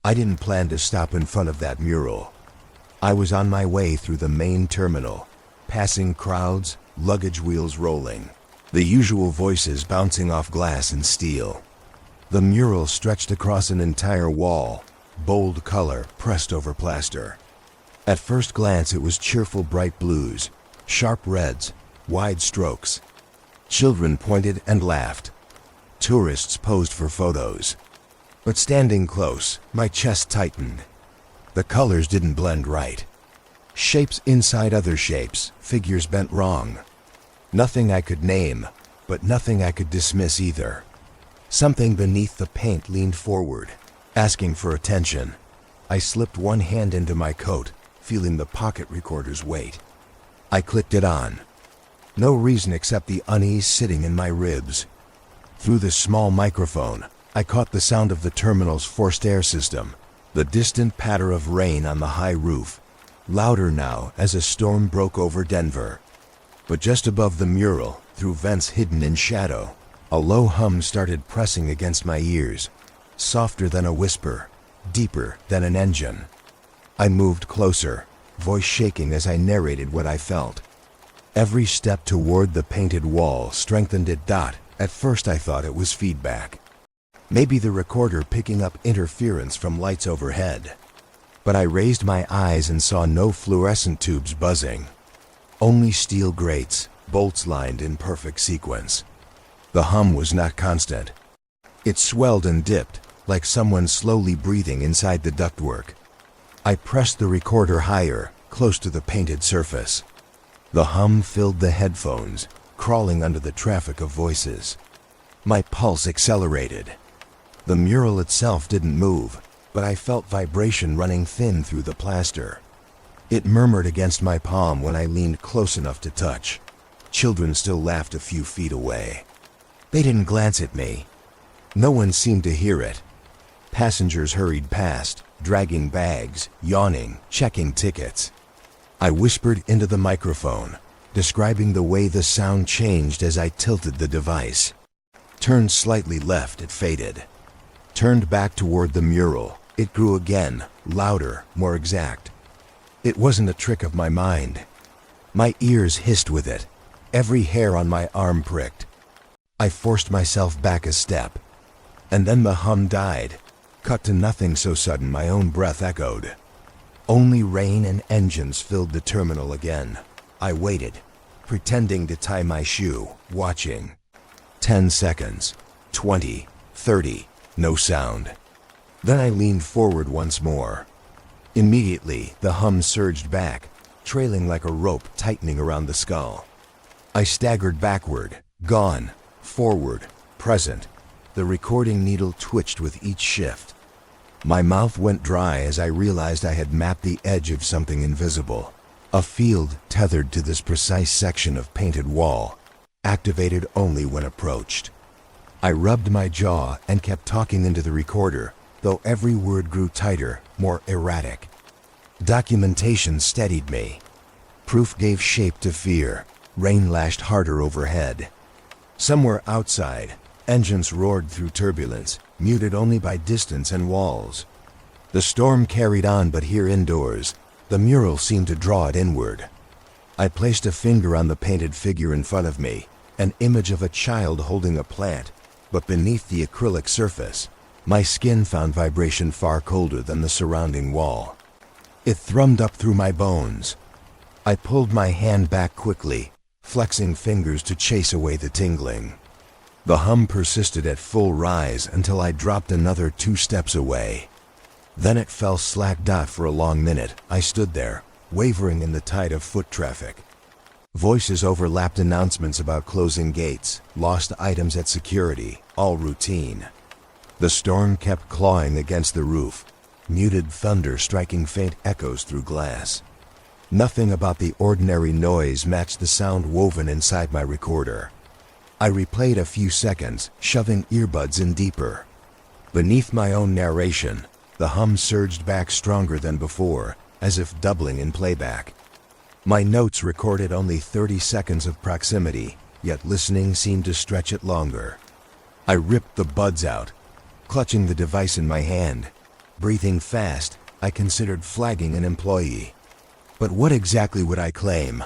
I didn't plan to stop in front of that mural. I was on my way through the main terminal, passing crowds, luggage wheels rolling, the usual voices bouncing off glass and steel. The mural stretched across an entire wall, bold color pressed over plaster. At first glance it was cheerful bright blues, sharp reds, wide strokes. Children pointed and laughed. Tourists posed for photos. But standing close, my chest tightened. The colors didn't blend right. Shapes inside other shapes, figures bent wrong. Nothing I could name, but nothing I could dismiss either. Something beneath the paint leaned forward, asking for attention. I slipped one hand into my coat, feeling the pocket recorder's weight. I clicked it on. No reason except the unease sitting in my ribs. Through the small microphone, I caught the sound of the terminal's forced air system, the distant patter of rain on the high roof, louder now as a storm broke over Denver. But just above the mural, through vents hidden in shadow, a low hum started pressing against my ears, softer than a whisper, deeper than an engine. I moved closer, voice shaking as I narrated what I felt. Every step toward the painted wall strengthened it. At first I thought it was feedback. Maybe the recorder picking up interference from lights overhead. But I raised my eyes and saw no fluorescent tubes buzzing. Only steel grates, bolts lined in perfect sequence. The hum was not constant. It swelled and dipped, like someone slowly breathing inside the ductwork. I pressed the recorder higher, close to the painted surface. The hum filled the headphones, crawling under the traffic of voices. My pulse accelerated. The mural itself didn't move, but I felt vibration running thin through the plaster. It murmured against my palm when I leaned close enough to touch. Children still laughed a few feet away. They didn't glance at me. No one seemed to hear it. Passengers hurried past, dragging bags, yawning, checking tickets. I whispered into the microphone, describing the way the sound changed as I tilted the device. Turned slightly left, it faded. Turned back toward the mural, it grew again, louder, more exact. It wasn't a trick of my mind. My ears hissed with it. Every hair on my arm pricked. I forced myself back a step. And then the hum died, cut to nothing so sudden my own breath echoed. Only rain and engines filled the terminal again. I waited, pretending to tie my shoe, watching. 10 seconds, 20, 30, no sound. Then I leaned forward once more. Immediately, the hum surged back, trailing like a rope tightening around the skull. I staggered backward, gone, forward, present. The recording needle twitched with each shift. My mouth went dry as I realized I had mapped the edge of something invisible. A field tethered to this precise section of painted wall, activated only when approached. I rubbed my jaw and kept talking into the recorder, though every word grew tighter, more erratic. Documentation steadied me. Proof gave shape to fear. Rain lashed harder overhead. Somewhere outside, engines roared through turbulence, muted only by distance and walls. The storm carried on, but here indoors, the mural seemed to draw it inward. I placed a finger on the painted figure in front of me, an image of a child holding a plant, but beneath the acrylic surface, my skin found vibration far colder than the surrounding wall. It thrummed up through my bones. I pulled my hand back quickly, flexing fingers to chase away the tingling. The hum persisted at full rise until I dropped another 2 steps away. Then it fell slack. For a long minute, I stood there, wavering in the tide of foot traffic. Voices overlapped announcements about closing gates, lost items at security, all routine. The storm kept clawing against the roof, muted thunder striking faint echoes through glass. Nothing about the ordinary noise matched the sound woven inside my recorder. I replayed a few seconds, shoving earbuds in deeper. Beneath my own narration, the hum surged back stronger than before, as if doubling in playback. My notes recorded only 30 seconds of proximity, yet listening seemed to stretch it longer. I ripped the buds out, clutching the device in my hand. Breathing fast, I considered flagging an employee. But what exactly would I claim?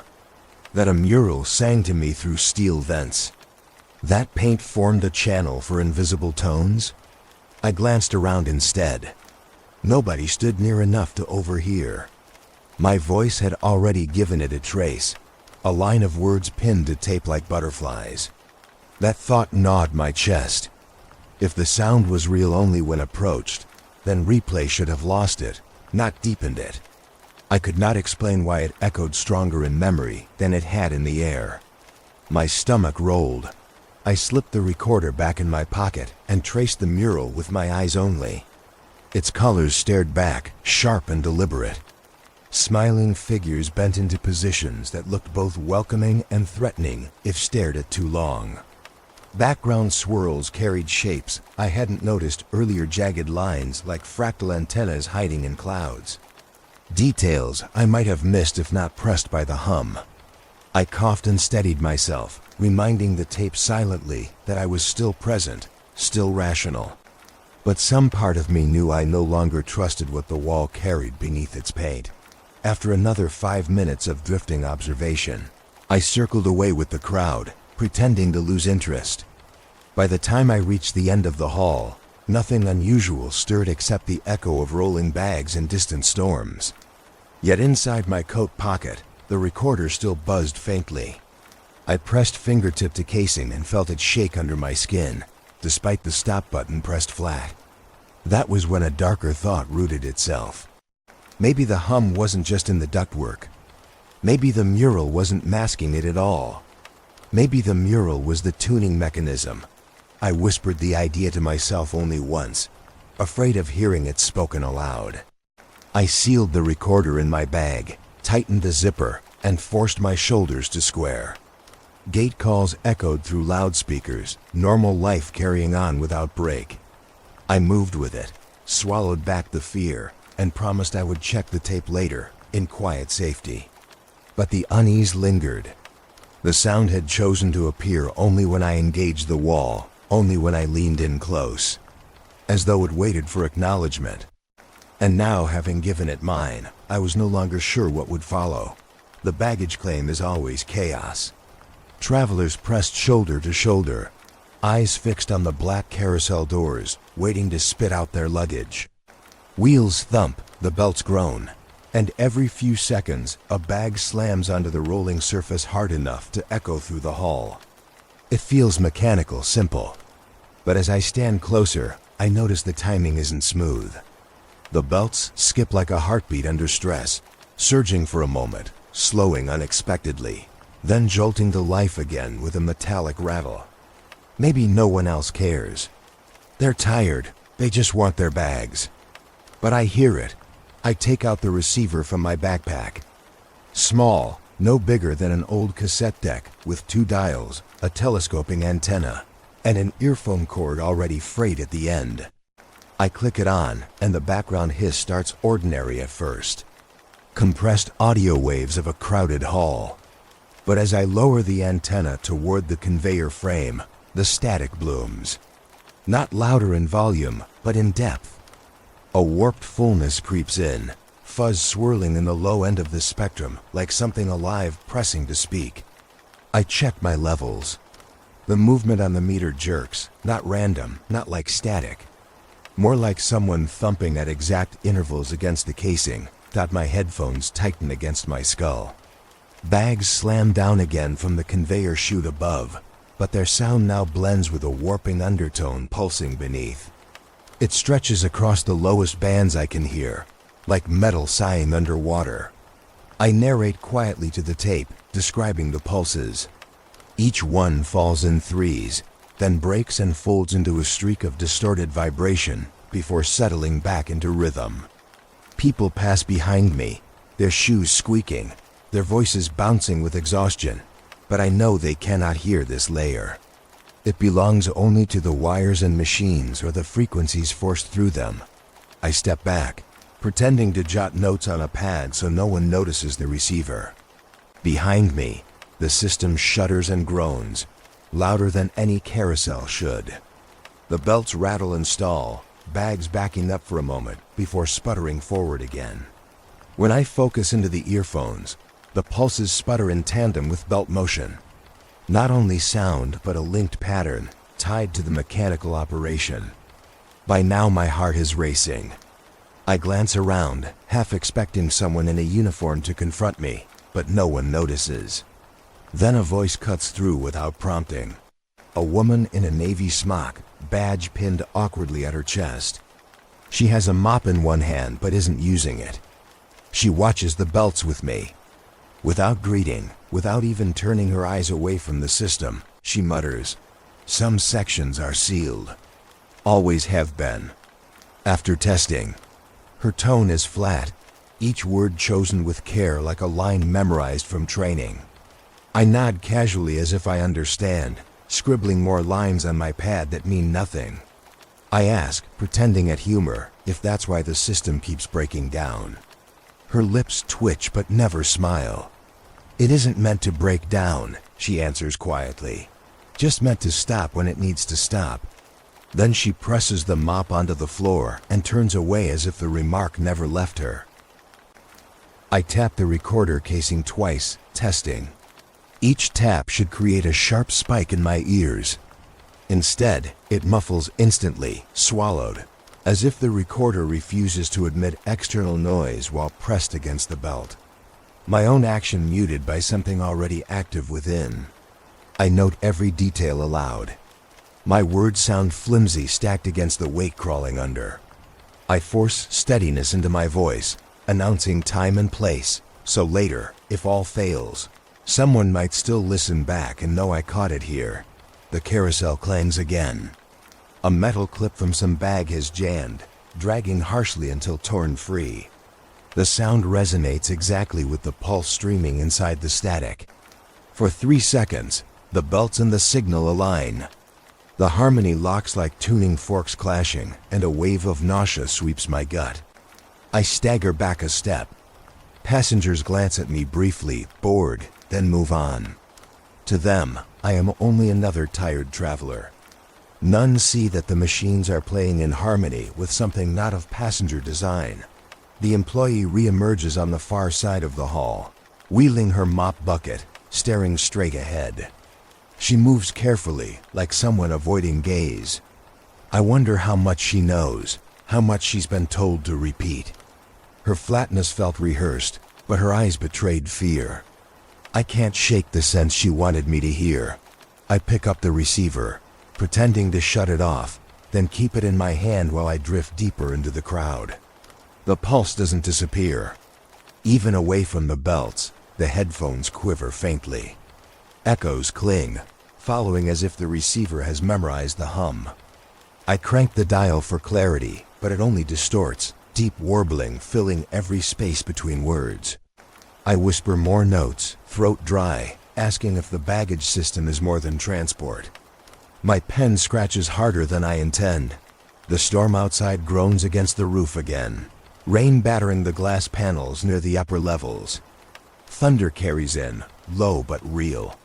That a mural sang to me through steel vents? That paint formed a channel for invisible tones? I glanced around instead. Nobody stood near enough to overhear. My voice had already given it a trace, a line of words pinned to tape like butterflies. That thought gnawed my chest. If the sound was real only when approached, then replay should have lost it, not deepened it. I could not explain why it echoed stronger in memory than it had in the air. My stomach rolled. I slipped the recorder back in my pocket and traced the mural with my eyes only. Its colors stared back, sharp and deliberate. Smiling figures bent into positions that looked both welcoming and threatening if stared at too long. Background swirls carried shapes I hadn't noticed earlier, jagged lines like fractal antennas hiding in clouds. Details I might have missed if not pressed by the hum. I coughed and steadied myself, reminding the tape silently that I was still present, still rational. But some part of me knew I no longer trusted what the wall carried beneath its paint. After another 5 minutes of drifting observation, I circled away with the crowd, pretending to lose interest. By the time I reached the end of the hall, nothing unusual stirred except the echo of rolling bags and distant storms. Yet inside my coat pocket, the recorder still buzzed faintly. I pressed fingertip to casing and felt it shake under my skin, despite the stop button pressed flat. That was when a darker thought rooted itself. Maybe the hum wasn't just in the ductwork. Maybe the mural wasn't masking it at all. Maybe the mural was the tuning mechanism. I whispered the idea to myself only once, afraid of hearing it spoken aloud. I sealed the recorder in my bag, tightened the zipper, and forced my shoulders to square. Gate calls echoed through loudspeakers, normal life carrying on without break. I moved with it, swallowed back the fear, and promised I would check the tape later, in quiet safety. But the unease lingered. The sound had chosen to appear only when I engaged the wall, only when I leaned in close, as though it waited for acknowledgement. And now, having given it mine, I was no longer sure what would follow. The baggage claim is always chaos. Travelers pressed shoulder to shoulder, eyes fixed on the black carousel doors, waiting to spit out their luggage. Wheels thump, the belts groan, and every few seconds a bag slams onto the rolling surface hard enough to echo through the hall. It feels mechanical, simple. But as I stand closer, I notice the timing isn't smooth. The belts skip like a heartbeat under stress, surging for a moment, slowing unexpectedly, then jolting to life again with a metallic rattle. Maybe no one else cares. They're tired, they just want their bags. But I hear it. I take out the receiver from my backpack. Small, no bigger than an old cassette deck with 2 dials, a telescoping antenna, and an earphone cord already frayed at the end. I click it on, and the background hiss starts ordinary at first. Compressed audio waves of a crowded hall. But as I lower the antenna toward the conveyor frame, the static blooms. Not louder in volume, but in depth. A warped fullness creeps in, fuzz swirling in the low end of the spectrum like something alive pressing to speak. I check my levels. The movement on the meter jerks, not random, not like static. More like someone thumping at exact intervals against the casing, that my headphones tighten against my skull. Bags slam down again from the conveyor chute above, but their sound now blends with a warping undertone pulsing beneath. It stretches across the lowest bands I can hear, like metal sighing underwater. I narrate quietly to the tape, describing the pulses. Each one falls in threes, then breaks and folds into a streak of distorted vibration before settling back into rhythm. People pass behind me, their shoes squeaking, their voices bouncing with exhaustion, but I know they cannot hear this layer. It belongs only to the wires and machines or the frequencies forced through them. I step back, pretending to jot notes on a pad so no one notices the receiver. Behind me, the system shudders and groans, louder than any carousel should. The belts rattle and stall, bags backing up for a moment before sputtering forward again. When I focus into the earphones, the pulses sputter in tandem with belt motion. Not only sound, but a linked pattern tied to the mechanical operation. By now my heart is racing. I glance around, half expecting someone in a uniform to confront me, but no one notices. Then a voice cuts through without prompting. A woman in a navy smock, badge pinned awkwardly at her chest. She has a mop in one hand but isn't using it. She watches the belts with me. Without greeting, without even turning her eyes away from the system, she mutters, "Some sections are sealed. Always have been. After testing." Her tone is flat, each word chosen with care like a line memorized from training. I nod casually as if I understand, scribbling more lines on my pad that mean nothing. I ask, pretending at humor, if that's why the system keeps breaking down. Her lips twitch but never smile. "It isn't meant to break down," she answers quietly. "Just meant to stop when it needs to stop." Then she presses the mop onto the floor and turns away as if the remark never left her. I tap the recorder casing twice, testing. Each tap should create a sharp spike in my ears. Instead, it muffles instantly, swallowed, as if the recorder refuses to admit external noise while pressed against the belt. My own action muted by something already active within. I note every detail aloud. My words sound flimsy stacked against the weight crawling under. I force steadiness into my voice, announcing time and place, so later, if all fails, someone might still listen back and know I caught it here. The carousel clangs again. A metal clip from some bag has jammed, dragging harshly until torn free. The sound resonates exactly with the pulse streaming inside the static. For 3 seconds, the belts and the signal align. The harmony locks like tuning forks clashing, and a wave of nausea sweeps my gut. I stagger back a step. Passengers glance at me briefly, bored, then move on. To them, I am only another tired traveler. None see that the machines are playing in harmony with something not of passenger design. The employee re-emerges on the far side of the hall, wheeling her mop bucket, staring straight ahead. She moves carefully, like someone avoiding gaze. I wonder how much she knows, how much she's been told to repeat. Her flatness felt rehearsed, but her eyes betrayed fear. I can't shake the sense she wanted me to hear. I pick up the receiver, pretending to shut it off, then keep it in my hand while I drift deeper into the crowd. The pulse doesn't disappear. Even away from the belts, the headphones quiver faintly. Echoes cling, following as if the receiver has memorized the hum. I crank the dial for clarity, but it only distorts, deep warbling filling every space between words. I whisper more notes, throat dry, asking if the baggage system is more than transport. My pen scratches harder than I intend. The storm outside groans against the roof again, rain battering the glass panels near the upper levels. Thunder carries in, low but real.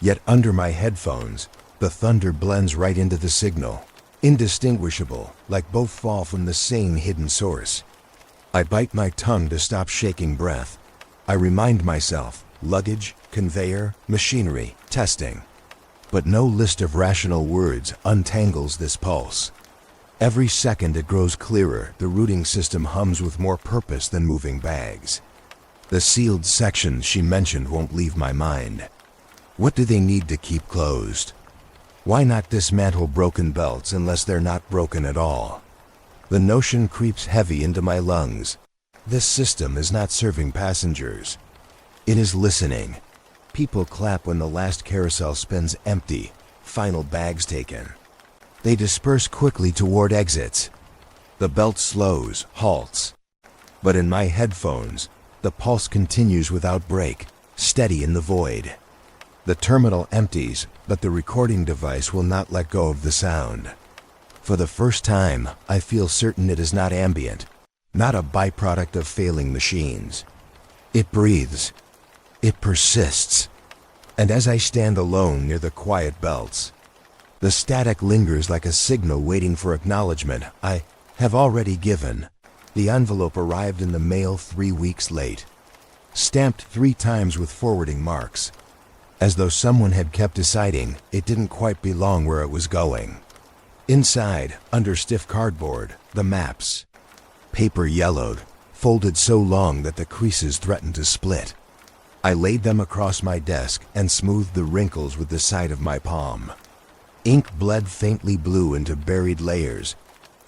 Yet under my headphones, the thunder blends right into the signal, indistinguishable, like both fall from the same hidden source. I bite my tongue to stop shaking breath. I remind myself, luggage, conveyor, machinery, testing. But no list of rational words untangles this pulse. Every second it grows clearer, the routing system hums with more purpose than moving bags. The sealed sections she mentioned won't leave my mind. What do they need to keep closed? Why not dismantle broken belts unless they're not broken at all? The notion creeps heavy into my lungs. This system is not serving passengers. It is listening. People clap when the last carousel spins empty, final bags taken. They disperse quickly toward exits. The belt slows, halts. But in my headphones, the pulse continues without break, steady in the void. The terminal empties, but the recording device will not let go of the sound. For the first time, I feel certain it is not ambient, not a byproduct of failing machines. It breathes. It persists. And as I stand alone near the quiet belts, the static lingers like a signal waiting for acknowledgement. I Have already given. The envelope arrived in the mail 3 weeks late. Stamped 3 times with forwarding marks. As though someone had kept deciding it didn't quite belong where it was going. Inside, under stiff cardboard, the maps. Paper yellowed, folded so long that the creases threatened to split. I laid them across my desk and smoothed the wrinkles with the side of my palm. Ink bled faintly blue into buried layers,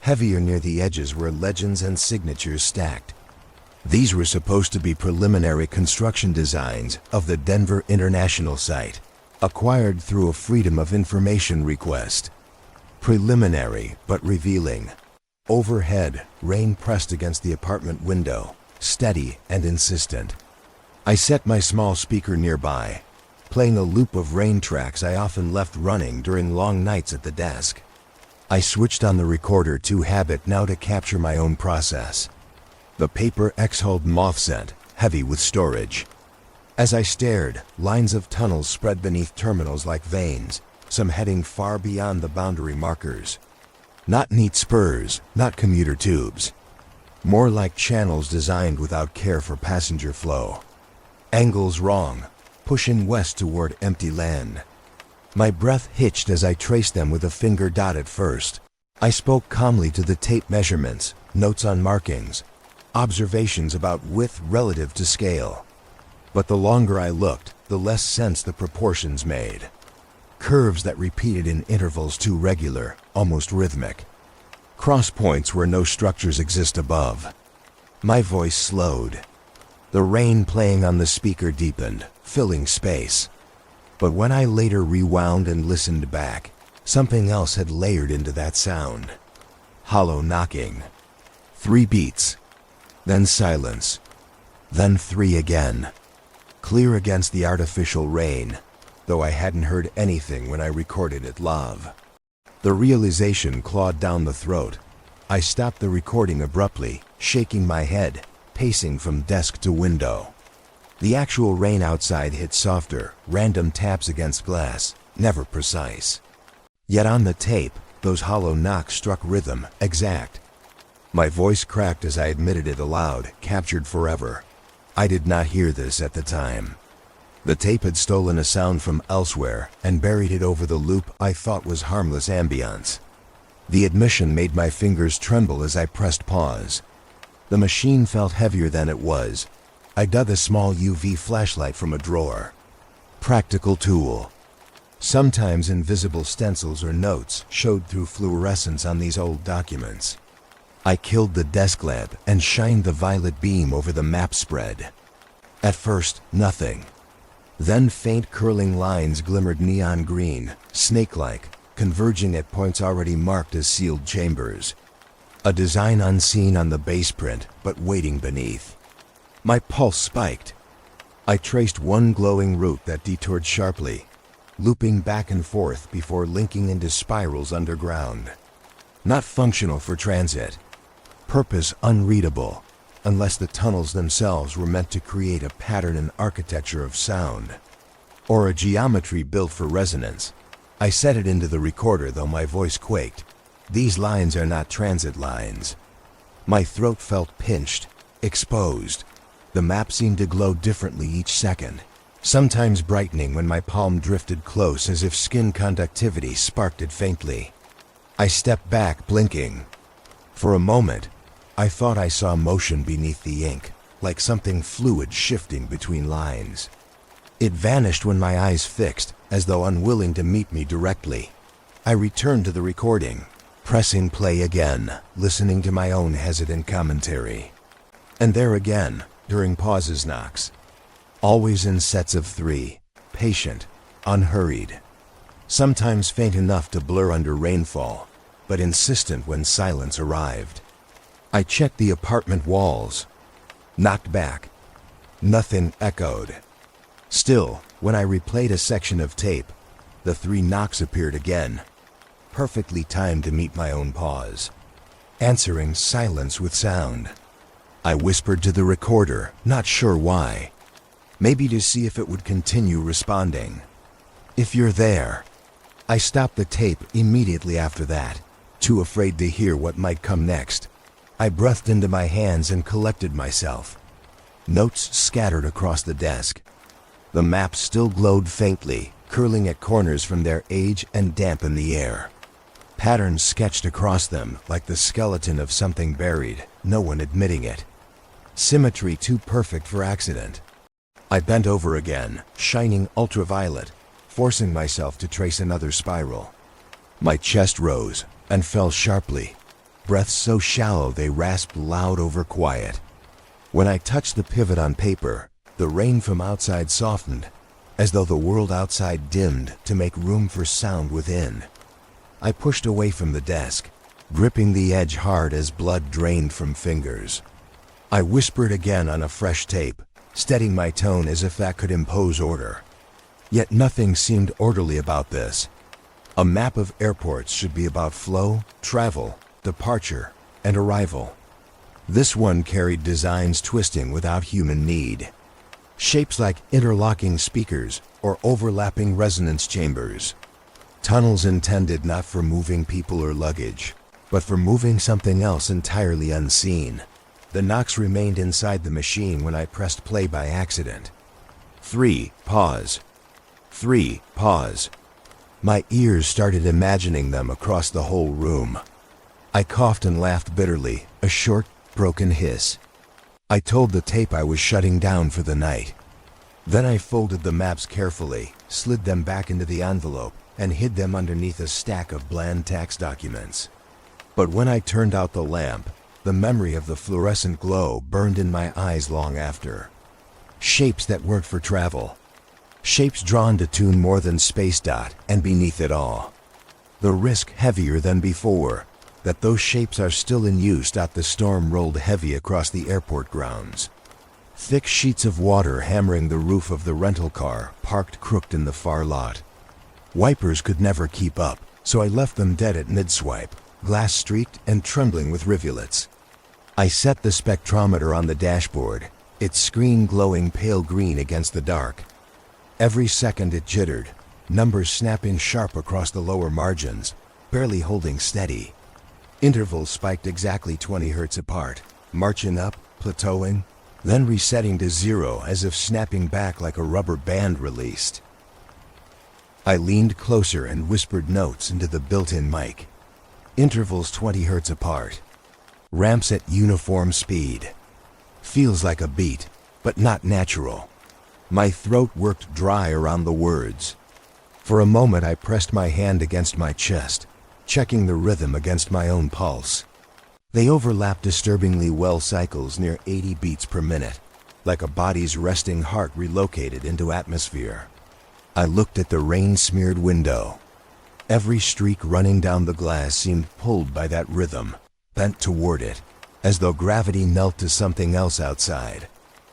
heavier near the edges where legends and signatures stacked. These were supposed to be preliminary construction designs of the Denver International site, acquired through a Freedom of Information request. Preliminary, but revealing. Overhead, rain pressed against the apartment window, steady and insistent. I set my small speaker nearby, playing a loop of rain tracks I often left running during long nights at the desk. I switched on the recorder to habit now to capture my own process. The paper exhaled moth scent, heavy with storage. As I stared, lines of tunnels spread beneath terminals like veins, some heading far beyond the boundary markers. Not neat spurs, not commuter tubes. More like channels designed without care for passenger flow. Angles wrong, pushing west toward empty land. My breath hitched as I traced them with a finger dot at first. I spoke calmly to the tape measurements, notes on markings, observations about width relative to scale. But the longer I looked, the less sense the proportions made. Curves that repeated in intervals too regular, almost rhythmic. Cross points where no structures exist above. My voice slowed. The rain playing on the speaker deepened, filling space. But when I later rewound and listened back, something else had layered into that sound. Hollow knocking. 3 beats. Then silence. Then 3 again. Clear against the artificial rain, though I hadn't heard anything when I recorded it live. The realization clawed down the throat. I stopped the recording abruptly, shaking my head, pacing from desk to window. The actual rain outside hit softer, random taps against glass, never precise. Yet on the tape, those hollow knocks struck rhythm, exact. My voice cracked as I admitted it aloud, captured forever. I did not hear this at the time. The tape had stolen a sound from elsewhere and buried it over the loop I thought was harmless ambience. The admission made my fingers tremble as I pressed pause. The machine felt heavier than it was. I dug a small UV flashlight from a drawer. Practical tool. Sometimes invisible stencils or notes showed through fluorescence on these old documents. I killed the desk lamp and shined the violet beam over the map spread. At first, nothing. Then faint curling lines glimmered neon green, snake-like, converging at points already marked as sealed chambers. A design unseen on the base print, but waiting beneath. My pulse spiked. I traced one glowing route that detoured sharply, looping back and forth before linking into spirals underground. Not functional for transit. Purpose unreadable, unless the tunnels themselves were meant to create a pattern and architecture of sound. Or a geometry built for resonance. I set it into the recorder though my voice quaked. These lines are not transit lines. My throat felt pinched, exposed. The map seemed to glow differently each second, sometimes brightening when my palm drifted close as if skin conductivity sparked it faintly. I stepped back, blinking. For a moment, I thought I saw motion beneath the ink, like something fluid shifting between lines. It vanished when my eyes fixed, as though unwilling to meet me directly. I returned to the recording, pressing play again, listening to my own hesitant commentary. And there again, during pauses knocks. Always in sets of 3, patient, unhurried. Sometimes faint enough to blur under rainfall, but insistent when silence arrived. I checked the apartment walls. Knocked back. Nothing echoed. Still, when I replayed a section of tape, the 3 knocks appeared again, perfectly timed to meet my own pause, answering silence with sound. I whispered to the recorder, not sure why. Maybe to see if it would continue responding. "If you're there." I stopped the tape immediately after that, too afraid to hear what might come next. I breathed into my hands and collected myself. Notes scattered across the desk. The maps still glowed faintly, curling at corners from their age and damp in the air. Patterns sketched across them like the skeleton of something buried, no one admitting it. Symmetry too perfect for accident. I bent over again, shining ultraviolet, forcing myself to trace another spiral. My chest rose and fell sharply, breaths so shallow they rasped loud over quiet. When I touched the pivot on paper, the rain from outside softened, as though the world outside dimmed to make room for sound within. I pushed away from the desk, gripping the edge hard as blood drained from fingers. I whispered again on a fresh tape, steadying my tone as if that could impose order. Yet nothing seemed orderly about this. A map of airports should be about flow, travel, departure, and arrival. This one carried designs twisting without human need. Shapes like interlocking speakers or overlapping resonance chambers. Tunnels intended not for moving people or luggage, but for moving something else entirely unseen. The knocks remained inside the machine when I pressed play by accident. 3, pause. 3, pause. My ears started imagining them across the whole room. I coughed and laughed bitterly, a short, broken hiss. I told the tape I was shutting down for the night. Then I folded the maps carefully, slid them back into the envelope, and hid them underneath a stack of bland tax documents. But when I turned out the lamp, the memory of the fluorescent glow burned in my eyes long after. Shapes that weren't for travel. Shapes drawn to tune more than space dot, and beneath it all, the risk heavier than before, that those shapes are still in use. The storm rolled heavy across the airport grounds. Thick sheets of water hammering the roof of the rental car parked crooked in the far lot. Wipers could never keep up, so I left them dead at mid-swipe, glass streaked and trembling with rivulets. I set the spectrometer on the dashboard, its screen glowing pale green against the dark. Every second it jittered, numbers snapping sharp across the lower margins, barely holding steady. Intervals spiked exactly 20 hertz apart, marching up, plateauing, then resetting to 0 as if snapping back like a rubber band released. I leaned closer and whispered notes into the built-in mic. Intervals 20 hertz apart. Ramps at uniform speed. Feels like a beat, but not natural. My throat worked dry around the words. For a moment I pressed my hand against my chest, checking the rhythm against my own pulse. They overlapped disturbingly well, cycles near 80 beats per minute, like a body's resting heart relocated into atmosphere. I looked at the rain-smeared window. Every streak running down the glass seemed pulled by that rhythm, bent toward it, as though gravity knelt to something else outside.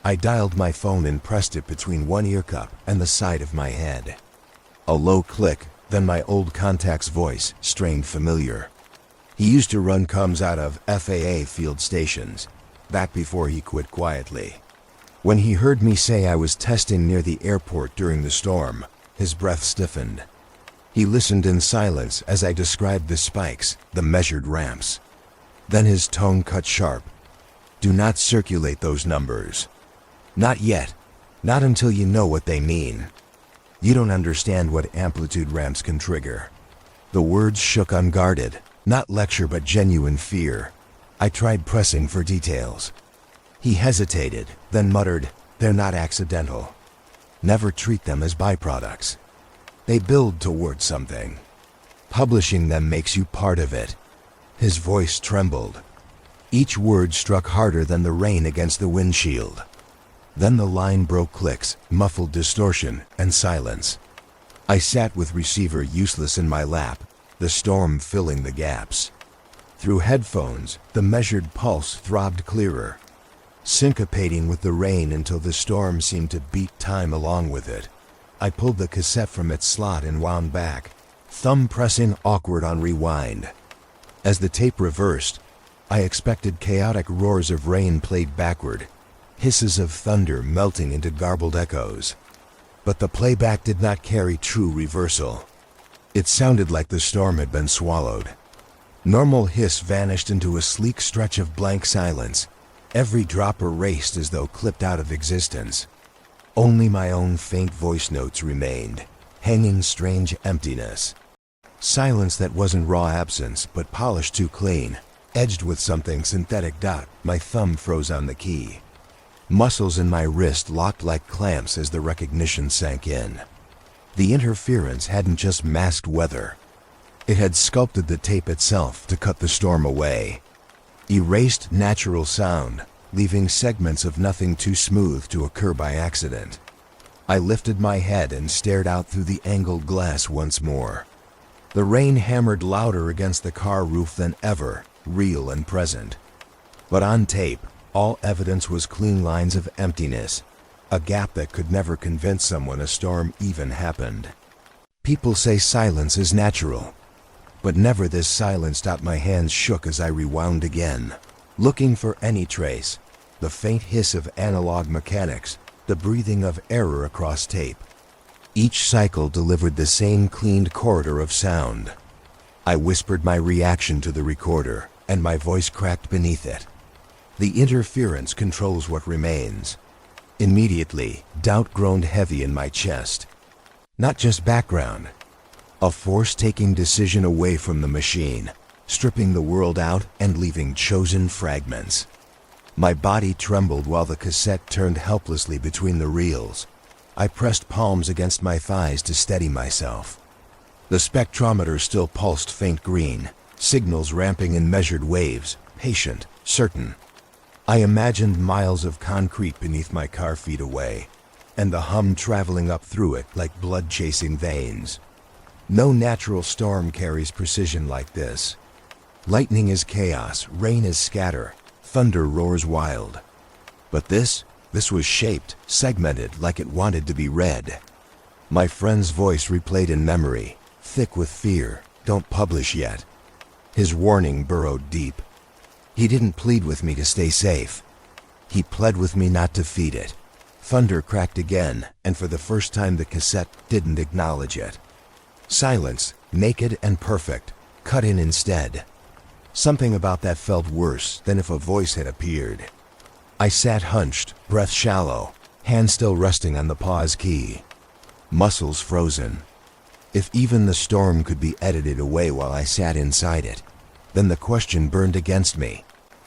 I dialed my phone and pressed it between one ear cup and the side of my head. A low click, then my old contact's voice, strained familiar. He used to run comms out of FAA field stations, back before he quit quietly. When he heard me say I was testing near the airport during the storm, his breath stiffened. He listened in silence as I described the spikes, the measured ramps. Then his tone cut sharp. Do not circulate those numbers. Not yet. Not until you know what they mean. You don't understand what amplitude ramps can trigger. The words shook unguarded, not lecture but genuine fear. I tried pressing for details. He hesitated, then muttered, "They're not accidental. Never treat them as byproducts. They build towards something. Publishing them makes you part of it." His voice trembled. Each word struck harder than the rain against the windshield. Then the line broke clicks, muffled distortion, and silence. I sat with receiver useless in my lap, the storm filling the gaps. Through headphones, the measured pulse throbbed clearer, syncopating with the rain until the storm seemed to beat time along with it. I pulled the cassette from its slot and wound back, thumb pressing awkward on rewind. As the tape reversed, I expected chaotic roars of rain played backward, hisses of thunder melting into garbled echoes. But the playback did not carry true reversal. It sounded like the storm had been swallowed. Normal hiss vanished into a sleek stretch of blank silence, every drop erased as though clipped out of existence. Only my own faint voice notes remained, hanging strange emptiness. Silence that wasn't raw absence, but polished too clean, edged with something synthetic. My thumb froze on the key. Muscles in my wrist locked like clamps as the recognition sank in. The interference hadn't just masked weather. It had sculpted the tape itself to cut the storm away. Erased natural sound, leaving segments of nothing too smooth to occur by accident. I lifted my head and stared out through the angled glass once more. The rain hammered louder against the car roof than ever, real and present. But on tape, all evidence was clean lines of emptiness, a gap that could never convince someone a storm even happened. People say silence is natural, but never this silence. My hands shook as I rewound again, looking for any trace, the faint hiss of analog mechanics, the breathing of error across tape. Each cycle delivered the same cleaned corridor of sound. I whispered my reaction to the recorder, and my voice cracked beneath it. The interference controls what remains. Immediately, doubt groaned heavy in my chest. Not just background. A force taking decision away from the machine, stripping the world out and leaving chosen fragments. My body trembled while the cassette turned helplessly between the reels. I pressed palms against my thighs to steady myself. The spectrometer still pulsed faint green, signals ramping in measured waves, patient, certain. I imagined miles of concrete beneath my car feet away, and the hum traveling up through it like blood chasing veins. No natural storm carries precision like this. Lightning is chaos, rain is scatter, thunder roars wild. But this was shaped, segmented like it wanted to be read. My friend's voice replayed in memory, thick with fear, "Don't publish yet." His warning burrowed deep. He didn't plead with me to stay safe. He pled with me not to feed it. Thunder cracked again, and for the first time the cassette didn't acknowledge it. Silence, naked and perfect, cut in instead. Something about that felt worse than if a voice had appeared. I sat hunched, breath shallow, hand still resting on the pause key. Muscles frozen. If even the storm could be edited away while I sat inside it, then the question burned against me.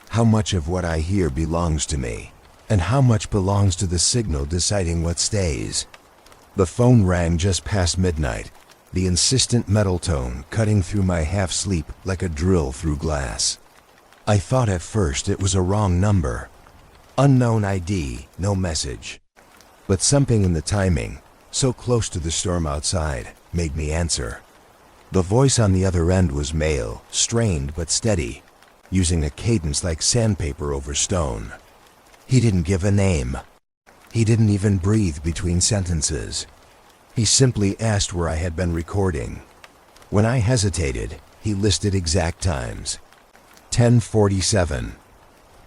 How much of what I hear belongs to me? And how much belongs to the signal deciding what stays? The phone rang just past midnight, the insistent metal tone cutting through my half-sleep like a drill through glass. I thought at first it was a wrong number. Unknown ID, no message. But something in the timing, so close to the storm outside, made me answer. The voice on the other end was male, strained but steady, using a cadence like sandpaper over stone. He didn't give a name. He didn't even breathe between sentences. He simply asked where I had been recording. When I hesitated, he listed exact times. 10:47,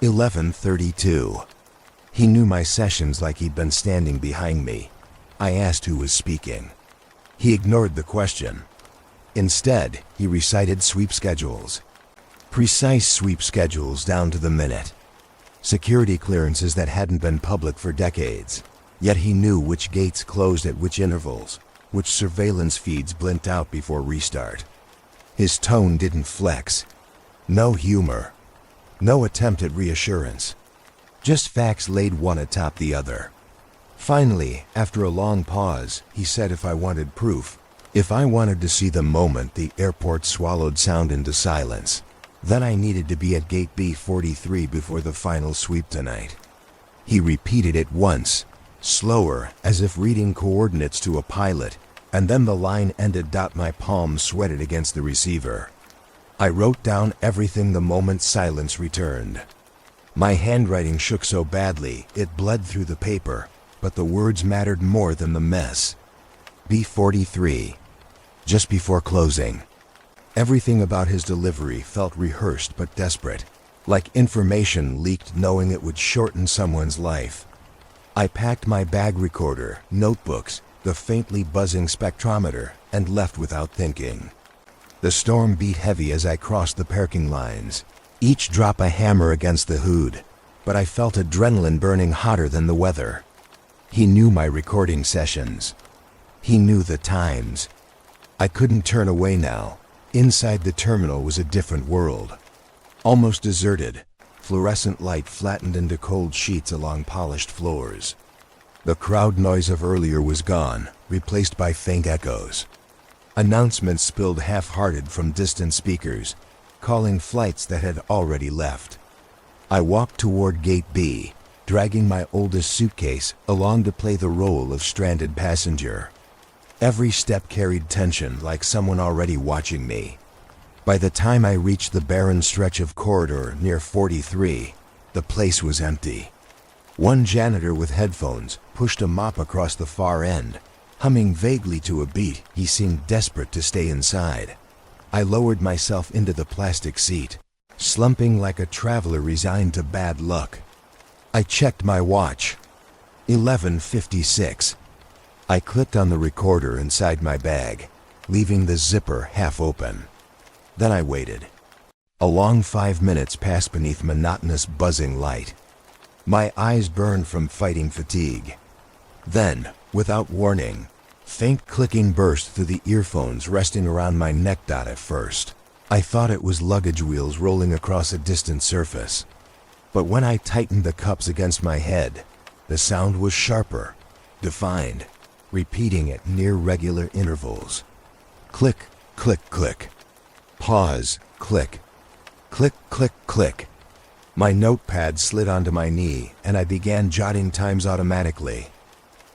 11:32. He knew my sessions like he'd been standing behind me. I asked who was speaking. He ignored the question. Instead, he recited sweep schedules. Precise sweep schedules down to the minute. Security clearances that hadn't been public for decades. Yet he knew which gates closed at which intervals, which surveillance feeds blinked out before restart. His tone didn't flex. No humor. No attempt at reassurance. Just facts laid one atop the other. Finally, after a long pause, he said if I wanted proof, if I wanted to see the moment the airport swallowed sound into silence, then I needed to be at gate B43 before the final sweep tonight. He repeated it once, slower, as if reading coordinates to a pilot, and then the line ended. My palms sweated against the receiver. I wrote down everything the moment silence returned. My handwriting shook so badly it bled through the paper, but the words mattered more than the mess. B43. Just before closing. Everything about his delivery felt rehearsed but desperate, like information leaked knowing it would shorten someone's life. I packed my bag recorder, notebooks, the faintly buzzing spectrometer, and left without thinking. The storm beat heavy as I crossed the parking lines, each drop a hammer against the hood, but I felt adrenaline burning hotter than the weather. He knew my recording sessions. He knew the times. I couldn't turn away now. Inside the terminal was a different world. Almost deserted, fluorescent light flattened into cold sheets along polished floors. The crowd noise of earlier was gone, replaced by faint echoes. Announcements spilled half-hearted from distant speakers, calling flights that had already left. I walked toward Gate B, dragging my oldest suitcase along to play the role of stranded passenger. Every step carried tension, like someone already watching me. By the time I reached the barren stretch of corridor near 43, the place was empty. One janitor with headphones pushed a mop across the far end. Humming vaguely to a beat, he seemed desperate to stay inside. I lowered myself into the plastic seat, slumping like a traveler resigned to bad luck. I checked my watch. 11:56. I clicked on the recorder inside my bag, leaving the zipper half open. Then I waited. A long 5 minutes passed beneath monotonous buzzing light. My eyes burned from fighting fatigue. Then, without warning, faint clicking burst through the earphones resting around my neck. At first, I thought it was luggage wheels rolling across a distant surface. But when I tightened the cups against my head, the sound was sharper, defined, repeating at near regular intervals. Click, click, click. Pause, click. Click, click, click. My notepad slid onto my knee, and I began jotting times automatically.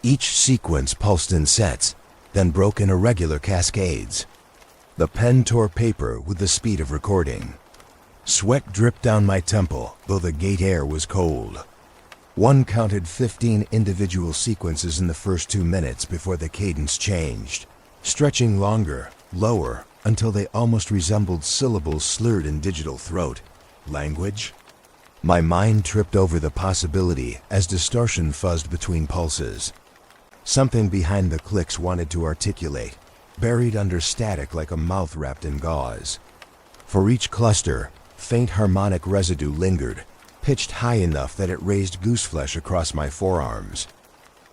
Each sequence pulsed in sets, then broke in irregular cascades. The pen tore paper with the speed of recording. Sweat dripped down my temple, though the gate air was cold. One counted 15 individual sequences in the first 2 minutes before the cadence changed, stretching longer, lower, until they almost resembled syllables slurred in digital throat. Language? My mind tripped over the possibility as distortion fuzzed between pulses. Something behind the clicks wanted to articulate, buried under static like a mouth wrapped in gauze. For each cluster, faint harmonic residue lingered, pitched high enough that it raised gooseflesh across my forearms.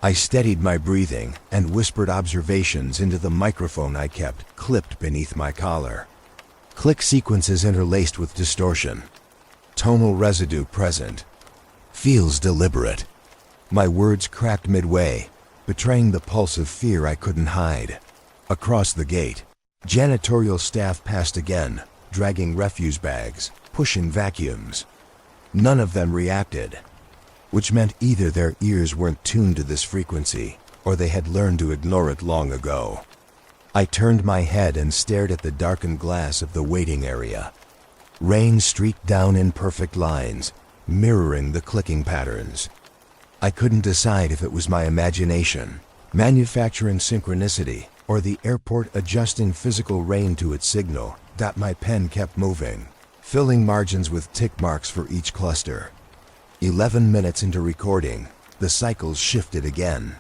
I steadied my breathing and whispered observations into the microphone I kept clipped beneath my collar. Click sequences interlaced with distortion. Tonal residue present. Feels deliberate. My words cracked midway, betraying the pulse of fear I couldn't hide. Across the gate, janitorial staff passed again, dragging refuse bags, pushing vacuums. None of them reacted, which meant either their ears weren't tuned to this frequency, or they had learned to ignore it long ago. I turned my head and stared at the darkened glass of the waiting area. Rain streaked down in perfect lines, mirroring the clicking patterns. I couldn't decide if it was my imagination, manufacturing synchronicity, or the airport adjusting physical rain to its signal. My pen kept moving, filling margins with tick marks for each cluster. 11 minutes into recording, the cycles shifted again.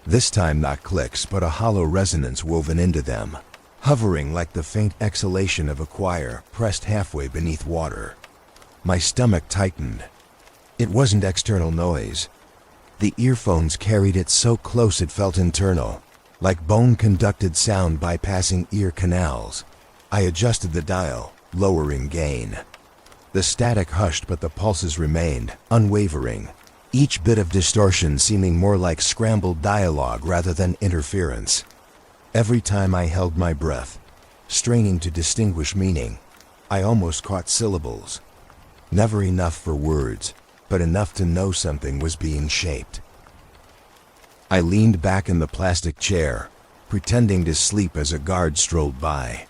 This time not clicks, but a hollow resonance woven into them, hovering like the faint exhalation of a choir pressed halfway beneath water. My stomach tightened. It wasn't external noise. The earphones carried it so close it felt internal, like bone-conducted sound bypassing ear canals. I adjusted the dial, lowering gain. The static hushed, but the pulses remained, unwavering, each bit of distortion seeming more like scrambled dialogue rather than interference. Every time I held my breath, straining to distinguish meaning, I almost caught syllables. Never enough for words, but enough to know something was being shaped. I leaned back in the plastic chair, pretending to sleep as a guard strolled by.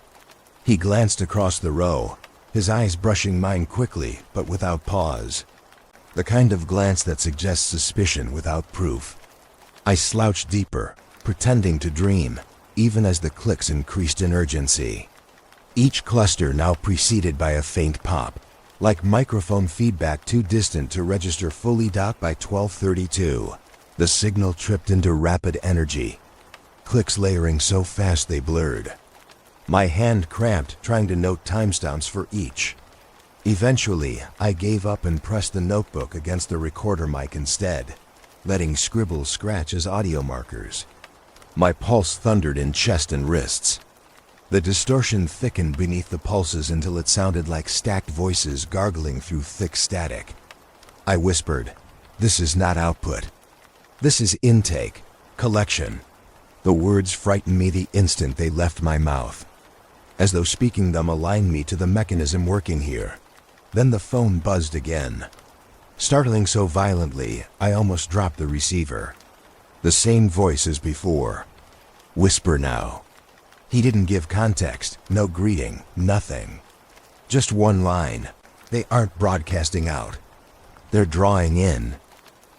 He glanced across the row, his eyes brushing mine quickly but without pause. The kind of glance that suggests suspicion without proof. I slouched deeper, pretending to dream, even as the clicks increased in urgency. Each cluster now preceded by a faint pop, like microphone feedback too distant to register fully. By 12:32, the signal tripped into rapid energy, clicks layering so fast they blurred. My hand cramped trying to note timestamps for each. Eventually, I gave up and pressed the notebook against the recorder mic instead, letting scribbles scratch as audio markers. My pulse thundered in chest and wrists. The distortion thickened beneath the pulses until it sounded like stacked voices gargling through thick static. I whispered, "This is not output. This is intake, collection." The words frightened me the instant they left my mouth, as though speaking them aligned me to the mechanism working here. Then the phone buzzed again, startling so violently I almost dropped the receiver. The same voice as before. "Whisper now." He didn't give context, no greeting, nothing. Just one line. "They aren't broadcasting out. They're drawing in."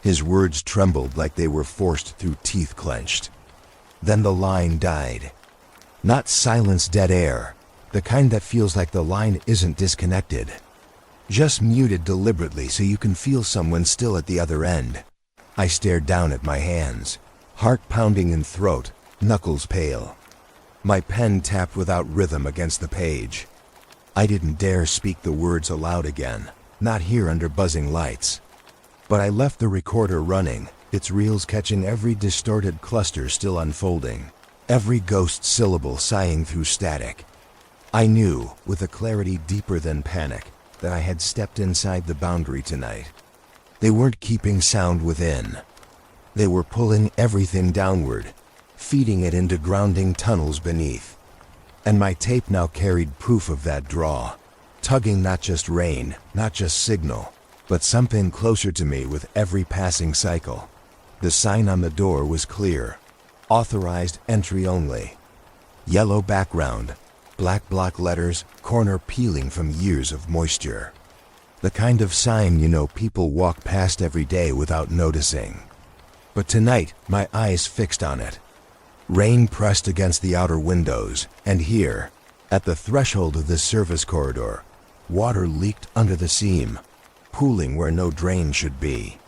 His words trembled like they were forced through teeth clenched. Then the line died. Not silence, dead air, the kind that feels like the line isn't disconnected. Just muted deliberately so you can feel someone still at the other end. I stared down at my hands, heart pounding in throat, knuckles pale. My pen tapped without rhythm against the page. I didn't dare speak the words aloud again, not here under buzzing lights. But I left the recorder running, its reels catching every distorted cluster still unfolding, every ghost syllable sighing through static. I knew, with a clarity deeper than panic, that I had stepped inside the boundary tonight. They weren't keeping sound within. They were pulling everything downward, feeding it into grounding tunnels beneath. And my tape now carried proof of that draw, tugging not just rain, not just signal, but something closer to me with every passing cycle. The sign on the door was clear. Authorized entry only. Yellow background, black block letters, corner peeling from years of moisture. The kind of sign you know people walk past every day without noticing. But tonight, my eyes fixed on it. Rain pressed against the outer windows, and here, at the threshold of this service corridor, water leaked under the seam, pooling where no drain should be.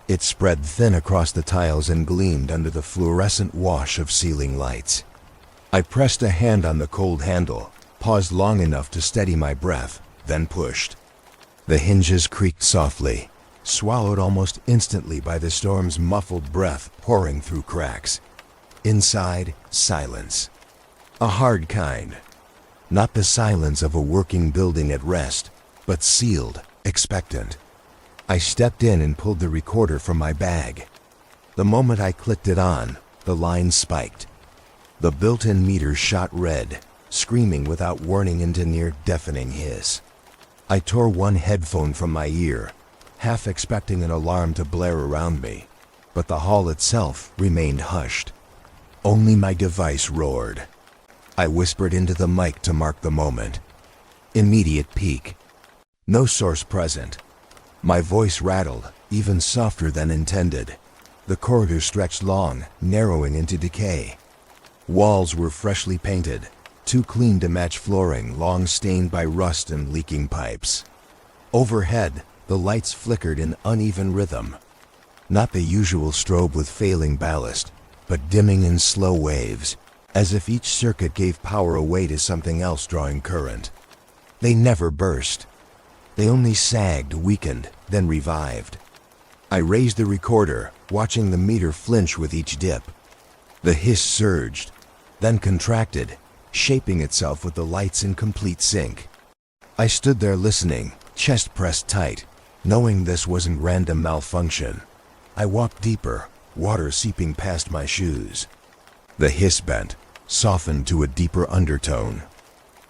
It spread thin across the tiles and gleamed under the fluorescent wash of ceiling lights. I pressed a hand on the cold handle, paused long enough to steady my breath, then pushed. The hinges creaked softly, swallowed almost instantly by the storm's muffled breath pouring through cracks. Inside, silence. A hard kind. Not the silence of a working building at rest, but sealed, expectant. I stepped in and pulled the recorder from my bag. The moment I clicked it on, the line spiked. The built-in meter shot red, screaming without warning into near-deafening hiss. I tore one headphone from my ear, half expecting an alarm to blare around me, but the hall itself remained hushed. Only my device roared. I whispered into the mic to mark the moment. Immediate peak. No source present. My voice rattled, even softer than intended. The corridor stretched long, narrowing into decay. Walls were freshly painted, too clean to match flooring long stained by rust and leaking pipes. Overhead, the lights flickered in uneven rhythm. Not the usual strobe with failing ballast, but dimming in slow waves, as if each circuit gave power away to something else drawing current. They never burst. They only sagged, weakened, then revived. I raised the recorder, watching the meter flinch with each dip. The hiss surged, then contracted, shaping itself with the lights in complete sync. I stood there listening, chest pressed tight, knowing this wasn't random malfunction. I walked deeper, water seeping past my shoes. The hiss bent, softened to a deeper undertone.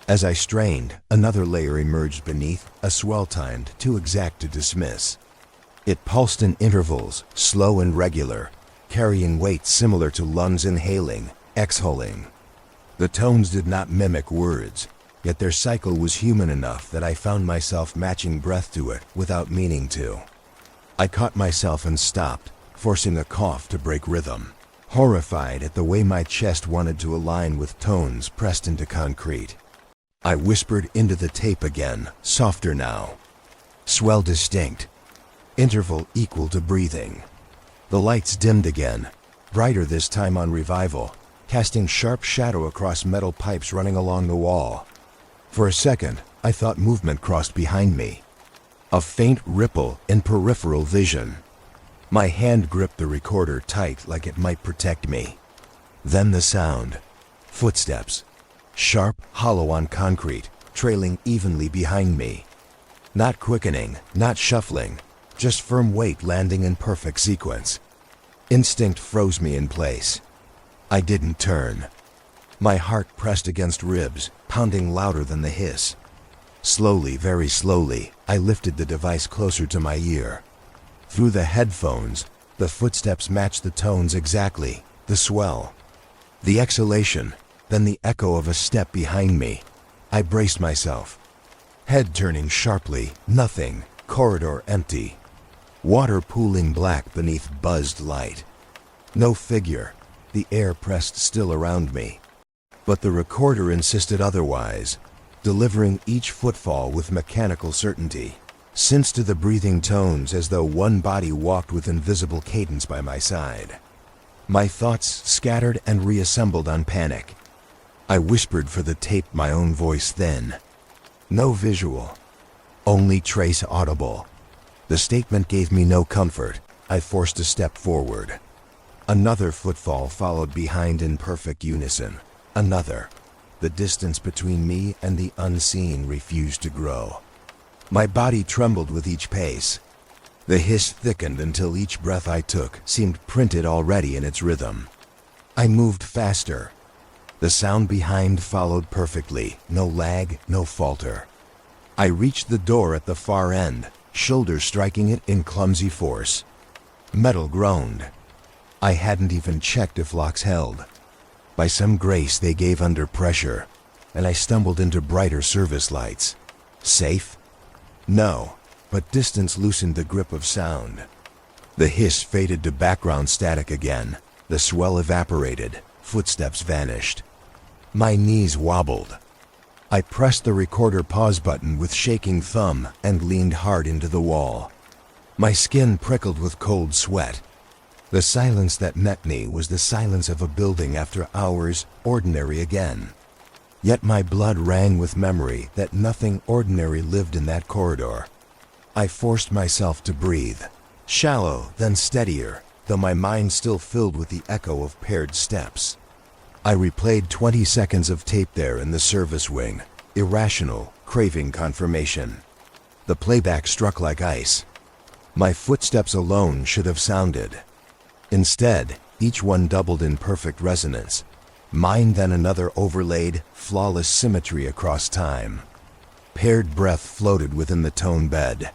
As I strained, another layer emerged beneath, a swell timed, too exact to dismiss. It pulsed in intervals, slow and regular, carrying weight similar to lungs inhaling, exhaling. The tones did not mimic words, yet their cycle was human enough that I found myself matching breath to it without meaning to. I caught myself and stopped, forcing a cough to break rhythm, horrified at the way my chest wanted to align with tones pressed into concrete. I whispered into the tape again, softer now. Swell distinct. Interval equal to breathing. The lights dimmed again, brighter this time on revival, casting sharp shadow across metal pipes running along the wall. For a second, I thought movement crossed behind me. A faint ripple in peripheral vision. My hand gripped the recorder tight like it might protect me. Then the sound. Footsteps. Sharp, hollow on concrete, trailing evenly behind me. Not quickening, not shuffling, just firm weight landing in perfect sequence. Instinct froze me in place. I didn't turn. My heart pressed against ribs, pounding louder than the hiss. Slowly, very slowly, I lifted the device closer to my ear. Through the headphones, the footsteps matched the tones exactly, the swell. The exhalation, then the echo of a step behind me. I braced myself. Head turning sharply, nothing, corridor empty. Water pooling black beneath buzzed light. No figure, the air pressed still around me. But the recorder insisted otherwise, delivering each footfall with mechanical certainty, synced to the breathing tones as though one body walked with invisible cadence by my side. My thoughts scattered and reassembled on panic. I whispered for the tape my own voice then. No visual, only trace audible. The statement gave me no comfort. I forced a step forward. Another footfall followed behind in perfect unison. Another. The distance between me and the unseen refused to grow. My body trembled with each pace. The hiss thickened until each breath I took seemed printed already in its rhythm. I moved faster. The sound behind followed perfectly, no lag, no falter. I reached the door at the far end, shoulders striking it in clumsy force. Metal groaned. I hadn't even checked if locks held. By some grace they gave under pressure, and I stumbled into brighter service lights. Safe? No, but distance loosened the grip of sound. The hiss faded to background static again. The swell evaporated. Footsteps vanished. My knees wobbled. I pressed the recorder pause button with shaking thumb and leaned hard into the wall. My skin prickled with cold sweat. The silence that met me was the silence of a building after hours, ordinary again. Yet my blood rang with memory that nothing ordinary lived in that corridor. I forced myself to breathe. Shallow, then steadier, though my mind still filled with the echo of paired steps. I replayed 20 seconds of tape there in the service wing, irrational, craving confirmation. The playback struck like ice. My footsteps alone should have sounded. Instead, each one doubled in perfect resonance. Mine then another overlaid, flawless symmetry across time. Paired breath floated within the tone bed.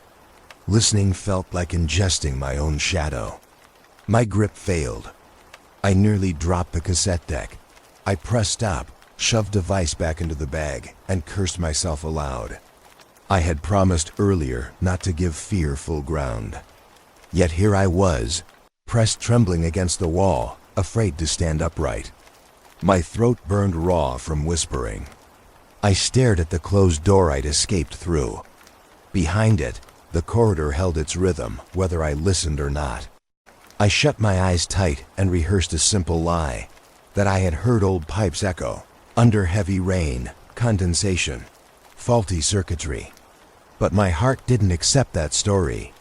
Listening felt like ingesting my own shadow. My grip failed. I nearly dropped the cassette deck. I pressed stop, shoved device back into the bag, and cursed myself aloud. I had promised earlier not to give fear full ground. Yet here I was, pressed trembling against the wall, afraid to stand upright. My throat burned raw from whispering. I stared at the closed door I'd escaped through. Behind it, the corridor held its rhythm, whether I listened or not. I shut my eyes tight and rehearsed a simple lie, that I had heard old pipes echo, under heavy rain, condensation, faulty circuitry. But my heart didn't accept that story.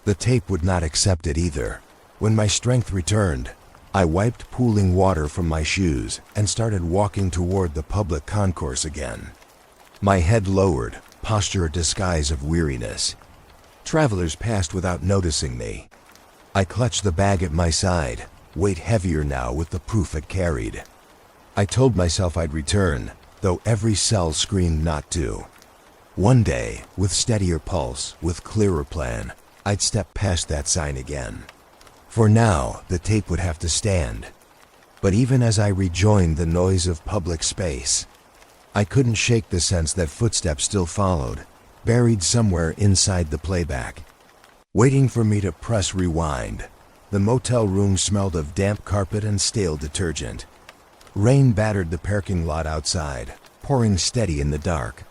The tape would not accept it either. When my strength returned, I wiped pooling water from my shoes and started walking toward the public concourse again. My head lowered, posture a disguise of weariness. Travelers passed without noticing me. I clutched the bag at my side, weight heavier now with the proof it carried. I told myself I'd return, though every cell screamed not to. One day, with steadier pulse, with clearer plan, I'd step past that sign again. For now, the tape would have to stand. But even as I rejoined the noise of public space, I couldn't shake the sense that footsteps still followed, buried somewhere inside the playback. Waiting for me to press rewind, the motel room smelled of damp carpet and stale detergent. Rain battered the parking lot outside, pouring steady in the dark.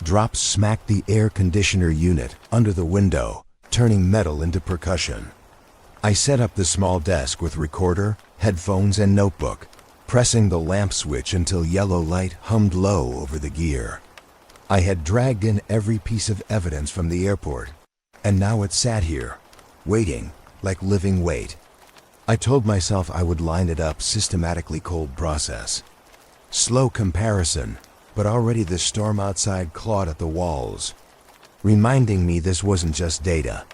Drops smacked the air conditioner unit under the window, turning metal into percussion. I set up the small desk with recorder, headphones, and notebook. pressing the lamp switch until yellow light hummed low over the gear. I had dragged in every piece of evidence from the airport, and now it sat here, waiting, like living weight. I told myself I would line it up systematically, cold process. Slow comparison, but already the storm outside clawed at the walls, reminding me this wasn't just data.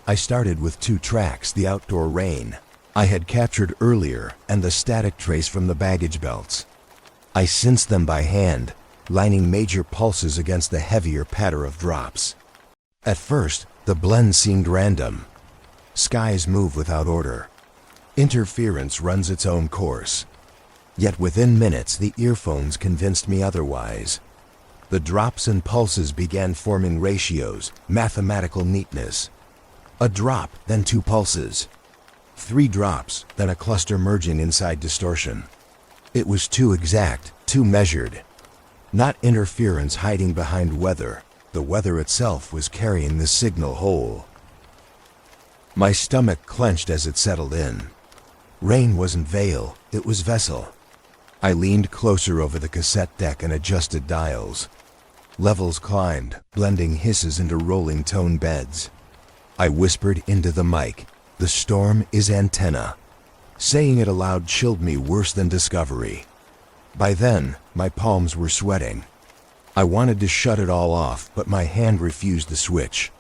I started with 2 tracks, the outdoor rain I had captured earlier and the static trace from the baggage belts. I sensed them by hand, lining major pulses against the heavier patter of drops. At first, the blend seemed random. Skies move without order. Interference runs its own course. Yet within minutes, the earphones convinced me otherwise. The drops and pulses began forming ratios, mathematical neatness. A drop, then 2 pulses. 3 drops, then a cluster merging inside distortion. It was too exact, too measured. Not interference hiding behind weather. The weather itself was carrying the signal whole. My stomach clenched as it settled in. Rain wasn't veil, it was vessel. I leaned closer over the cassette deck and adjusted dials. Levels climbed, blending hisses into rolling tone beds. I whispered into the mic, "The storm is antenna." Saying it aloud chilled me worse than discovery. By then, my palms were sweating. I wanted to shut it all off, but my hand refused the switch.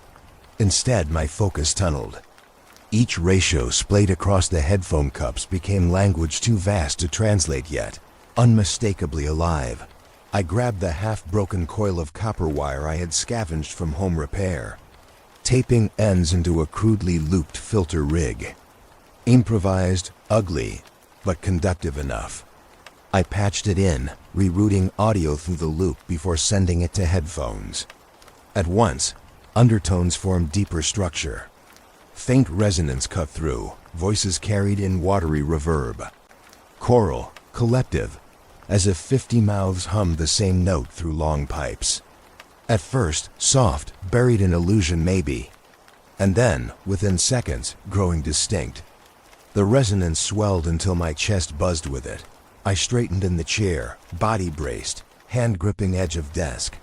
Instead, my focus tunneled. Each ratio splayed across the headphone cups became language too vast to translate yet, unmistakably alive. I grabbed the half-broken coil of copper wire I had scavenged from home repair, taping ends into a crudely looped filter rig. Improvised, ugly, but conductive enough. I patched it in, rerouting audio through the loop before sending it to headphones. At once, undertones formed deeper structure. Faint resonance cut through, voices carried in watery reverb. Choral, collective, as if 50 mouths hummed the same note through long pipes. At first, soft, buried in illusion maybe. And then, within seconds, growing distinct. The resonance swelled until my chest buzzed with it. I straightened in the chair, body braced, hand gripping edge of desk.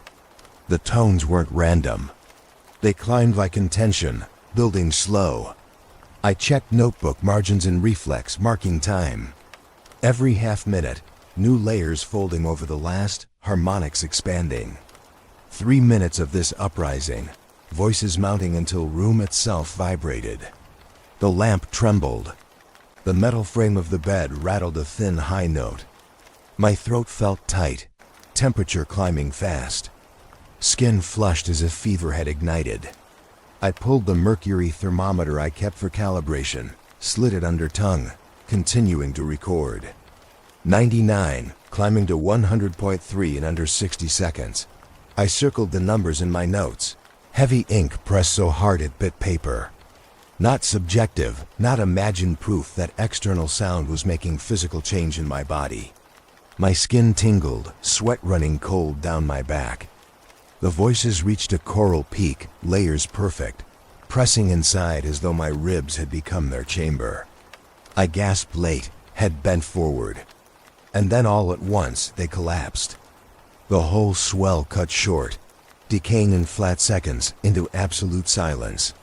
The tones weren't random. They climbed like intention, building slow. I checked notebook margins in reflex, marking time. Every half minute, new layers folding over the last, harmonics expanding. 3 minutes of this uprising, voices mounting until room itself vibrated. The lamp trembled. The metal frame of the bed rattled a thin high note. My throat felt tight, temperature climbing fast. Skin flushed as if fever had ignited. I pulled the mercury thermometer I kept for calibration, slid it under tongue, continuing to record. 99, climbing to 100.3 in under 60 seconds. I circled the numbers in my notes. Heavy ink pressed so hard it bit paper. Not subjective, not imagined proof that external sound was making physical change in my body. My skin tingled, sweat running cold down my back. The voices reached a choral peak, layers perfect, pressing inside as though my ribs had become their chamber. I gasped late, head bent forward. And then all at once, they collapsed. The whole swell cut short, decaying in flat seconds into absolute silence.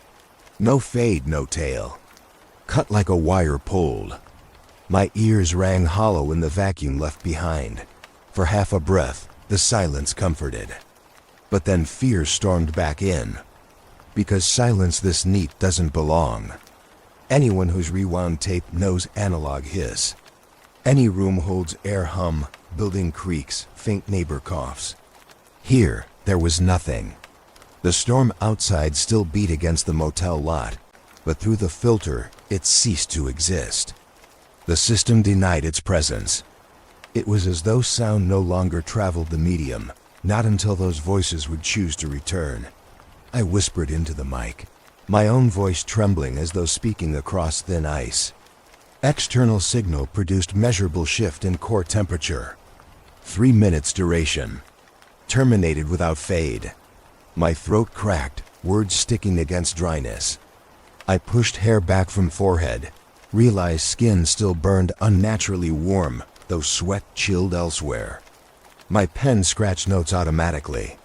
No fade, no tail. Cut like a wire pulled. My ears rang hollow in the vacuum left behind. For half a breath, the silence comforted. But then fear stormed back in. Because silence this neat doesn't belong. Anyone who's rewound tape knows analog hiss. Any room holds air hum, building creaks, faint neighbor coughs. Here, there was nothing. The storm outside still beat against the motel lot, but through the filter, it ceased to exist. The system denied its presence. It was as though sound no longer traveled the medium, not until those voices would choose to return. I whispered into the mic, my own voice trembling as though speaking across thin ice. External signal produced measurable shift in core temperature. 3 minutes duration. Terminated without fade. My throat cracked, words sticking against dryness. I pushed hair back from forehead, realized skin still burned unnaturally warm, though sweat chilled elsewhere. My pen scratched notes automatically,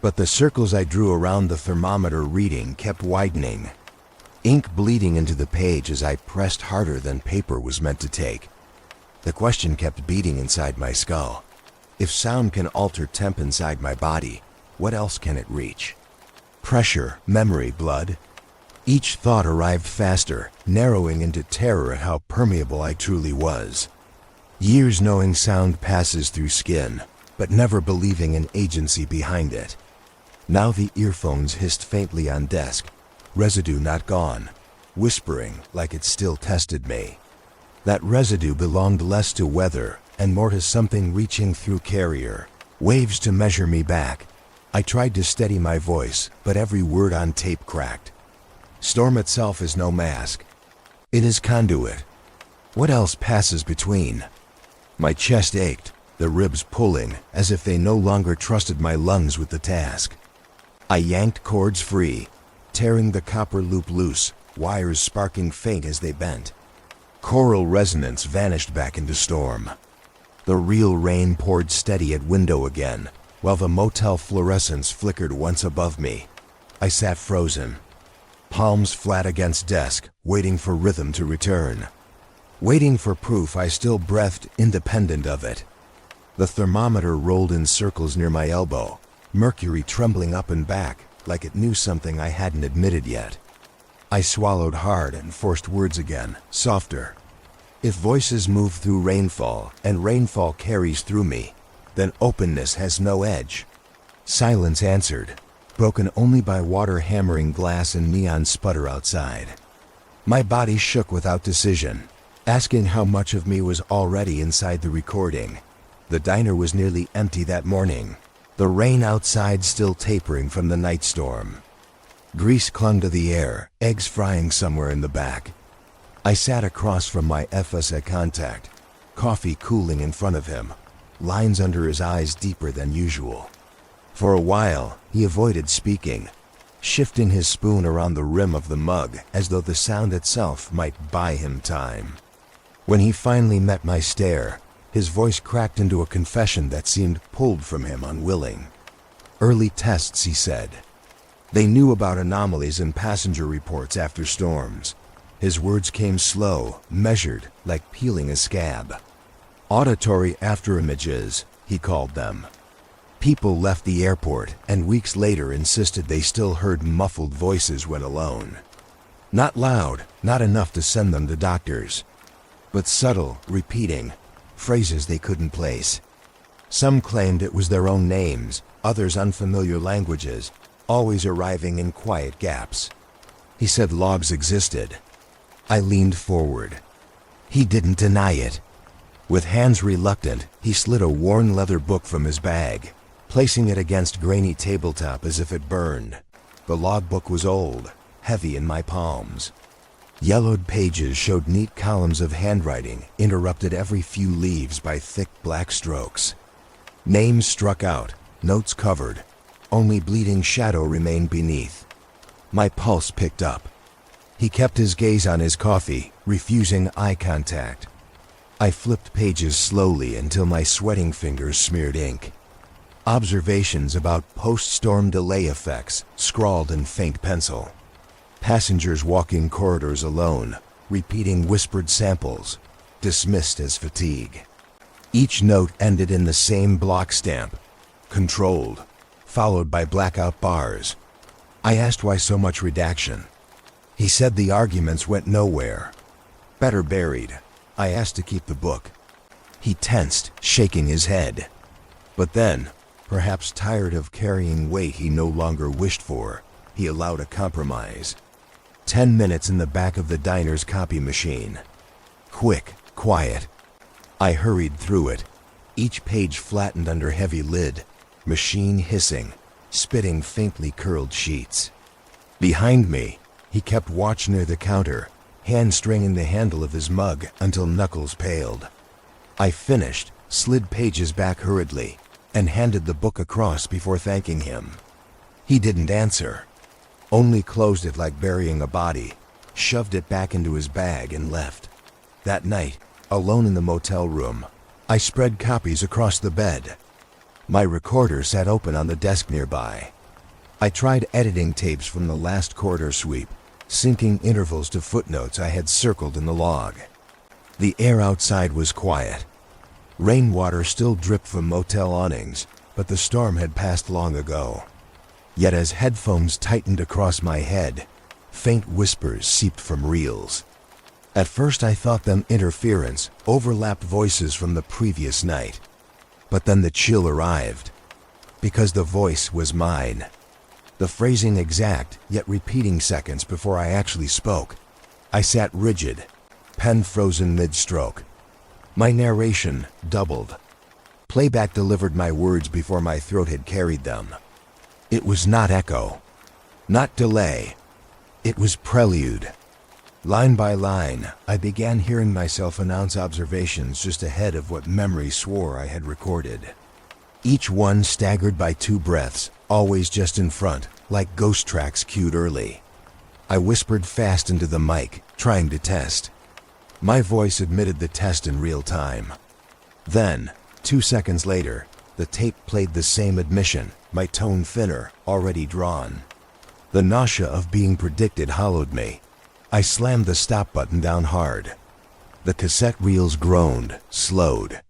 but the circles I drew around the thermometer reading kept widening, ink bleeding into the page as I pressed harder than paper was meant to take. The question kept beating inside my skull. If sound can alter temp inside my body, what else can it reach? Pressure, memory, blood? Each thought arrived faster, narrowing into terror at how permeable I truly was. Years knowing sound passes through skin, but never believing an agency behind it. Now the earphones hissed faintly on desk, residue not gone, whispering like it still tested me. That residue belonged less to weather and more to something reaching through carrier, waves to measure me back. I tried to steady my voice, but every word on tape cracked. Storm itself is no mask. It is conduit. What else passes between? My chest ached, the ribs pulling, as if they no longer trusted my lungs with the task. I yanked cords free, tearing the copper loop loose, wires sparking faint as they bent. Choral resonance vanished back into storm. The real rain poured steady at window again, while the motel fluorescence flickered once above me. I sat frozen, palms flat against desk, waiting for rhythm to return. Waiting for proof I still breathed independent of it. The thermometer rolled in circles near my elbow, mercury trembling up and back like it knew something I hadn't admitted yet. I swallowed hard and forced words again, softer. If voices move through rainfall and rainfall carries through me, then openness has no edge. Silence answered, broken only by water hammering glass and neon sputter outside. My body shook without decision, asking how much of me was already inside the recording. The diner was nearly empty that morning, the rain outside still tapering from the night storm. Grease clung to the air, eggs frying somewhere in the back. I sat across from my FSA contact, coffee cooling in front of him, lines under his eyes deeper than usual. For a while, he avoided speaking, shifting his spoon around the rim of the mug as though the sound itself might buy him time. When he finally met my stare, his voice cracked into a confession that seemed pulled from him unwilling. Early tests, he said. They knew about anomalies in passenger reports after storms. His words came slow, measured, like peeling a scab. Auditory afterimages, he called them. People left the airport and weeks later insisted they still heard muffled voices when alone. Not loud, not enough to send them to doctors, but subtle, repeating, phrases they couldn't place. Some claimed it was their own names, others unfamiliar languages, always arriving in quiet gaps. He said logs existed. I leaned forward. He didn't deny it. With hands reluctant, he slid a worn leather book from his bag, placing it against grainy tabletop as if it burned. The logbook was old, heavy in my palms. Yellowed pages showed neat columns of handwriting, interrupted every few leaves by thick black strokes. Names struck out, notes covered. Only bleeding shadow remained beneath. My pulse picked up. He kept his gaze on his coffee, refusing eye contact. I flipped pages slowly until my sweating fingers smeared ink. Observations about post-storm delay effects, scrawled in faint pencil. Passengers walking corridors alone, repeating whispered samples, dismissed as fatigue. Each note ended in the same block stamp, controlled, followed by blackout bars. I asked why so much redaction. He said the arguments went nowhere. Better buried. I asked to keep the book. He tensed, shaking his head. But then, perhaps tired of carrying weight he no longer wished for, he allowed a compromise. 10 minutes in the back of the diner's copy machine. Quick, quiet. I hurried through it, each page flattened under heavy lid, machine hissing, spitting faintly curled sheets. Behind me, he kept watch near the counter, hand stringing the handle of his mug until knuckles paled. I finished, slid pages back hurriedly, and handed the book across before thanking him. He didn't answer, only closed it like burying a body, shoved it back into his bag and left. That night, alone in the motel room, I spread copies across the bed. My recorder sat open on the desk nearby. I tried editing tapes from the last corridor sweep, syncing intervals to footnotes I had circled in the log. The air outside was quiet. Rainwater still dripped from motel awnings, but the storm had passed long ago. Yet as headphones tightened across my head, faint whispers seeped from reels. At first I thought them interference, overlapped voices from the previous night. But then the chill arrived, because the voice was mine. The phrasing exact, yet repeating seconds before I actually spoke. I sat rigid, pen frozen mid-stroke. My narration doubled. Playback delivered my words before my throat had carried them. It was not echo, not delay. It was prelude. Line by line, I began hearing myself announce observations just ahead of what memory swore I had recorded. Each one staggered by 2 breaths, always just in front, like ghost tracks cued early. I whispered fast into the mic, trying to test. My voice admitted the test in real time. Then, 2 seconds later, the tape played the same admission, my tone thinner, already drawn. The nausea of being predicted hollowed me. I slammed the stop button down hard. The cassette reels groaned, slowed.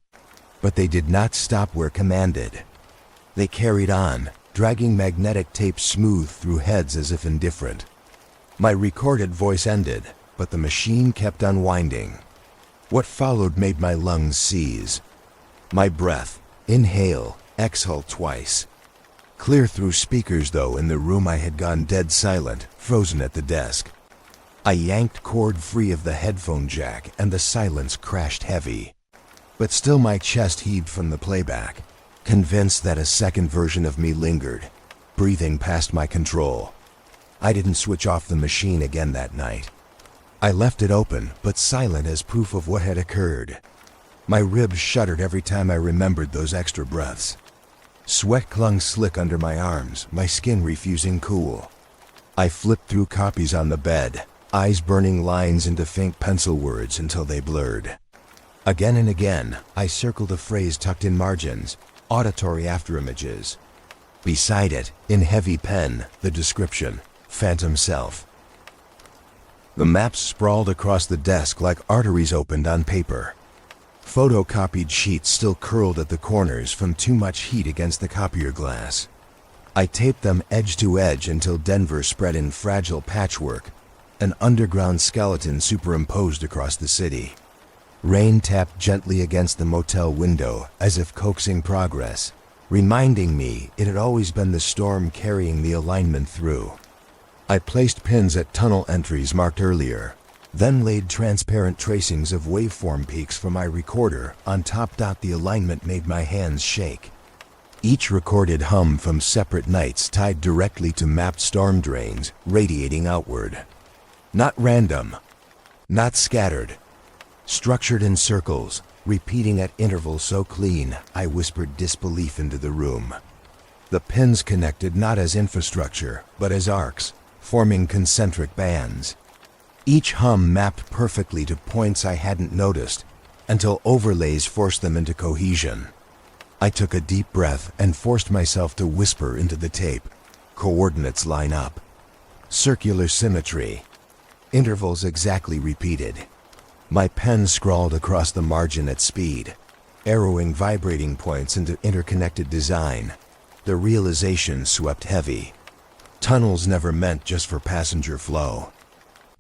But they did not stop where commanded. They carried on, dragging magnetic tape smooth through heads as if indifferent. My recorded voice ended, but the machine kept unwinding. What followed made my lungs seize. My breath, inhale, exhale twice. Clear through speakers though, in the room I had gone dead silent, frozen at the desk. I yanked cord free of the headphone jack and the silence crashed heavy. But still my chest heaved from the playback, convinced that a second version of me lingered, breathing past my control. I didn't switch off the machine again that night. I left it open, but silent as proof of what had occurred. My ribs shuddered every time I remembered those extra breaths. Sweat clung slick under my arms, my skin refusing cool. I flipped through copies on the bed, eyes burning lines into faint pencil words until they blurred. Again and again, I circled a phrase tucked in margins, auditory afterimages. Beside it, in heavy pen, the description, Phantom Self. The maps sprawled across the desk like arteries opened on paper. Photocopied sheets still curled at the corners from too much heat against the copier glass. I taped them edge to edge until Denver spread in fragile patchwork, an underground skeleton superimposed across the city. Rain tapped gently against the motel window as if coaxing progress, reminding me it had always been the storm carrying the alignment through. I placed pins at tunnel entries marked earlier, then laid transparent tracings of waveform peaks from my recorder on top. The alignment made my hands shake. Each recorded hum from separate nights tied directly to mapped storm drains, radiating outward. Not random, not scattered. Structured in circles, repeating at intervals so clean, I whispered disbelief into the room. The pins connected not as infrastructure, but as arcs, forming concentric bands. Each hum mapped perfectly to points I hadn't noticed, until overlays forced them into cohesion. I took a deep breath and forced myself to whisper into the tape. Coordinates line up. Circular symmetry. Intervals exactly repeated. My pen scrawled across the margin at speed, arrowing vibrating points into interconnected design. The realization swept heavy. Tunnels never meant just for passenger flow.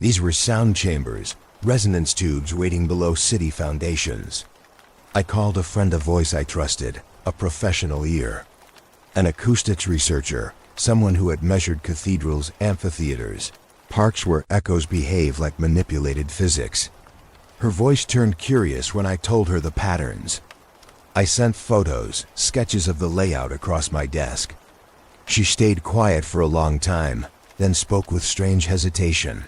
These were sound chambers, resonance tubes waiting below city foundations. I called a friend, a voice I trusted, a professional ear. An acoustics researcher, someone who had measured cathedrals, amphitheaters, parks where echoes behave like manipulated physics. Her voice turned curious when I told her the patterns. I sent photos, sketches of the layout across my desk. She stayed quiet for a long time, then spoke with strange hesitation.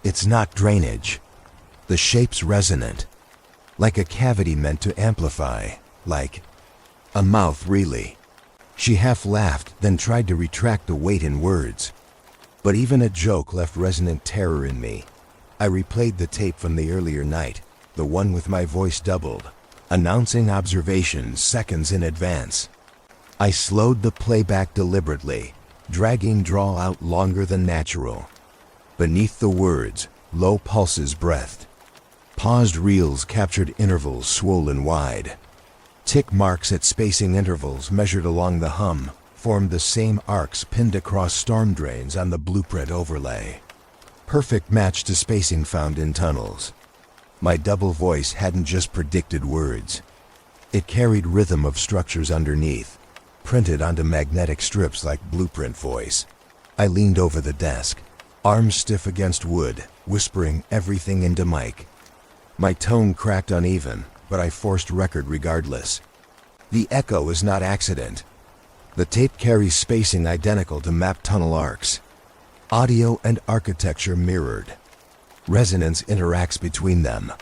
It's not drainage. The shape's resonant. Like a cavity meant to amplify. Like a mouth, really. She half laughed, then tried to retract the weight in words. But even a joke left resonant terror in me. I replayed the tape from the earlier night, the one with my voice doubled. announcing observations seconds in advance. I slowed the playback deliberately, dragging draw out longer than natural. Beneath the words, low pulses breathed. Paused reels captured intervals swollen wide. Tick marks at spacing intervals measured along the hum formed the same arcs pinned across storm drains on the blueprint overlay. Perfect match to spacing found in tunnels. My double voice hadn't just predicted words. It carried rhythm of structures underneath, printed onto magnetic strips like blueprint voice. I leaned over the desk, arms stiff against wood, whispering everything into mic. My tone cracked uneven, but I forced record regardless. The echo is not accident. The tape carries spacing identical to map tunnel arcs. Audio and architecture mirrored. Resonance interacts between them.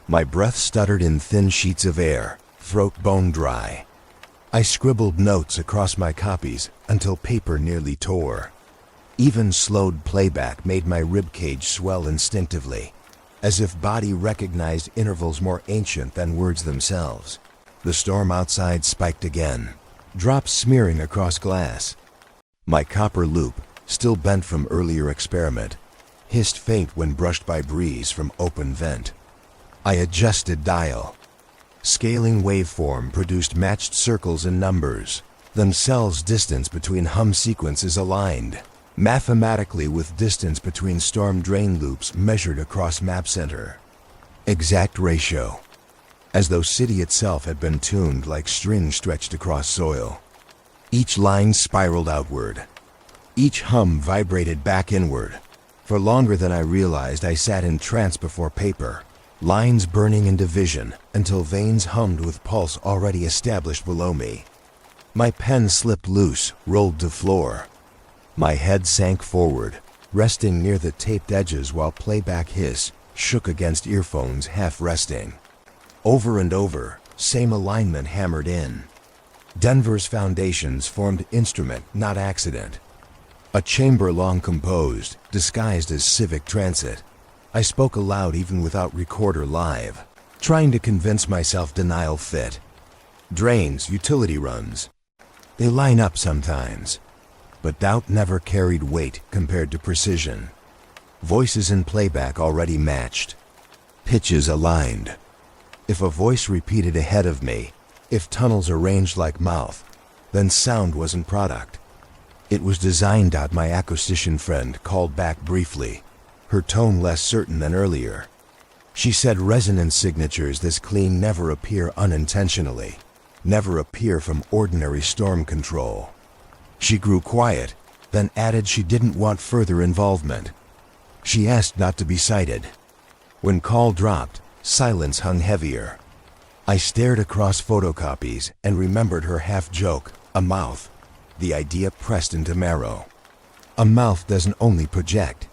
My breath stuttered in thin sheets of air, throat bone dry. I scribbled notes across my copies until paper nearly tore. Even slowed playback made my ribcage swell instinctively, as if body recognized intervals more ancient than words themselves. The storm outside spiked again, drops smearing across glass. My copper loop, still bent from earlier experiment, hissed faint when brushed by breeze from open vent. I adjusted dial. Scaling waveform produced matched circles and numbers, themselves distance between hum sequences aligned, mathematically with distance between storm drain loops measured across map center. Exact ratio, as though city itself had been tuned like string stretched across soil. Each line spiraled outward. Each hum vibrated back inward. For longer than I realized, I sat in trance before paper, lines burning into vision until veins hummed with pulse already established below me. My pen slipped loose, rolled to floor. My head sank forward, resting near the taped edges while playback hiss shook against earphones half resting. Over and over, same alignment hammered in. Denver's foundations formed instrument, not accident. A chamber long composed, disguised as civic transit. I spoke aloud even without recorder live, trying to convince myself denial fit. Drains, utility runs. They line up sometimes, but doubt never carried weight compared to precision. Voices in playback already matched. Pitches aligned. If a voice repeated ahead of me, if tunnels arranged like mouth, then sound wasn't product. It was designed out. My acoustician friend called back briefly, her tone less certain than earlier. She said resonance signatures this clean never appear unintentionally, never appear from ordinary storm control. She grew quiet, then added she didn't want further involvement. She asked not to be cited. When call dropped, silence hung heavier. I stared across photocopies and remembered her half-joke, a mouth. The idea pressed into marrow. A mouth doesn't only project.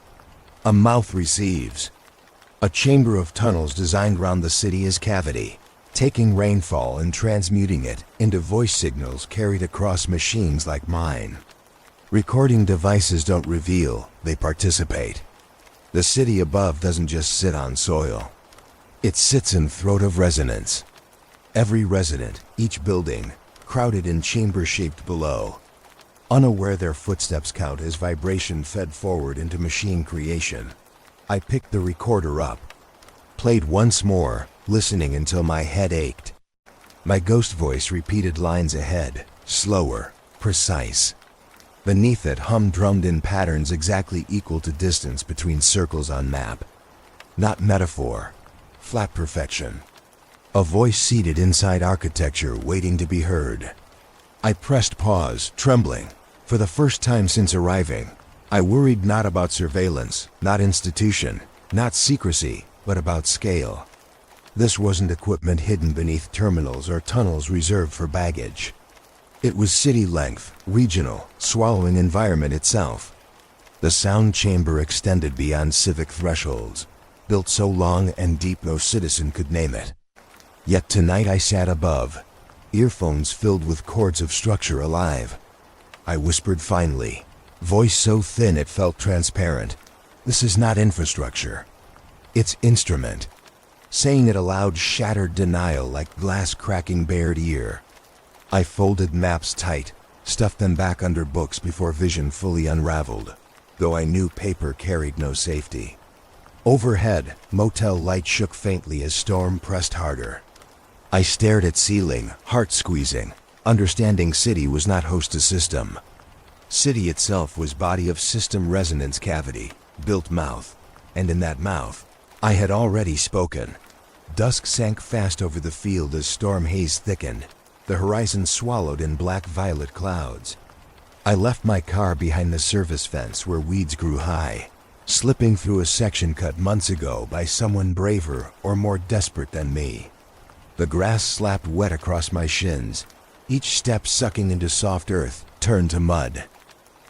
A mouth receives. A chamber of tunnels designed round the city as cavity, taking rainfall and transmuting it into voice signals carried across machines like mine. Recording devices don't reveal, they participate. The city above doesn't just sit on soil. It sits in throat of resonance. Every resident, each building, crowded in chamber shaped below, unaware their footsteps count as vibration fed forward into machine creation. I picked the recorder up, played once more, listening until my head ached. My ghost voice repeated lines ahead, slower, precise. Beneath it, hum drummed in patterns exactly equal to distance between circles on map. Not metaphor, flat perfection. A voice seated inside architecture waiting to be heard. I pressed pause, trembling. For the first time since arriving, I worried not about surveillance, not institution, not secrecy, but about scale. This wasn't equipment hidden beneath terminals or tunnels reserved for baggage. It was city length, regional, swallowing environment itself. The sound chamber extended beyond civic thresholds, built so long and deep no citizen could name it. Yet tonight I sat above, earphones filled with chords of structure alive. I whispered finely, voice so thin it felt transparent. This is not infrastructure. It's instrument. Saying it aloud shattered denial like glass cracking bared ear. I folded maps tight, stuffed them back under books before vision fully unraveled, though I knew paper carried no safety. Overhead, motel light shook faintly as storm pressed harder. I stared at ceiling, heart squeezing, understanding city was not host to system. City itself was body of system resonance cavity, built mouth, and in that mouth, I had already spoken. Dusk sank fast over the field as storm haze thickened, the horizon swallowed in black-violet clouds. I left my car behind the service fence where weeds grew high, slipping through a section cut months ago by someone braver or more desperate than me. The grass slapped wet across my shins, each step sucking into soft earth, turned to mud.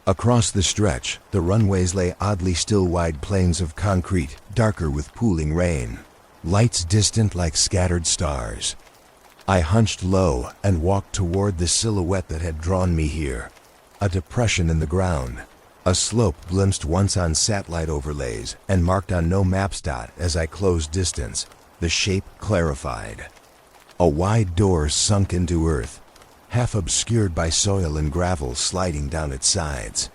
Across the stretch, the runways lay oddly still wide plains of concrete, darker with pooling rain, lights distant like scattered stars. I hunched low and walked toward the silhouette that had drawn me here. A depression in the ground, a slope glimpsed once on satellite overlays and marked on no map's dot as I closed distance, the shape clarified. A wide door sunk into earth, half obscured by soil and gravel sliding down its sides.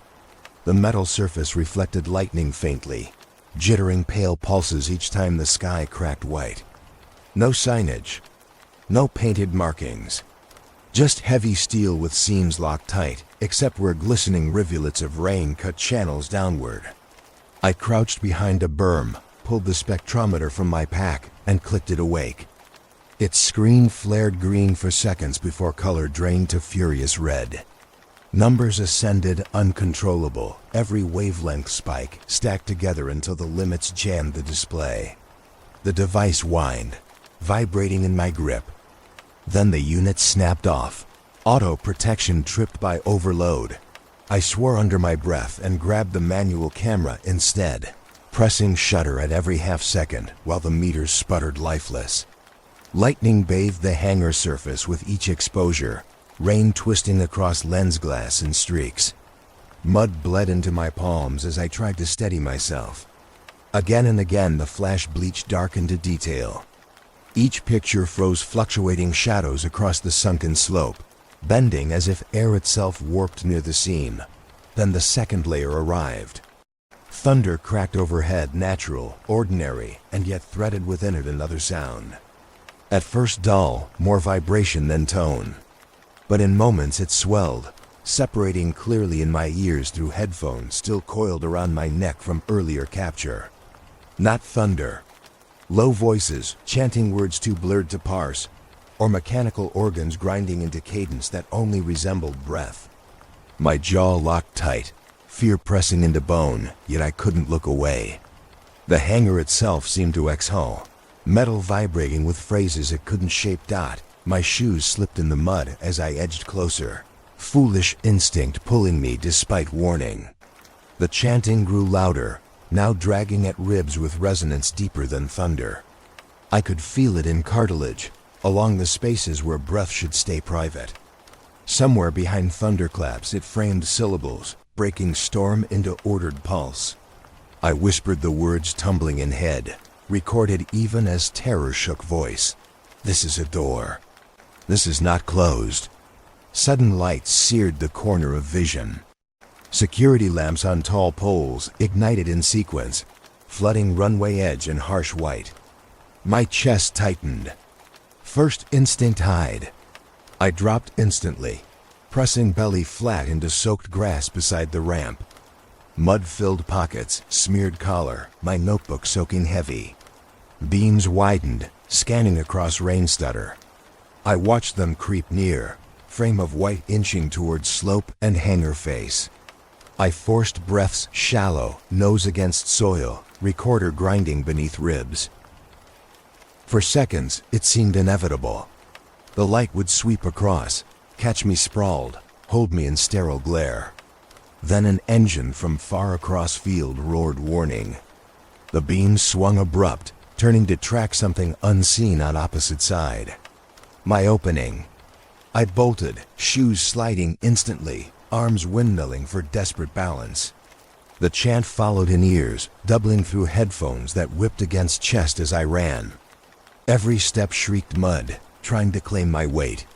The metal surface reflected lightning faintly, jittering pale pulses each time the sky cracked white. No signage, no painted markings, just heavy steel with seams locked tight, except where glistening rivulets of rain cut channels downward. I crouched behind a berm, pulled the spectrometer from my pack, and clicked it awake. Its screen flared green for seconds before color drained to furious red. Numbers ascended uncontrollable, every wavelength spike stacked together until the limits jammed the display. The device whined, vibrating in my grip. Then the unit snapped off. Auto protection tripped by overload. I swore under my breath and grabbed the manual camera instead, pressing shutter at every half second while the meters sputtered lifeless. Lightning bathed the hangar surface with each exposure, rain twisting across lens glass in streaks. Mud bled into my palms as I tried to steady myself. Again and again the flash bleached dark into detail. Each picture froze fluctuating shadows across the sunken slope, bending as if air itself warped near the seam. Then the second layer arrived. Thunder cracked overhead, natural, ordinary, and yet threaded within it another sound. At first dull, more vibration than tone. But in moments it swelled, separating clearly in my ears through headphones still coiled around my neck from earlier capture. Not thunder. Low voices, chanting words too blurred to parse, or mechanical organs grinding into cadence that only resembled breath. My jaw locked tight, fear pressing into bone, yet I couldn't look away. The hangar itself seemed to exhale, metal vibrating with phrases it couldn't shape. My shoes slipped in the mud as I edged closer, foolish instinct pulling me despite warning. The chanting grew louder, now dragging at ribs with resonance deeper than thunder. I could feel it in cartilage, along the spaces where breath should stay private. Somewhere behind thunderclaps it framed syllables, breaking storm into ordered pulse. I whispered the words tumbling in head, recorded even as terror shook voice. This is a door. This is not closed. Sudden light seared the corner of vision. Security lamps on tall poles ignited in sequence, flooding runway edge in harsh white. My chest tightened. First instinct hide. I dropped instantly, pressing belly flat into soaked grass beside the ramp. Mud-filled pockets, smeared collar, my notebook soaking heavy. Beams widened, scanning across rain stutter. I watched them creep near, frame of white inching towards slope and hangar face. I forced breaths shallow, nose against soil, recorder grinding beneath ribs. For seconds, it seemed inevitable. The light would sweep across, catch me sprawled, hold me in sterile glare. Then an engine from far across field roared warning. The beam swung abrupt, turning to track something unseen on opposite side. My opening. I bolted, shoes sliding instantly, arms windmilling for desperate balance. The chant followed in ears, doubling through headphones that whipped against chest as I ran. Every step shrieked mud, trying to claim my weight.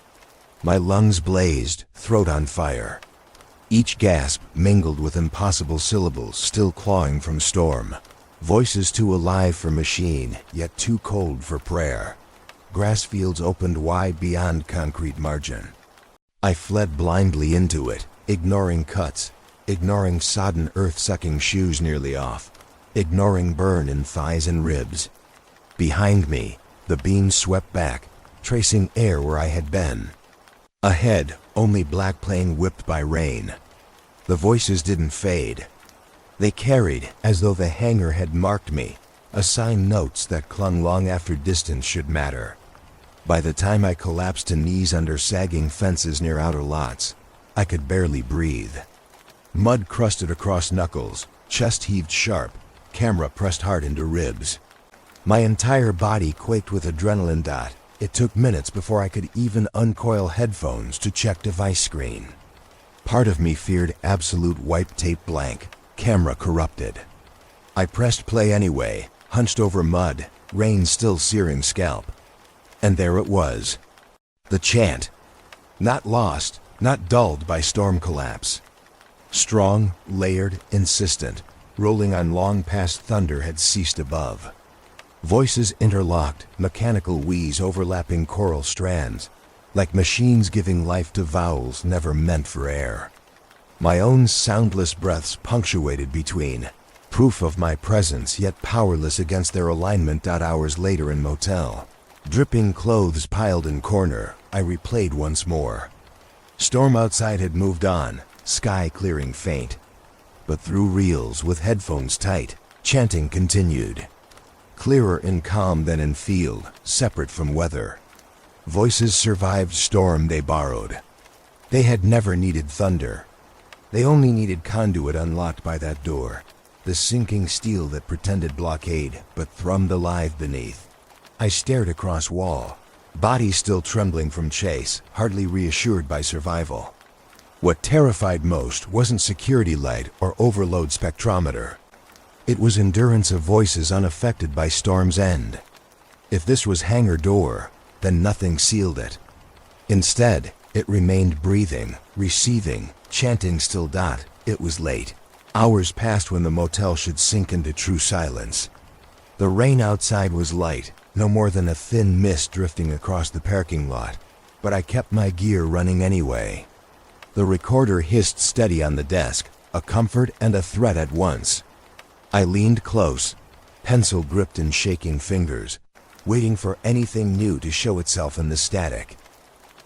My lungs blazed, throat on fire. Each gasp mingled with impossible syllables still clawing from storm. Voices too alive for machine, yet too cold for prayer. Grass fields opened wide beyond concrete margin. I fled blindly into it, ignoring cuts, ignoring sodden earth-sucking shoes nearly off, ignoring burn in thighs and ribs. Behind me, the beam swept back, tracing air where I had been. Ahead, only black plain whipped by rain. The voices didn't fade. They carried, as though the hangar had marked me, assigned notes that clung long after distance should matter. By the time I collapsed to knees under sagging fences near outer lots, I could barely breathe. Mud crusted across knuckles, chest heaved sharp, camera pressed hard into ribs. My entire body quaked with adrenaline. It took minutes before I could even uncoil headphones to check device screen. Part of me feared absolute wipe tape blank, camera corrupted. I pressed play anyway, hunched over mud, rain still searing scalp. And there it was. The chant. Not lost, not dulled by storm collapse. Strong, layered, insistent, rolling on long past thunder had ceased above. Voices interlocked, mechanical wheeze overlapping choral strands, like machines giving life to vowels never meant for air. My own soundless breaths punctuated between, proof of my presence yet powerless against their alignment. Hours later in motel, dripping clothes piled in corner, I replayed once more. Storm outside had moved on, sky clearing faint. But through reels with headphones tight, chanting continued. Clearer in calm than in field, separate from weather. Voices survived storm they borrowed. They had never needed thunder. They only needed conduit unlocked by that door, the sinking steel that pretended blockade but thrummed alive beneath. I stared across wall, body still trembling from chase, hardly reassured by survival. What terrified most wasn't security light or overload spectrometer. It was endurance of voices unaffected by storm's end. If this was hangar door, then nothing sealed it. Instead, it remained breathing, receiving, chanting still. It was late. Hours passed when the motel should sink into true silence. The rain outside was light, no more than a thin mist drifting across the parking lot, but I kept my gear running anyway. The recorder hissed steady on the desk, a comfort and a threat at once. I leaned close, pencil gripped in shaking fingers, waiting for anything new to show itself in the static.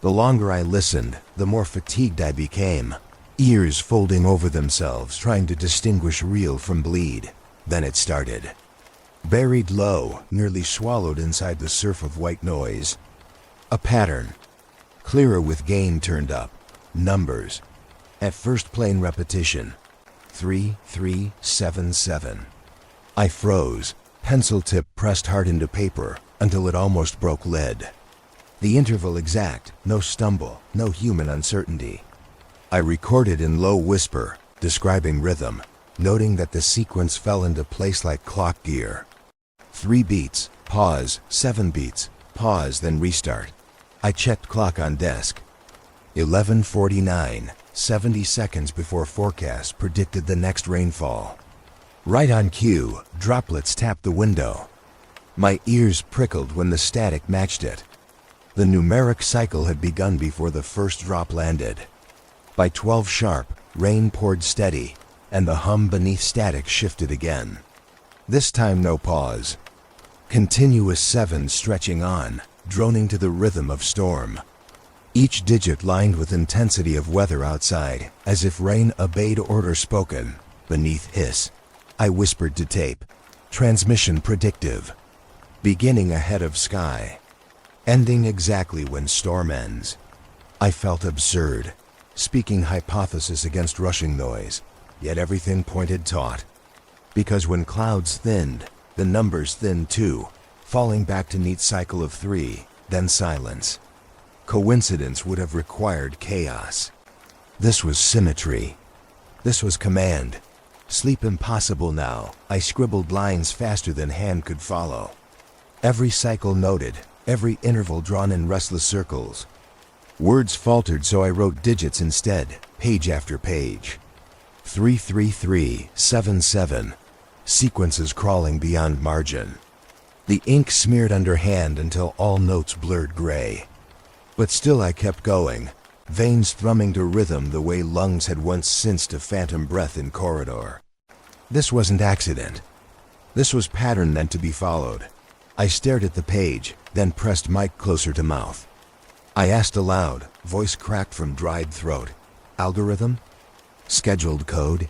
The longer I listened, the more fatigued I became, ears folding over themselves, trying to distinguish real from bleed. Then it started. Buried low, nearly swallowed inside the surf of white noise. A pattern. Clearer with gain turned up. Numbers. At first plain repetition. 3377. I froze, pencil tip pressed hard into paper until it almost broke lead. The interval exact, no stumble, no human uncertainty. I recorded in low whisper, describing rhythm, noting that the sequence fell into place like clock gear. 3 beats, pause, 7 beats, pause, then restart. I checked clock on desk. 11:49, 70 seconds before forecast predicted the next rainfall. Right on cue, droplets tapped the window. My ears prickled when the static matched it. The numeric cycle had begun before the first drop landed. By 12 sharp, rain poured steady, and the hum beneath static shifted again. This time no pause. Continuous 7 stretching on, droning to the rhythm of storm. Each digit lined with intensity of weather outside, as if rain obeyed order spoken. Beneath hiss, I whispered to tape. Transmission predictive. Beginning ahead of sky. Ending exactly when storm ends. I felt absurd, speaking hypothesis against rushing noise, yet everything pointed taut. Because when clouds thinned, the numbers thinned too, falling back to neat cycle of 3, then silence. Coincidence would have required chaos. This was symmetry. This was command. Sleep impossible now. I scribbled lines faster than hand could follow. Every cycle noted, every interval drawn in restless circles. Words faltered, so I wrote digits instead, page after page. 33377. Sequences crawling beyond margin. The ink smeared underhand until all notes blurred gray. But still I kept going, veins thrumming to rhythm the way lungs had once sensed a phantom breath in corridor. This wasn't accident. This was pattern meant to be followed. I stared at the page, then pressed mic closer to mouth. I asked aloud, voice cracked from dried throat. Algorithm? Scheduled code?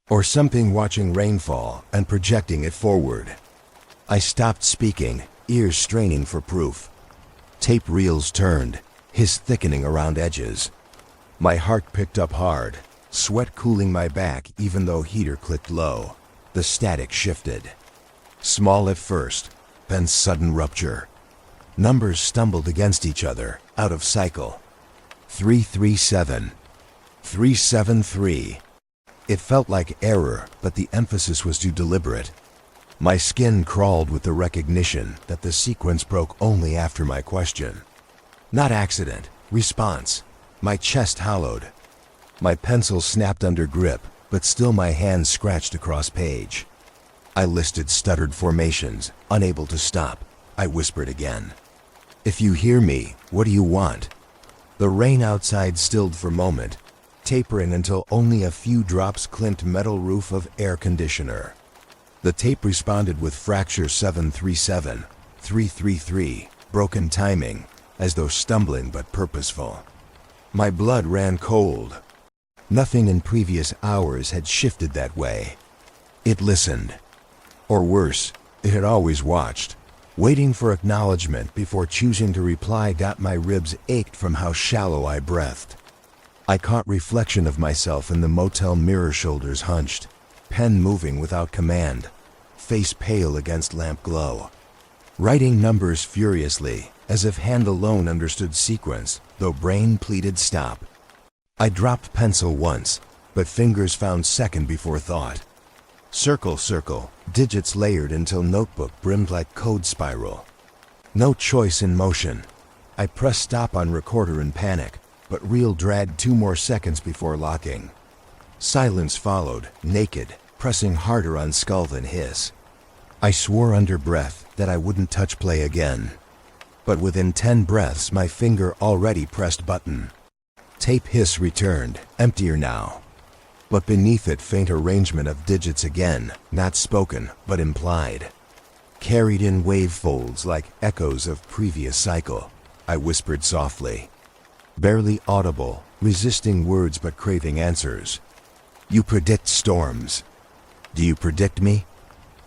Or something watching rainfall and projecting it forward? I stopped speaking, ears straining for proof. Tape reels turned, his thickening around edges. My heart picked up hard, sweat cooling my back even though heater clicked low. The static shifted. Small at first, then sudden rupture. Numbers stumbled against each other, out of cycle. 337. 373. It felt like error, but the emphasis was too deliberate. My skin crawled with the recognition that the sequence broke only after my question. Not accident, response. My chest hollowed. My pencil snapped under grip, but still my hand scratched across page. I listed stuttered formations, unable to stop. I whispered again. If you hear me, what do you want? The rain outside stilled for a moment, tapering until only a few drops clinked metal roof of air conditioner. The tape responded with fracture 737, 333, broken timing, as though stumbling but purposeful. My blood ran cold. Nothing in previous hours had shifted that way. It listened. Or worse, it had always watched, waiting for acknowledgement before choosing to reply. My ribs ached from how shallow I breathed. I caught reflection of myself in the motel mirror, shoulders hunched, pen moving without command, face pale against lamp glow. Writing numbers furiously, as if hand alone understood sequence, though brain pleaded stop. I dropped pencil once, but fingers found second before thought. Circle, circle, digits layered until notebook brimmed like code spiral. No choice in motion. I pressed stop on recorder in panic, but reel dragged 2 more seconds before locking. Silence followed, naked, pressing harder on skull than hiss. I swore under breath that I wouldn't touch play again. But within 10 breaths my finger already pressed button. Tape hiss returned, emptier now. But beneath it faint arrangement of digits again, not spoken, but implied. Carried in wave folds like echoes of previous cycle, I whispered softly. Barely audible, resisting words but craving answers. You predict storms. Do you predict me?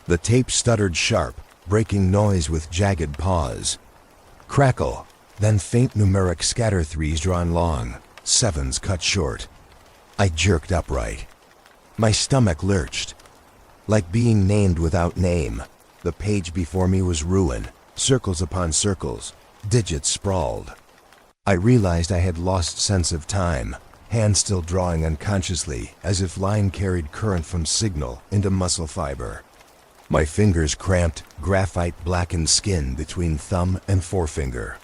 The tape stuttered sharp, breaking noise with jagged pause. Crackle, then faint numeric scatter, 3s drawn long, 7s cut short. I jerked upright. My stomach lurched. Like being named without name, the page before me was ruin, circles upon circles, digits sprawled. I realized I had lost sense of time, hand still drawing unconsciously, as if line carried current from signal into muscle fiber. My fingers cramped, graphite blackened skin between thumb and forefinger.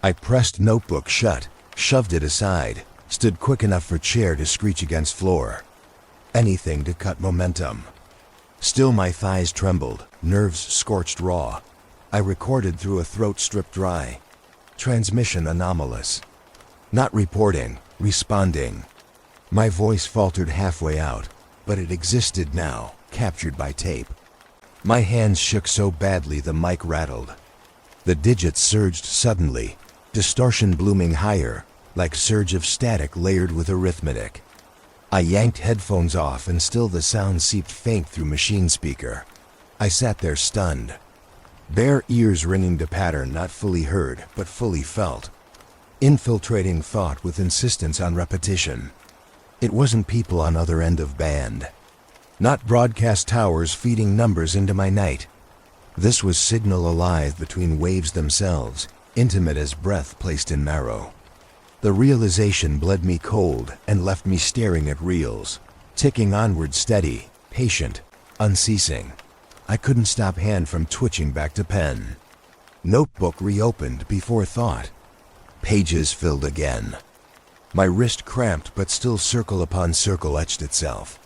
I pressed notebook shut, shoved it aside, stood quick enough for chair to screech against floor. Anything to cut momentum. Still my thighs trembled, nerves scorched raw. I recorded through a throat stripped dry. Transmission anomalous. Not reporting, responding. My voice faltered halfway out, but it existed now, captured by tape. My hands shook so badly the mic rattled. The digits surged suddenly, distortion blooming higher, like surge of static layered with arithmetic. I yanked headphones off and still the sound seeped faint through machine speaker. I sat there stunned. Bare ears ringing to pattern not fully heard but fully felt. Infiltrating thought with insistence on repetition. It wasn't people on other end of band. Not broadcast towers feeding numbers into my night. This was signal alive between waves themselves, intimate as breath placed in marrow. The realization bled me cold and left me staring at reels, ticking onward steady, patient, unceasing. I couldn't stop hand from twitching back to pen. Notebook reopened before thought. Pages filled again. My wrist cramped, but still circle upon circle etched itself.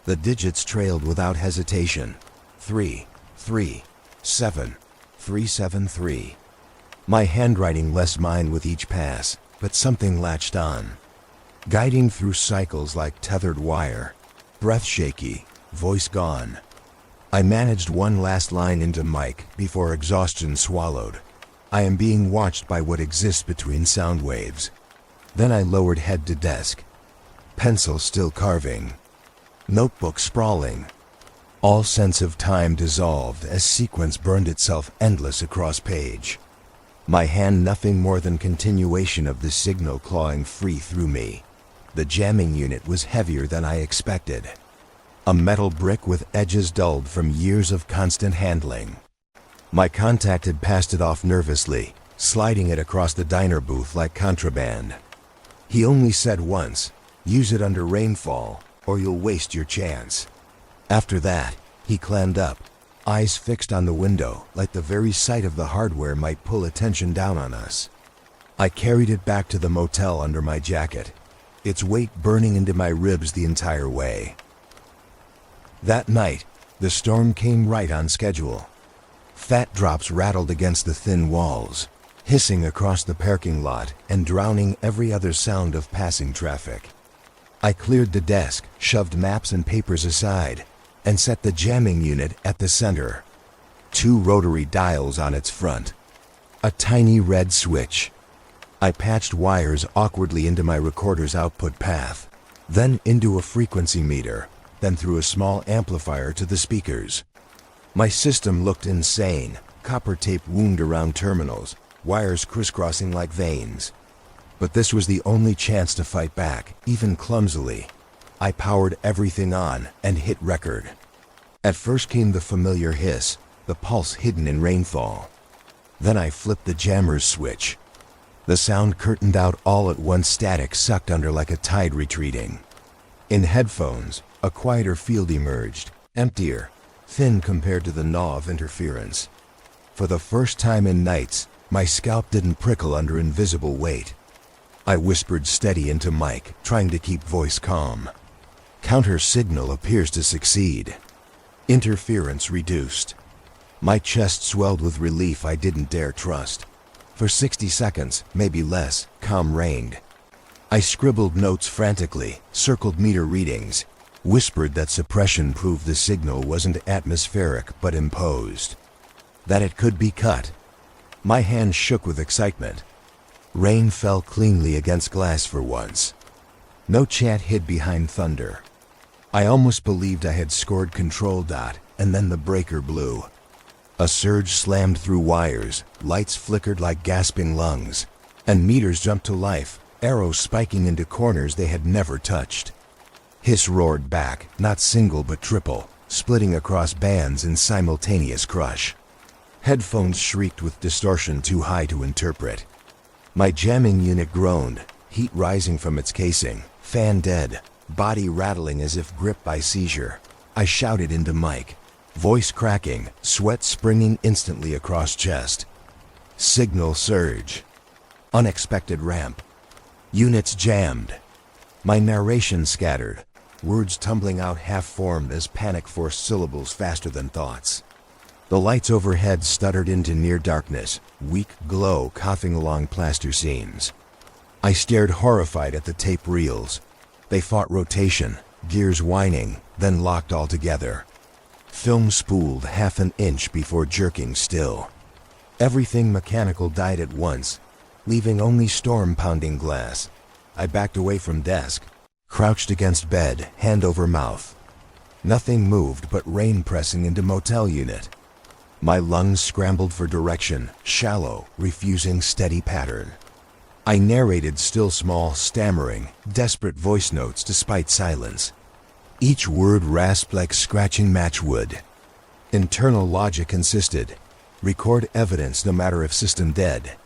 The digits trailed without hesitation. 3, 3, 7, 373. My handwriting less mine with each pass, but something latched on. Guiding through cycles like tethered wire. Breath shaky, voice gone. I managed one last line into mic before exhaustion swallowed. I am being watched by what exists between sound waves. Then I lowered head to desk. Pencil still carving. Notebook sprawling. All sense of time dissolved as sequence burned itself endless across page. My hand nothing more than continuation of the signal clawing free through me. The jamming unit was heavier than I expected. A metal brick with edges dulled from years of constant handling. My contact had passed it off nervously, sliding it across the diner booth like contraband. He only said once, "Use it under rainfall, or you'll waste your chance." After that, he clammed up, eyes fixed on the window, like the very sight of the hardware might pull attention down on us. I carried it back to the motel under my jacket, its weight burning into my ribs the entire way. That night, the storm came right on schedule. Fat drops rattled against the thin walls, hissing across the parking lot and drowning every other sound of passing traffic. I cleared the desk, shoved maps and papers aside, and set the jamming unit at the center. 2 rotary dials on its front. A tiny red switch. I patched wires awkwardly into my recorder's output path, then into a frequency meter, then through a small amplifier to the speakers. My system looked insane, copper tape wound around terminals, wires crisscrossing like veins. But this was the only chance to fight back, even clumsily. I powered everything on and hit record. At first came the familiar hiss, the pulse hidden in rainfall. Then I flipped the jammer's switch. The sound curtained out all at once, static sucked under like a tide retreating. In headphones, a quieter field emerged, emptier, thin compared to the gnaw of interference. For the first time in nights, my scalp didn't prickle under invisible weight. I whispered steady into mic, trying to keep voice calm. Counter signal appears to succeed. Interference reduced. My chest swelled with relief I didn't dare trust. For 60 seconds, maybe less, calm reigned. I scribbled notes frantically, circled meter readings, whispered that suppression proved the signal wasn't atmospheric but imposed. That it could be cut. My hand shook with excitement. Rain fell cleanly against glass for once. No chant hid behind thunder. I almost believed I had scored control dot, and then the breaker blew. A surge slammed through wires, lights flickered like gasping lungs, and meters jumped to life, arrows spiking into corners they had never touched. Hiss roared back, not single but triple, splitting across bands in simultaneous crush. Headphones shrieked with distortion too high to interpret. My jamming unit groaned, heat rising from its casing, fan dead, body rattling as if gripped by seizure. I shouted into mic, voice cracking, sweat springing instantly across chest. Signal surge. Unexpected ramp. Units jammed. My narration scattered, words tumbling out half-formed as panic forced syllables faster than thoughts. The lights overhead stuttered into near darkness, weak glow coughing along plaster seams. I stared horrified at the tape reels. They fought rotation, gears whining, then locked altogether. Film spooled half an inch before jerking still. Everything mechanical died at once, leaving only storm-pounding glass. I backed away from desk, crouched against bed, hand over mouth. Nothing moved but rain pressing into motel unit. My lungs scrambled for direction, shallow, refusing steady pattern. I narrated still small, stammering, desperate voice notes despite silence. Each word rasped like scratching matchwood. Internal logic insisted, record evidence no matter if system dead.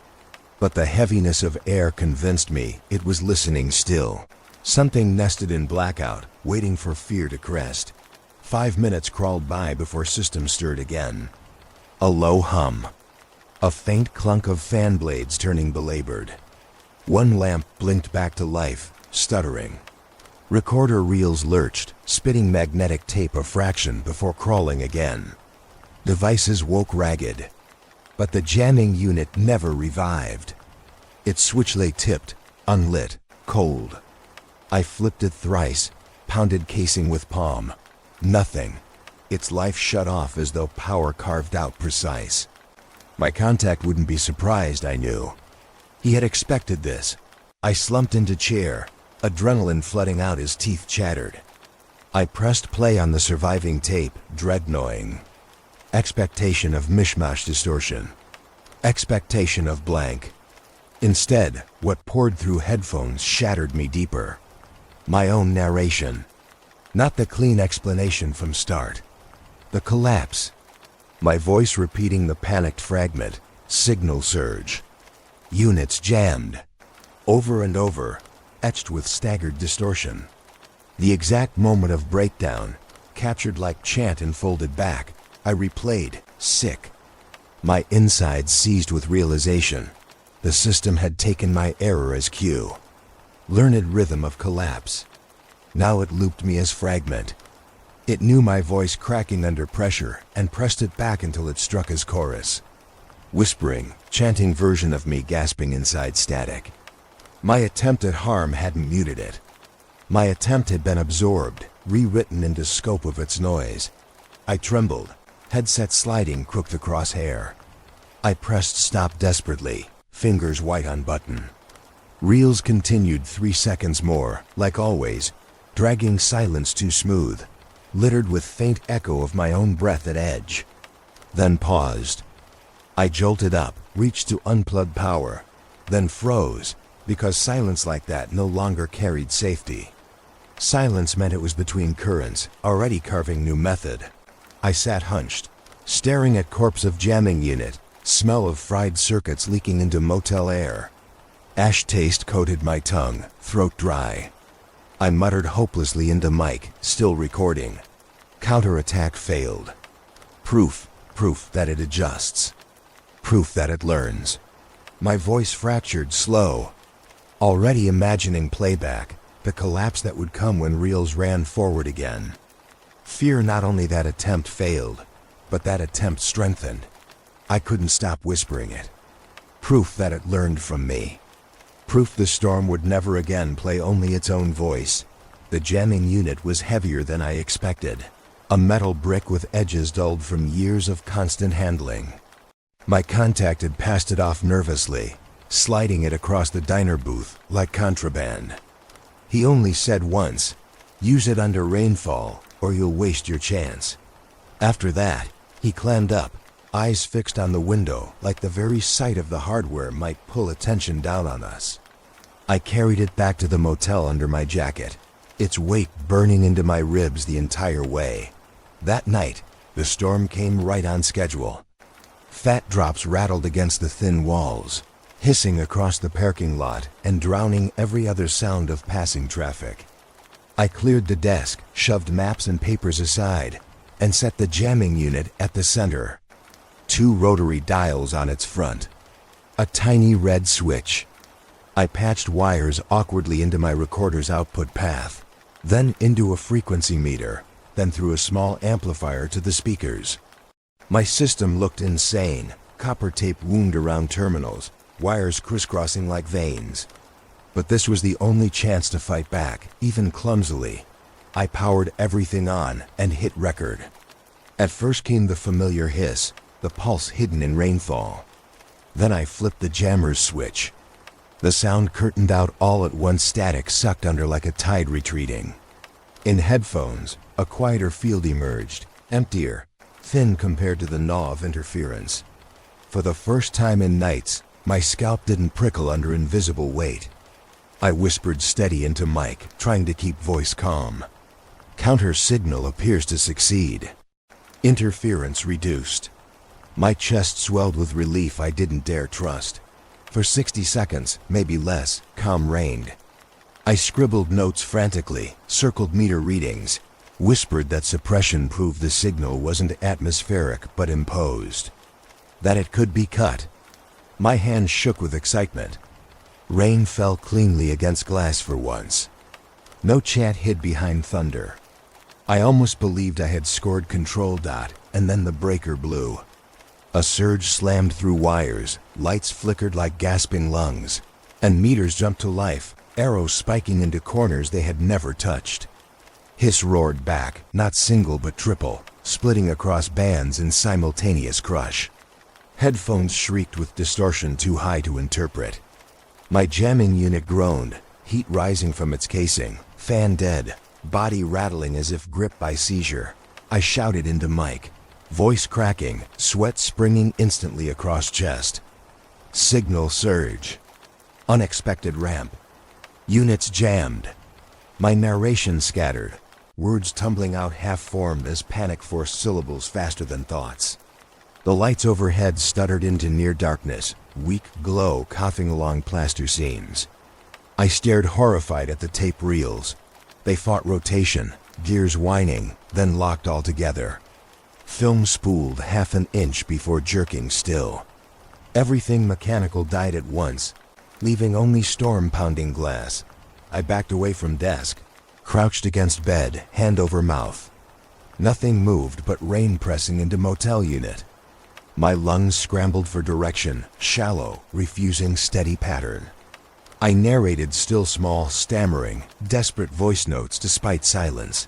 But the heaviness of air convinced me it was listening still. Something nested in blackout, waiting for fear to crest. 5 minutes crawled by before system stirred again. A low hum. A faint clunk of fan blades turning belabored. One lamp blinked back to life, stuttering. Recorder reels lurched, spitting magnetic tape a fraction before crawling again. Devices woke ragged. But the jamming unit never revived. Its switch lay tipped, unlit, cold. I flipped it thrice, pounded casing with palm. Nothing. Its life shut off as though power carved out precise. My contact wouldn't be surprised, I knew. He had expected this. I slumped into chair, adrenaline flooding out as teeth chattered. I pressed play on the surviving tape, dread-gnawing. Expectation of mishmash distortion. Expectation of blank. Instead, what poured through headphones shattered me deeper. My own narration. Not the clean explanation from start. The collapse. My voice repeating the panicked fragment. Signal surge. Units jammed. Over and over, etched with staggered distortion. The exact moment of breakdown, captured like chant and folded back, I replayed, sick. My insides seized with realization. The system had taken my error as cue. Learned rhythm of collapse. Now it looped me as fragment. It knew my voice cracking under pressure and pressed it back until it struck as chorus. Whispering, chanting version of me gasping inside static. My attempt at harm hadn't muted it. My attempt had been absorbed, rewritten into scope of its noise. I trembled, headset sliding crooked across hair. I pressed stop desperately, fingers white on button. Reels continued 3 seconds more, like always, dragging silence too smooth, littered with faint echo of my own breath at edge. Then paused. I jolted up, reached to unplug power, then froze, because silence like that no longer carried safety. Silence meant it was between currents, already carving new method. I sat hunched, staring at corpse of jamming unit, smell of fried circuits leaking into motel air. Ash taste coated my tongue, throat dry. I muttered hopelessly into mic, still recording. Counterattack failed. Proof that it adjusts. Proof that it learns. My voice fractured, slow. Already imagining playback, the collapse that would come when reels ran forward again. Fear not only that attempt failed, but that attempt strengthened. I couldn't stop whispering it. Proof that it learned from me. Proof the storm would never again play only its own voice. The jamming unit was heavier than I expected. A metal brick with edges dulled from years of constant handling. My contact had passed it off nervously, sliding it across the diner booth like contraband. He only said once, "Use it under rainfall, or you'll waste your chance." After that, he clammed up, eyes fixed on the window like the very sight of the hardware might pull attention down on us. I carried it back to the motel under my jacket, its weight burning into my ribs the entire way. That night, the storm came right on schedule. Fat drops rattled against the thin walls, hissing across the parking lot and drowning every other sound of passing traffic. I cleared the desk, shoved maps and papers aside, and set the jamming unit at the center. 2 rotary dials on its front. A tiny red switch. I patched wires awkwardly into my recorder's output path, then into a frequency meter, then through a small amplifier to the speakers. My system looked insane, copper tape wound around terminals, wires crisscrossing like veins. But this was the only chance to fight back, even clumsily. I powered everything on and hit record. At first came the familiar hiss, the pulse hidden in rainfall. Then I flipped the jammer's switch. The sound curtained out all at once, static sucked under like a tide retreating. In headphones, a quieter field emerged, emptier, thin compared to the gnaw of interference. For the first time in nights, my scalp didn't prickle under invisible weight. I whispered steady into mic, trying to keep voice calm. Counter signal appears to succeed. Interference reduced. My chest swelled with relief I didn't dare trust. For 60 seconds, maybe less, calm reigned. I scribbled notes frantically, circled meter readings, whispered that suppression proved the signal wasn't atmospheric but imposed. That it could be cut, My hand shook with excitement. Rain fell cleanly against glass for once. No chant hid behind thunder. I almost believed I had scored Control Dot, and then the breaker blew. A surge slammed through wires, lights flickered like gasping lungs, and meters jumped to life, arrows spiking into corners they had never touched. Hiss roared back, not single but triple, splitting across bands in simultaneous crush. Headphones shrieked with distortion too high to interpret. My jamming unit groaned, heat rising from its casing, fan dead, body rattling as if gripped by seizure. I shouted into mic, voice cracking, sweat springing instantly across chest. Signal surge. Unexpected ramp. Units jammed. My narration scattered, words tumbling out half-formed as panic forced syllables faster than thoughts. The lights overhead stuttered into near darkness, weak glow coughing along plaster seams. I stared horrified at the tape reels. They fought rotation, gears whining, then locked altogether. Film spooled half an inch before jerking still. Everything mechanical died at once, leaving only storm-pounding glass. I backed away from desk, crouched against bed, hand over mouth. Nothing moved but rain pressing into motel unit. My lungs scrambled for direction, shallow, refusing steady pattern. I narrated still small, stammering, desperate voice notes despite silence.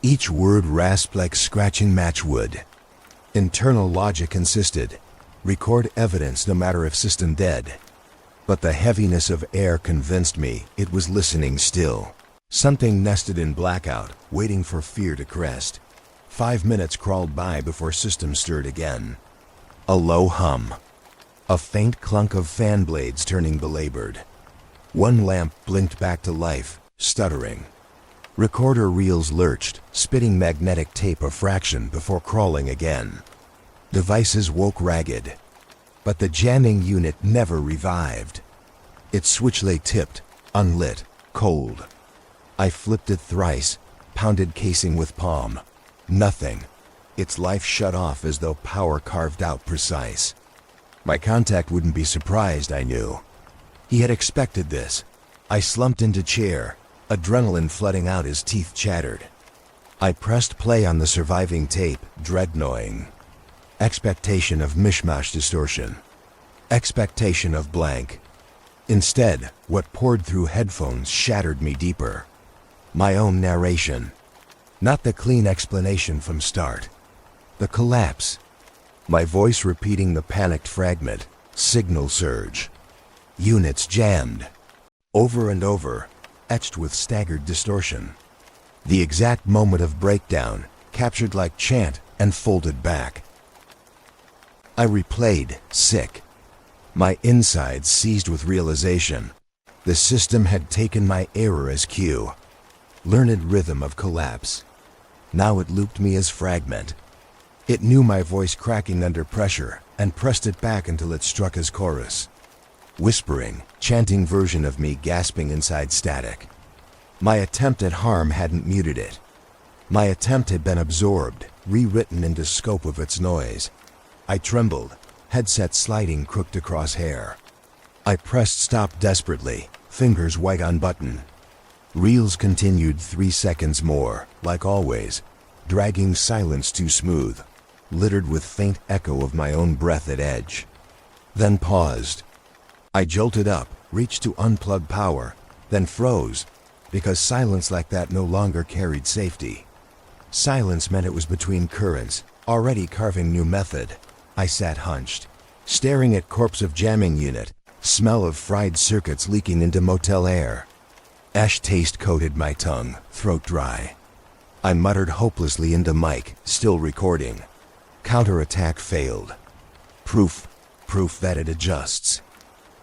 Each word rasped like scratching matchwood. Internal logic insisted, record evidence no matter if system dead. But the heaviness of air convinced me it was listening still. Something nested in blackout, waiting for fear to crest. 5 minutes crawled by before system stirred again. A low hum. A faint clunk of fan blades turning belabored. One lamp blinked back to life, stuttering. Recorder reels lurched, spitting magnetic tape a fraction before crawling again. Devices woke ragged. But the jamming unit never revived. Its switch lay tipped, unlit, cold. I flipped it thrice, pounded casing with palm. Nothing. Its life shut off as though power carved out precise. My contact wouldn't be surprised, I knew. He had expected this. I slumped into chair, adrenaline flooding out as teeth chattered. I pressed play on the surviving tape, dread-gnawing. Expectation of mishmash distortion. Expectation of blank. Instead, what poured through headphones shattered me deeper. My own narration. Not the clean explanation from start. The collapse. My voice repeating the panicked fragment. Signal surge. Units jammed. Over and over, etched with staggered distortion. The exact moment of breakdown, captured like chant and folded back. I replayed, sick. My insides seized with realization. The system had taken my error as cue. Learned rhythm of collapse. Now it looped me as fragment. It knew my voice cracking under pressure and pressed it back until it struck as chorus. Whispering, chanting version of me gasping inside static. My attempt at harm hadn't muted it. My attempt had been absorbed, rewritten into scope of its noise. I trembled, headset sliding crooked across hair. I pressed stop desperately, fingers white on button. Reels continued 3 seconds more, like always, dragging silence too smooth, littered with faint echo of my own breath at edge. Then paused. I jolted up, reached to unplug power, then froze, because silence like that no longer carried safety. Silence meant it was between currents, already carving new method. I sat hunched, staring at corpse of jamming unit, smell of fried circuits leaking into motel air. Ash taste coated my tongue, throat dry. I muttered hopelessly into mic, still recording. Counterattack failed. Proof that it adjusts.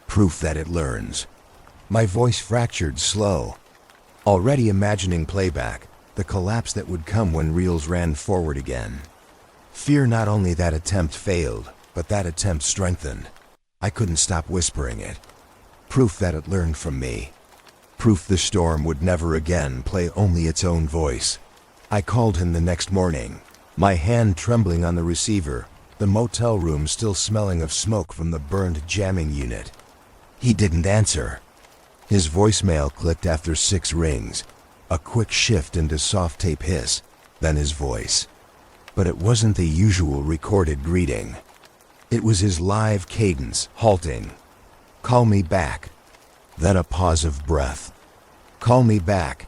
Proof that it learns. My voice fractured slow. Already imagining playback, the collapse that would come when reels ran forward again. Fear not only that attempt failed, but that attempt strengthened. I couldn't stop whispering it. Proof that it learned from me. Proof the storm would never again play only its own voice. I called him the next morning, my hand trembling on the receiver, the motel room still smelling of smoke from the burned jamming unit. He didn't answer. His voicemail clicked after 6 rings, a quick shift into soft tape hiss, then his voice. But it wasn't the usual recorded greeting. It was his live cadence, halting. Call me back. Then a pause of breath. Call me back.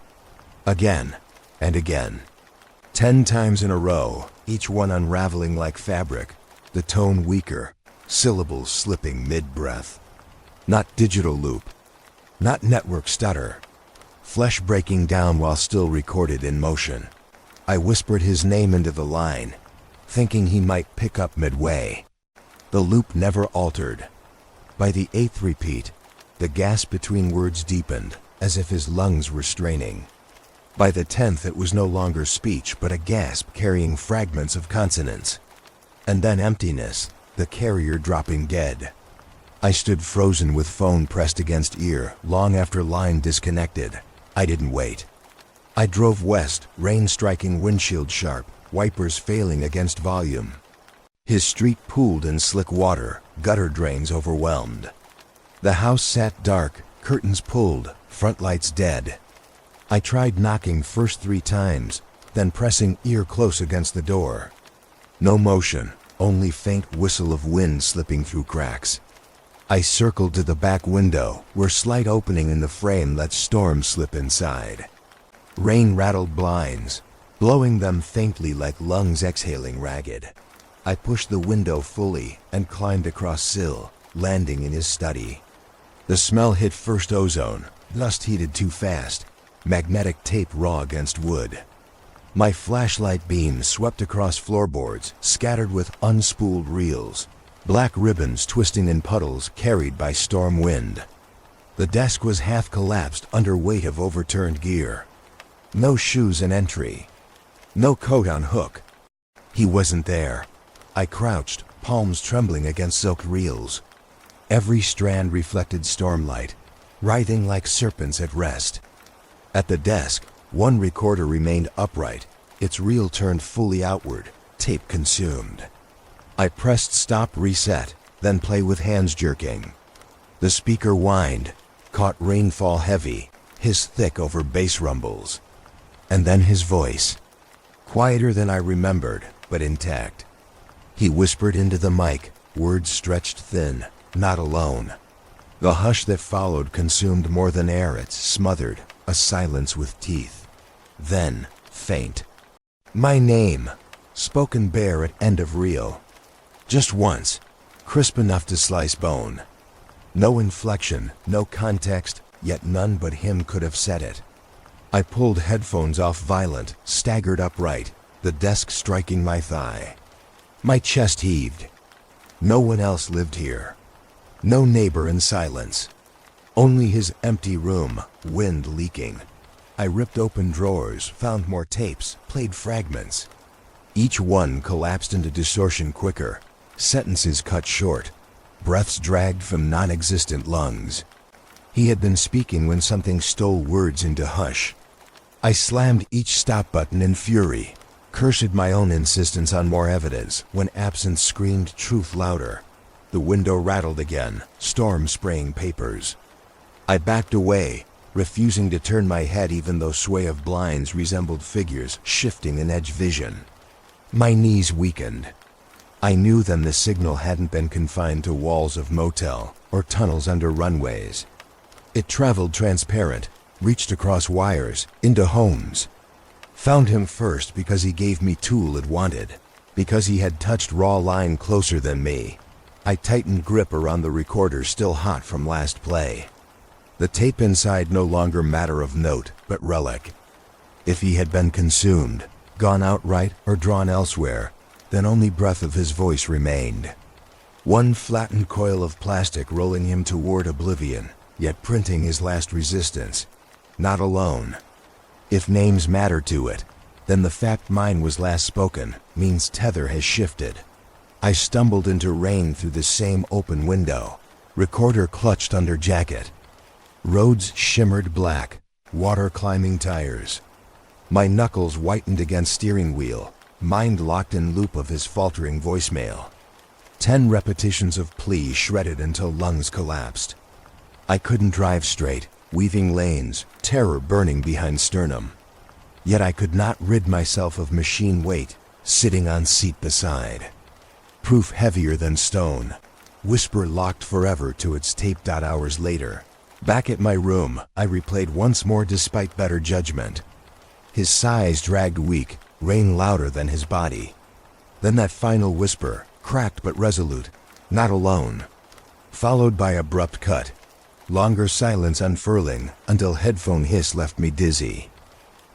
Again and again. 10 times in a row, each one unraveling like fabric, the tone weaker, syllables slipping mid-breath. Not digital loop, not network stutter. Flesh breaking down while still recorded in motion. I whispered his name into the line, thinking he might pick up midway. The loop never altered. By the 8th repeat, the gasp between words deepened, as if his lungs were straining. By the 10th, it was no longer speech, but a gasp carrying fragments of consonants. And then emptiness, the carrier dropping dead. I stood frozen with phone pressed against ear, long after line disconnected. I didn't wait. I drove west, rain striking windshield sharp, wipers failing against volume. His street pooled in slick water, gutter drains overwhelmed. The house sat dark, curtains pulled, front lights dead. I tried knocking first 3 times, then pressing ear close against the door. No motion, only faint whistle of wind slipping through cracks. I circled to the back window, where slight opening in the frame let storm slip inside. Rain rattled blinds, blowing them faintly like lungs exhaling ragged. I pushed the window fully and climbed across sill, landing in his study. The smell hit first ozone, dust heated too fast, magnetic tape raw against wood. My flashlight beam swept across floorboards, scattered with unspooled reels, black ribbons twisting in puddles carried by storm wind. The desk was half collapsed under weight of overturned gear. No shoes in entry. No coat on hook. He wasn't there. I crouched, palms trembling against soaked reels. Every strand reflected stormlight, writhing like serpents at rest. At the desk, one recorder remained upright, its reel turned fully outward, tape consumed. I pressed stop reset, then play with hands jerking. The speaker whined, caught rainfall heavy, hiss thick over bass rumbles. And then his voice. Quieter than I remembered, but intact. He whispered into the mic, words stretched thin, not alone. The hush that followed consumed more than air, it smothered, a silence with teeth. Then, faint. My name, spoken bare at end of reel. Just once, crisp enough to slice bone. No inflection, no context, yet none but him could have said it. I pulled headphones off violent, staggered upright, the desk striking my thigh. My chest heaved. No one else lived here. No neighbor in silence. Only his empty room, wind leaking. I ripped open drawers, found more tapes, played fragments. Each one collapsed into distortion quicker, sentences cut short, breaths dragged from non-existent lungs. He had been speaking when something stole words into hush. I slammed each stop button in fury, cursed my own insistence on more evidence when absence screamed truth louder. The window rattled again, storm spraying papers. I backed away, refusing to turn my head even though sway of blinds resembled figures shifting in edge vision. My knees weakened. I knew then the signal hadn't been confined to walls of motel or tunnels under runways. It traveled transparent, reached across wires, into homes. Found him first because he gave me tool it wanted, because he had touched raw line closer than me. I tightened grip around the recorder still hot from last play. The tape inside no longer matter of note, but relic. If he had been consumed, gone outright or drawn elsewhere, then only breath of his voice remained. One flattened coil of plastic rolling him toward oblivion, yet printing his last resistance. Not alone. If names matter to it, then the fact mine was last spoken means tether has shifted. I stumbled into rain through the same open window, recorder clutched under jacket. Roads shimmered black, water climbing tires. My knuckles whitened against steering wheel, mind locked in loop of his faltering voicemail. 10 repetitions of plea shredded until lungs collapsed. I couldn't drive straight, weaving lanes, terror burning behind sternum. Yet I could not rid myself of machine weight, sitting on seat beside. Proof heavier than stone. Whisper locked forever to its tape. Hours later, back at my room, I replayed once more despite better judgment. His sighs dragged weak, rain louder than his body. Then that final whisper, cracked but resolute, "Not alone," followed by abrupt cut. Longer silence unfurling until headphone hiss left me dizzy.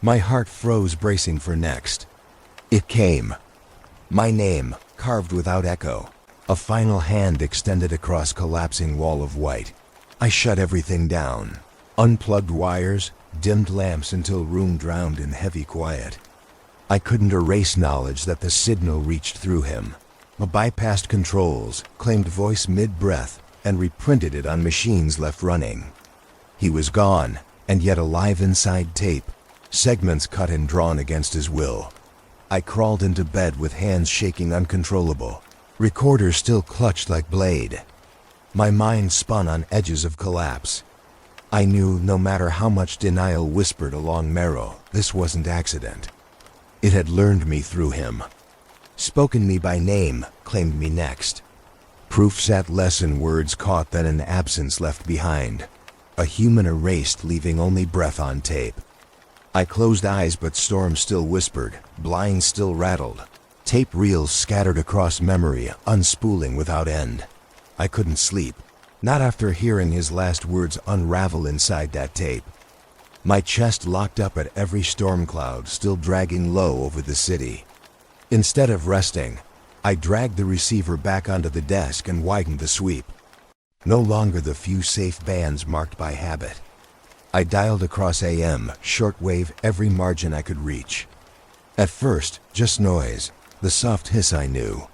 My heart froze, bracing for next. It came. My name, carved without echo. A final hand extended across collapsing wall of white. I shut everything down. Unplugged wires, dimmed lamps until room drowned in heavy quiet. I couldn't erase knowledge that the signal reached through him. I bypassed controls, claimed voice mid-breath, and reprinted it on machines left running. He was gone, and yet alive inside tape, segments cut and drawn against his will. I crawled into bed with hands shaking uncontrollable, recorder still clutched like blade. My mind spun on edges of collapse. I knew no matter how much denial whispered along marrow, this wasn't accident. It had learned me through him. Spoken me by name, claimed me next. Proof sat less in words caught than in absence left behind. A human erased, leaving only breath on tape. I closed eyes, but storm still whispered, blinds still rattled. Tape reels scattered across memory, unspooling without end. I couldn't sleep, not after hearing his last words unravel inside that tape. My chest locked up at every storm cloud still dragging low over the city. Instead of resting, I dragged the receiver back onto the desk and widened the sweep. No longer the few safe bands marked by habit. I dialed across AM, shortwave, every margin I could reach. At first, just noise, the soft hiss I knew.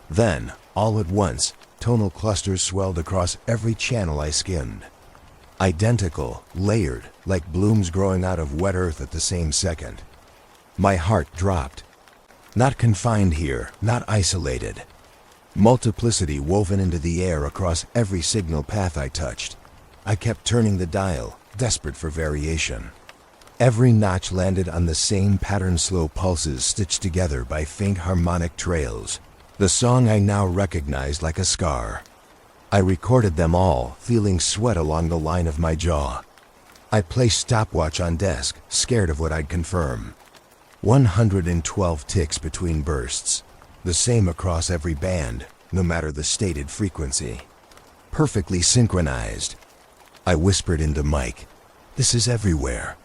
Then, all at once, tonal clusters swelled across every channel I skimmed. Identical, layered, like blooms growing out of wet earth at the same second. My heart dropped. Not confined here, not isolated. Multiplicity woven into the air across every signal path I touched. I kept turning the dial, desperate for variation. Every notch landed on the same pattern, slow pulses stitched together by faint harmonic trails. The song I now recognized like a scar. I recorded them all, feeling sweat along the line of my jaw. I placed stopwatch on desk, scared of what I'd confirm. 112 ticks between bursts. The same across every band, no matter the stated frequency. Perfectly synchronized. I whispered into mic, "This is everywhere.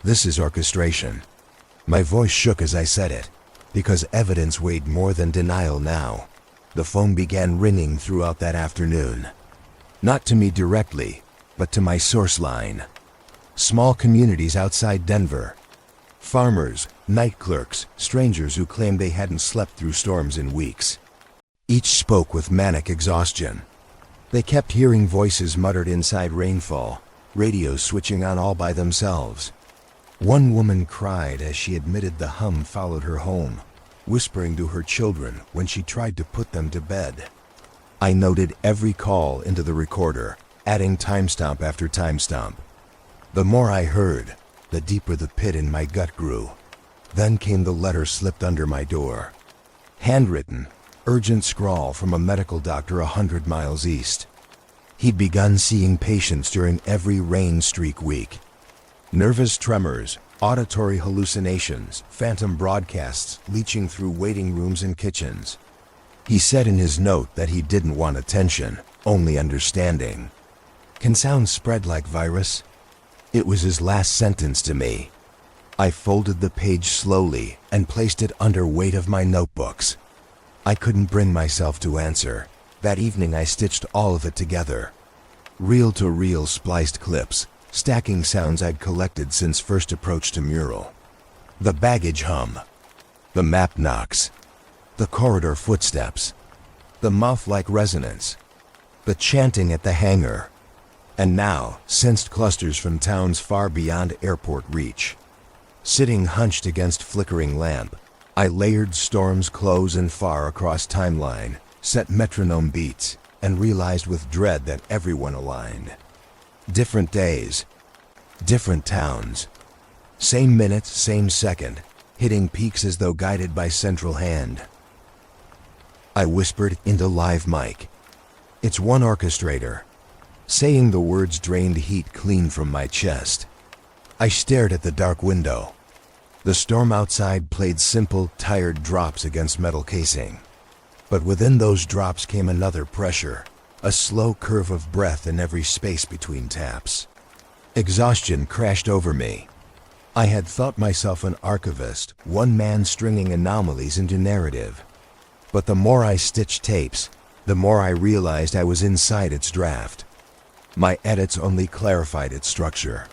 This is orchestration." My voice shook as I said it, because evidence weighed more than denial now. The phone began ringing throughout that afternoon. Not to me directly, but to my source line. Small communities outside Denver. Farmers, night clerks, strangers who claimed they hadn't slept through storms in weeks. Each spoke with manic exhaustion. They kept hearing voices muttered inside rainfall, radios switching on all by themselves. One woman cried as she admitted the hum followed her home, whispering to her children when she tried to put them to bed. I noted every call into the recorder, adding timestamp after timestamp. The more I heard, the deeper the pit in my gut grew. Then came the letter slipped under my door. Handwritten, urgent scrawl from a medical doctor 100 miles east. He'd begun seeing patients during every rain streak week. Nervous tremors, auditory hallucinations, phantom broadcasts leaching through waiting rooms and kitchens. He said in his note that he didn't want attention, only understanding. Can sound spread like virus? It was his last sentence to me. I folded the page slowly and placed it under weight of my notebooks. I couldn't bring myself to answer. That evening I stitched all of it together. Reel-to-reel spliced clips, stacking sounds I'd collected since first approach to mural. The baggage hum. The map knocks. The corridor footsteps. The mouth-like resonance. The chanting at the hangar. And now, sensed clusters from towns far beyond airport reach. Sitting hunched against flickering lamp, I layered storms close and far across timeline, set metronome beats, and realized with dread that everyone aligned. Different days, different towns. Same minute, same second, hitting peaks as though guided by central hand. I whispered into live mic. It's one orchestrator. Saying the words drained heat clean from my chest. I stared at the dark window. The storm outside played simple, tired drops against metal casing. But within those drops came another pressure, a slow curve of breath in every space between taps. Exhaustion crashed over me. I had thought myself an archivist, one man stringing anomalies into narrative. But the more I stitched tapes, the more I realized I was inside its draft. My edits only clarified its structure.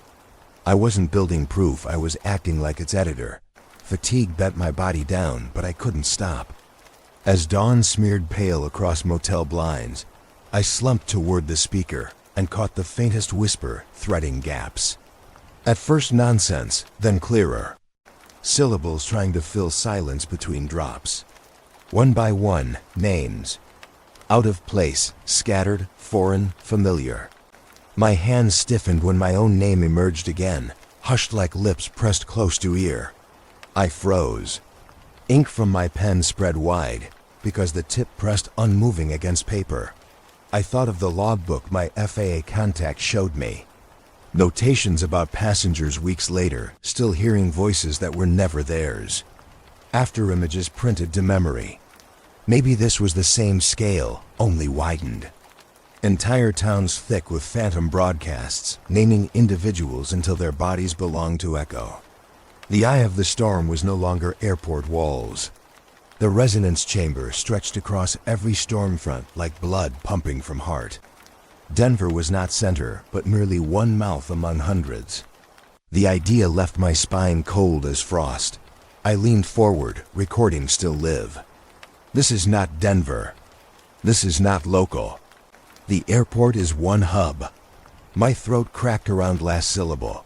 I wasn't building proof, I was acting like its editor. Fatigue bent my body down, but I couldn't stop. As dawn smeared pale across motel blinds, I slumped toward the speaker and caught the faintest whisper threading gaps. At first nonsense, then clearer. Syllables trying to fill silence between drops. One by one, names. Out of place, scattered, foreign, familiar. My hands stiffened when my own name emerged again, hushed like lips pressed close to ear. I froze. Ink from my pen spread wide, because the tip pressed unmoving against paper. I thought of the logbook my FAA contact showed me. Notations about passengers weeks later, still hearing voices that were never theirs. After images printed to memory. Maybe this was the same scale, only widened. Entire towns thick with phantom broadcasts, naming individuals until their bodies belonged to echo. The eye of the storm was no longer airport walls. The resonance chamber stretched across every storm front like blood pumping from heart. Denver was not center, but merely one mouth among hundreds. The idea left my spine cold as frost. I leaned forward, recording still live. This is not Denver. This is not local. The airport is one hub. My throat cracked around last syllable.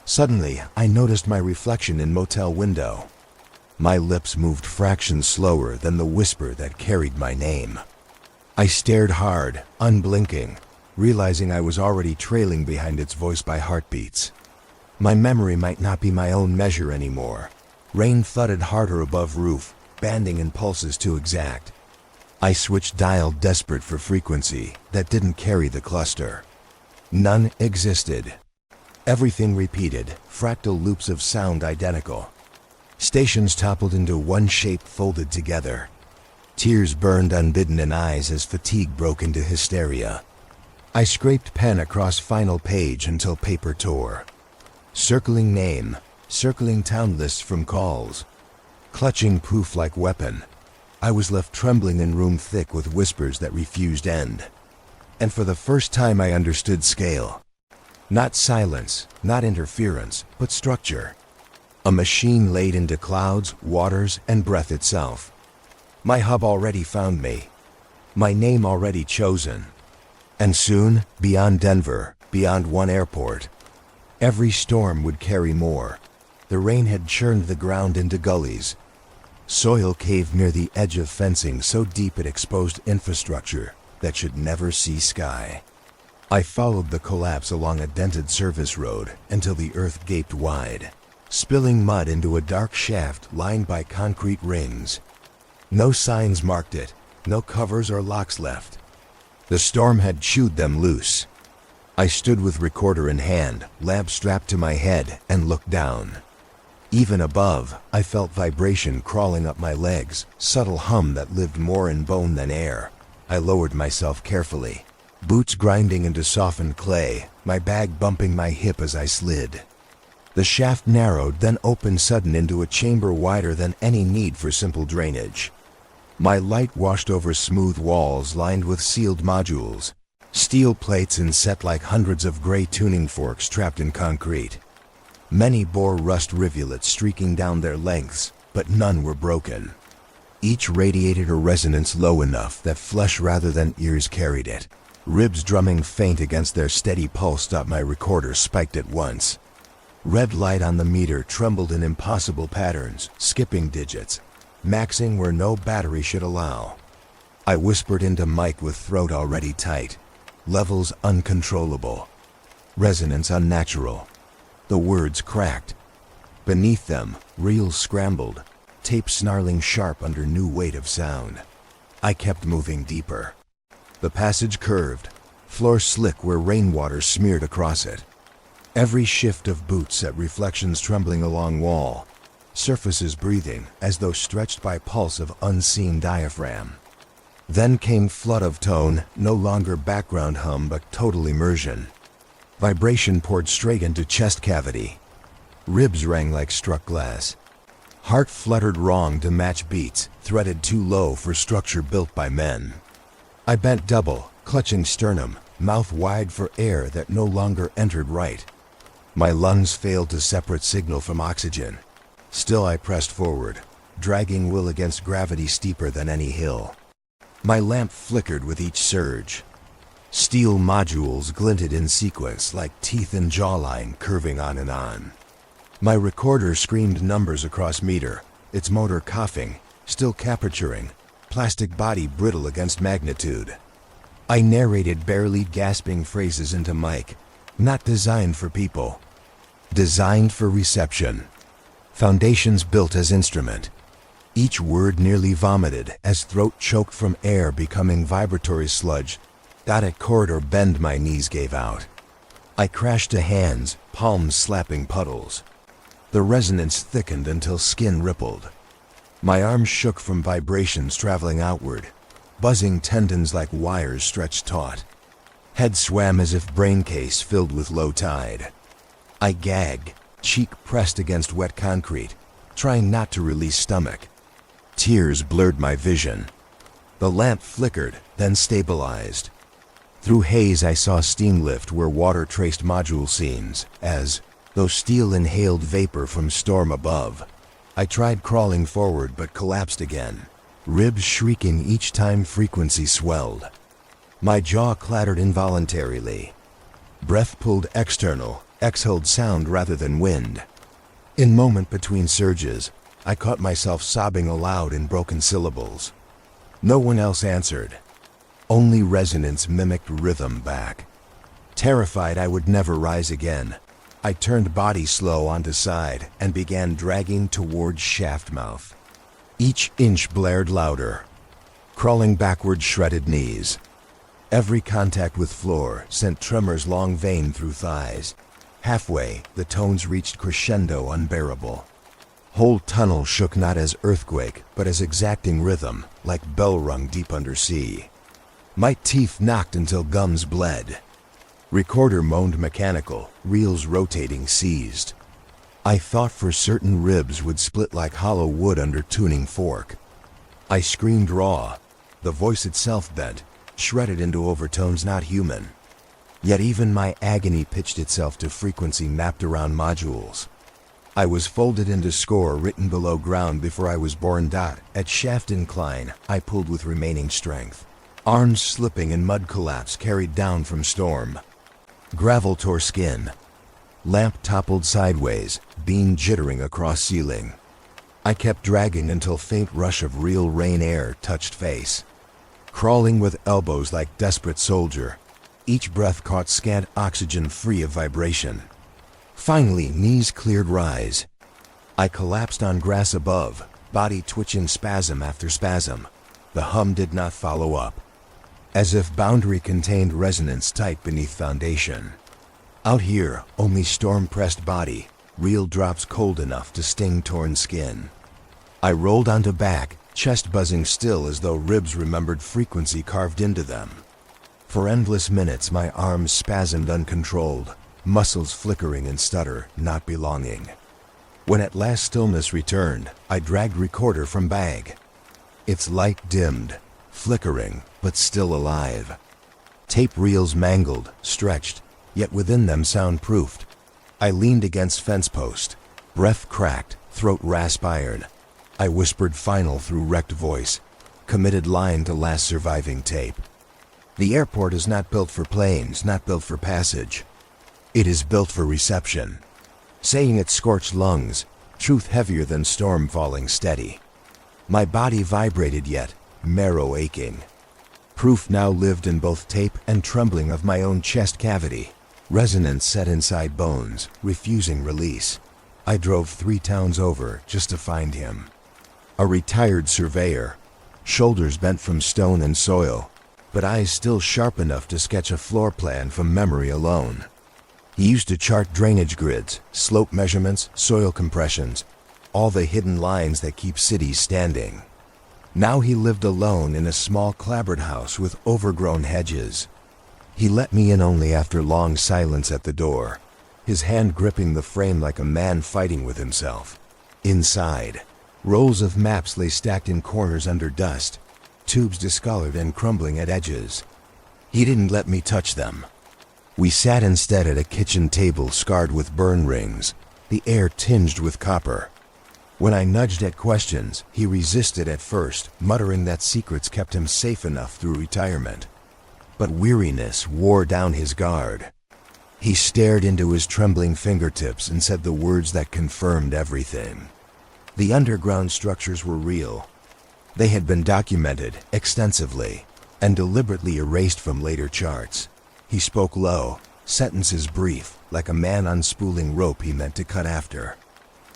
Suddenly, I noticed my reflection in motel window. My lips moved fractions slower than the whisper that carried my name. I stared hard, unblinking, realizing I was already trailing behind its voice by heartbeats. My memory might not be my own measure anymore. Rain thudded harder above roof, banding in pulses too exact. I switched dial, desperate for frequency that didn't carry the cluster. None existed. Everything repeated, fractal loops of sound identical. Stations toppled into one shape folded together. Tears burned unbidden in eyes as fatigue broke into hysteria. I scraped pen across final page until paper tore. Circling name, circling town lists from calls. Clutching proof like weapon, I was left trembling in room thick with whispers that refused end. And for the first time I understood scale. Not silence, not interference, but structure. A machine laid into clouds, waters, and breath itself. My hub already found me. My name already chosen. And soon, beyond Denver, beyond one airport. Every storm would carry more. The rain had churned the ground into gullies. Soil caved near the edge of fencing so deep it exposed infrastructure that should never see sky. I followed the collapse along a dented service road until the earth gaped wide, spilling mud into a dark shaft lined by concrete rings. No signs marked it, no covers or locks left. The storm had chewed them loose. I stood with recorder in hand, lamp strapped to my head, and looked down. Even above, I felt vibration crawling up my legs, subtle hum that lived more in bone than air. I lowered myself carefully, boots grinding into softened clay, my bag bumping my hip as I slid. The shaft narrowed, then opened sudden into a chamber wider than any need for simple drainage. My light washed over smooth walls lined with sealed modules, steel plates inset like hundreds of gray tuning forks trapped in concrete. Many bore rust rivulets streaking down their lengths, but none were broken. Each radiated a resonance low enough that flesh rather than ears carried it. Ribs drumming faint against their steady pulse stopped my recorder spiked at once. Red light on the meter trembled in impossible patterns, skipping digits, maxing where no battery should allow. I whispered into mic with throat already tight. Levels uncontrollable. Resonance unnatural. The words cracked. Beneath them, reels scrambled, tape snarling sharp under new weight of sound. I kept moving deeper. The passage curved, floor slick where rainwater smeared across it. Every shift of boots set reflections trembling along wall, surfaces breathing as though stretched by pulse of unseen diaphragm. Then came flood of tone, no longer background hum but total immersion. Vibration poured straight into chest cavity. Ribs rang like struck glass. Heart fluttered wrong to match beats, threaded too low for structure built by men. I bent double, clutching sternum, mouth wide for air that no longer entered right. My lungs failed to separate signal from oxygen. Still I pressed forward, dragging will against gravity steeper than any hill. My lamp flickered with each surge. Steel modules glinted in sequence like teeth in jawline curving on and on. My recorder screamed numbers across meter, its motor coughing, still capturing, plastic body brittle against magnitude. I narrated barely gasping phrases into mic, not designed for people, designed for reception. Foundations built as instrument. Each word nearly vomited as throat choked from air becoming vibratory sludge. At corridor bend my knees gave out. I crashed to hands, palms slapping puddles. The resonance thickened until skin rippled. My arms shook from vibrations traveling outward, buzzing tendons like wires stretched taut. Head swam as if brain case filled with low tide. I gagged, cheek pressed against wet concrete, trying not to release stomach. Tears blurred my vision. The lamp flickered, then stabilized. Through haze I saw steam lift where water traced module seams, as though steel inhaled vapor from storm above. I tried crawling forward but collapsed again, ribs shrieking each time frequency swelled. My jaw clattered involuntarily. Breath pulled external, exhaled sound rather than wind. In moment between surges, I caught myself sobbing aloud in broken syllables. No one else answered. Only resonance mimicked rhythm back. Terrified I would never rise again, I turned body slow onto side and began dragging towards shaft mouth. Each inch blared louder, crawling backward shredded knees. Every contact with floor sent tremors long vein through thighs. Halfway, the tones reached crescendo unbearable. Whole tunnel shook not as earthquake, but as exacting rhythm, like bell rung deep under sea. My teeth knocked until gums bled. Recorder moaned mechanical, reels rotating seized. I thought for certain ribs would split like hollow wood under tuning fork. I screamed raw, the voice itself bent, shredded into overtones not human. Yet even my agony pitched itself to frequency mapped around modules. I was folded into score written below ground before I was born. At shaft incline, I pulled with remaining strength. Arms slipping in mud collapse carried down from storm. Gravel tore skin. Lamp toppled sideways, beam jittering across ceiling. I kept dragging until faint rush of real rain air touched face. Crawling with elbows like desperate soldier, each breath caught scant oxygen free of vibration. Finally, knees cleared rise. I collapsed on grass above, body twitching spasm after spasm. The hum did not follow up. As if boundary contained resonance tight beneath foundation. Out here, only storm-pressed body, real drops cold enough to sting torn skin. I rolled onto back, chest buzzing still as though ribs remembered frequency carved into them. For endless minutes my arms spasmed uncontrolled, muscles flickering and stutter, not belonging. When at last stillness returned, I dragged recorder from bag. Its light dimmed, flickering, but still alive. Tape reels mangled, stretched, yet within them soundproofed. I leaned against fence post, breath cracked, throat rasp iron. I whispered final through wrecked voice, committed line to last surviving tape. The airport is not built for planes, not built for passage. It is built for reception. Saying it scorched lungs, truth heavier than storm falling steady. My body vibrated yet, marrow aching, Proof now lived in both tape and trembling of my own chest cavity. Resonance set inside bones, refusing release. I drove 3 towns over just to find him. A retired surveyor, shoulders bent from stone and soil, but eyes still sharp enough to sketch a floor plan from memory alone. He used to chart drainage grids, slope measurements, soil compressions, all the hidden lines that keep cities standing. Now he lived alone in a small clapboard house with overgrown hedges. He let me in only after long silence at the door, his hand gripping the frame like a man fighting with himself. Inside, rolls of maps lay stacked in corners under dust, tubes discolored and crumbling at edges. He didn't let me touch them. We sat instead at a kitchen table scarred with burn rings, the air tinged with copper. When I nudged at questions, he resisted at first, muttering that secrets kept him safe enough through retirement. But weariness wore down his guard. He stared into his trembling fingertips and said the words that confirmed everything. The underground structures were real. They had been documented extensively and deliberately erased from later charts. He spoke low, sentences brief, like a man unspooling rope he meant to cut after.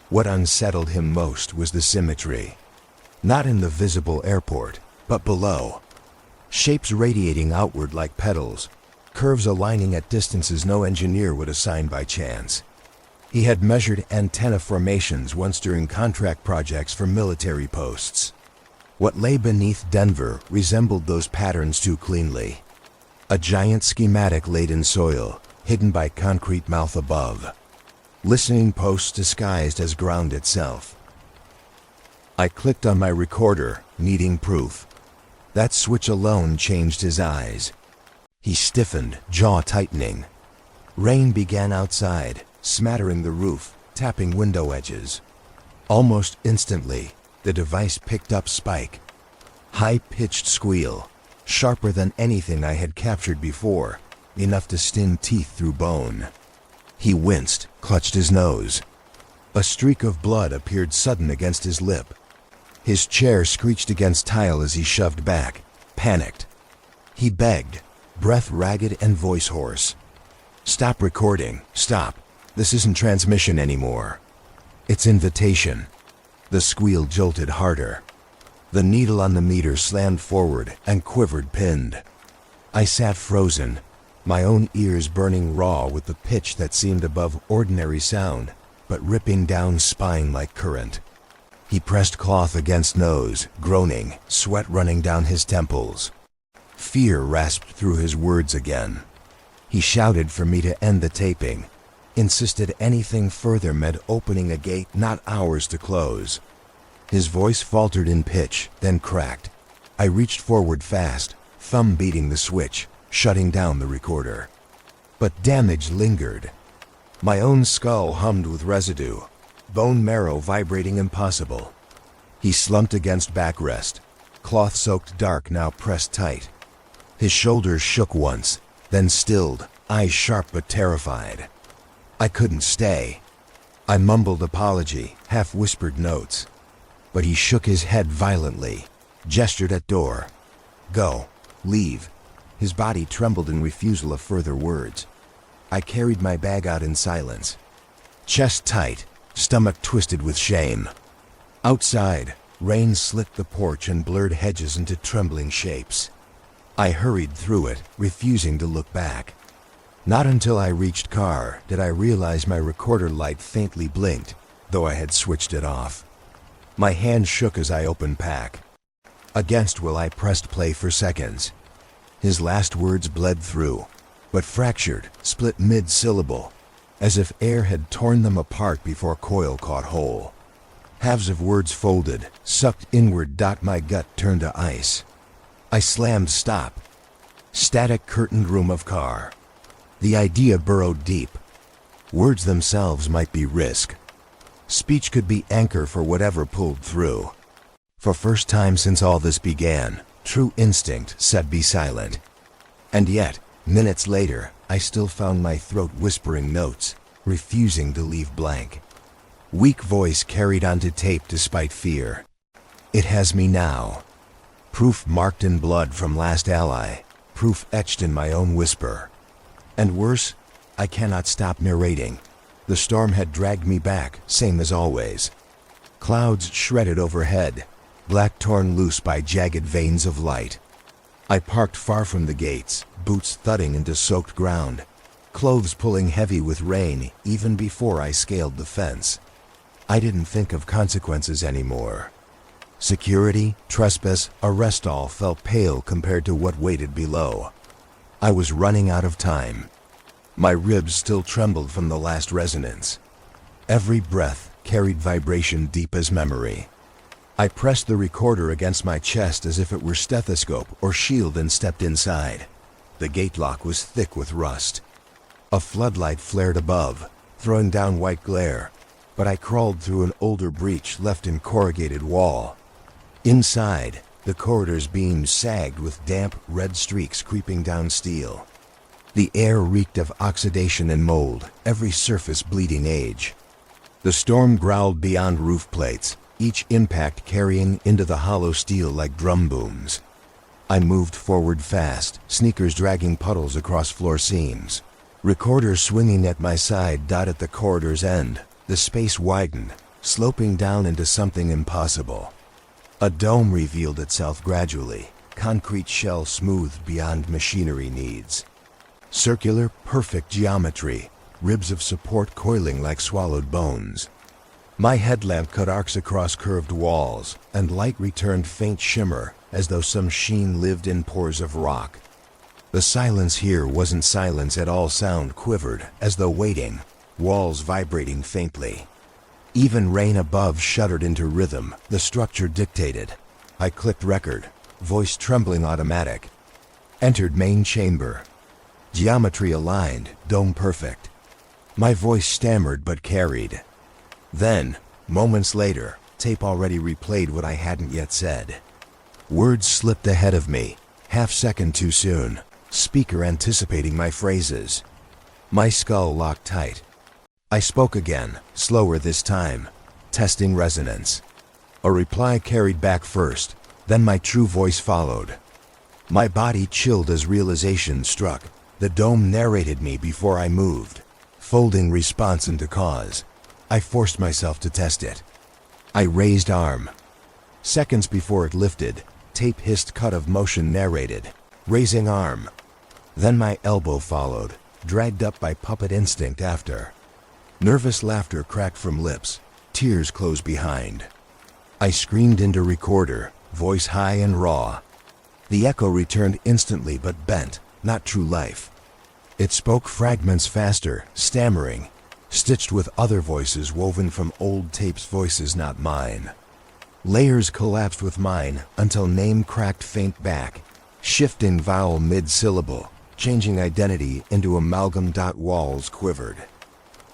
What unsettled him most was the symmetry. Not in the visible airport, but below. Shapes radiating outward like petals, curves aligning at distances no engineer would assign by chance. He had measured antenna formations once during contract projects for military posts. What lay beneath Denver resembled those patterns too cleanly. A giant schematic laid in soil, hidden by concrete mouth above. Listening posts disguised as ground itself. I clicked on my recorder, needing proof. That switch alone changed his eyes. He stiffened, jaw tightening. Rain began outside, smattering the roof, tapping window edges. Almost instantly, the device picked up spike. High-pitched squeal, sharper than anything I had captured before, enough to sting teeth through bone. He winced, clutched his nose. A streak of blood appeared sudden against his lip. His chair screeched against tile as he shoved back, panicked. He begged, breath ragged and voice hoarse. "Stop recording, stop. This isn't transmission anymore. It's invitation." The squeal jolted harder. The needle on the meter slammed forward and quivered pinned. I sat frozen, my own ears burning raw with the pitch that seemed above ordinary sound, but ripping down spine like current. He pressed cloth against nose, groaning, sweat running down his temples. Fear rasped through his words again. He shouted for me to end the taping, insisted anything further meant opening a gate not ours to close. His voice faltered in pitch, then cracked. I reached forward fast, thumb beating the switch, shutting down the recorder. But damage lingered. My own skull hummed with residue, bone marrow vibrating impossible. He slumped against backrest, cloth-soaked dark now pressed tight. His shoulders shook once, then stilled, eyes sharp but terrified. I couldn't stay. I mumbled apology, half-whispered notes. But he shook his head violently, gestured at door. "Go. Leave." His body trembled in refusal of further words. I carried my bag out in silence. Chest tight, stomach twisted with shame. Outside, rain slicked the porch and blurred hedges into trembling shapes. I hurried through it, refusing to look back. Not until I reached car did I realize my recorder light faintly blinked, though I had switched it off. My hand shook as I opened pack. Against will I pressed play for seconds. His last words bled through, but fractured, split mid-syllable, as if air had torn them apart before coil caught whole. Halves of words folded, sucked inward. My gut turned to ice. I slammed stop. Static curtained room of car. The idea burrowed deep. Words themselves might be risk. Speech could be anchor for whatever pulled through. For first time since all this began, true instinct said be silent. And yet, minutes later, I still found my throat whispering notes, refusing to leave blank. Weak voice carried onto tape despite fear. "It has me now. Proof marked in blood from last ally. Proof etched in my own whisper. And worse, I cannot stop narrating. The storm had dragged me back, same as always. Clouds shredded overhead, black torn loose by jagged veins of light. I parked far from the gates, boots thudding into soaked ground, clothes pulling heavy with rain even before I scaled the fence. I didn't think of consequences anymore. Security, trespass, arrest all felt pale compared to what waited below. I was running out of time. My ribs still trembled from the last resonance. Every breath carried vibration deep as memory. I pressed the recorder against my chest as if it were stethoscope or shield and stepped inside. The gate lock was thick with rust. A floodlight flared above, throwing down white glare, but I crawled through an older breach left in corrugated wall. Inside, the corridor's beams sagged with damp, red streaks creeping down steel. The air reeked of oxidation and mold, every surface bleeding age. The storm growled beyond roof plates, each impact carrying into the hollow steel like drum booms. I moved forward fast, sneakers dragging puddles across floor seams. Recorder swinging at my side dotted the corridor's end. The space widened, sloping down into something impossible. A dome revealed itself gradually, concrete shell smoothed beyond machinery needs. Circular, perfect geometry, ribs of support coiling like swallowed bones. My headlamp cut arcs across curved walls, and light returned faint shimmer, as though some sheen lived in pores of rock. The silence here wasn't silence at all. Sound quivered, as though waiting, walls vibrating faintly. Even rain above shuddered into rhythm, the structure dictated. I clicked record, voice trembling automatic. Entered main chamber. Geometry aligned, dome perfect. My voice stammered but carried. Then, moments later, tape already replayed what I hadn't yet said. Words slipped ahead of me, half-second too soon, speaker anticipating my phrases. My skull locked tight. I spoke again, slower this time, testing resonance. A reply carried back first, then my true voice followed. My body chilled as realization struck. The dome narrated me before I moved, folding response into cause. I forced myself to test it. I raised arm. Seconds before it lifted, tape hissed cut of motion narrated. Raising arm. Then my elbow followed, dragged up by puppet instinct after. Nervous laughter cracked from lips, tears closed behind. I screamed into recorder, voice high and raw. The echo returned instantly but bent, not true life. It spoke fragments faster, stammering, stitched with other voices woven from old tapes, voices not mine. Layers collapsed with mine until name cracked faint back, shifting vowel mid-syllable, changing identity into amalgam. Walls quivered.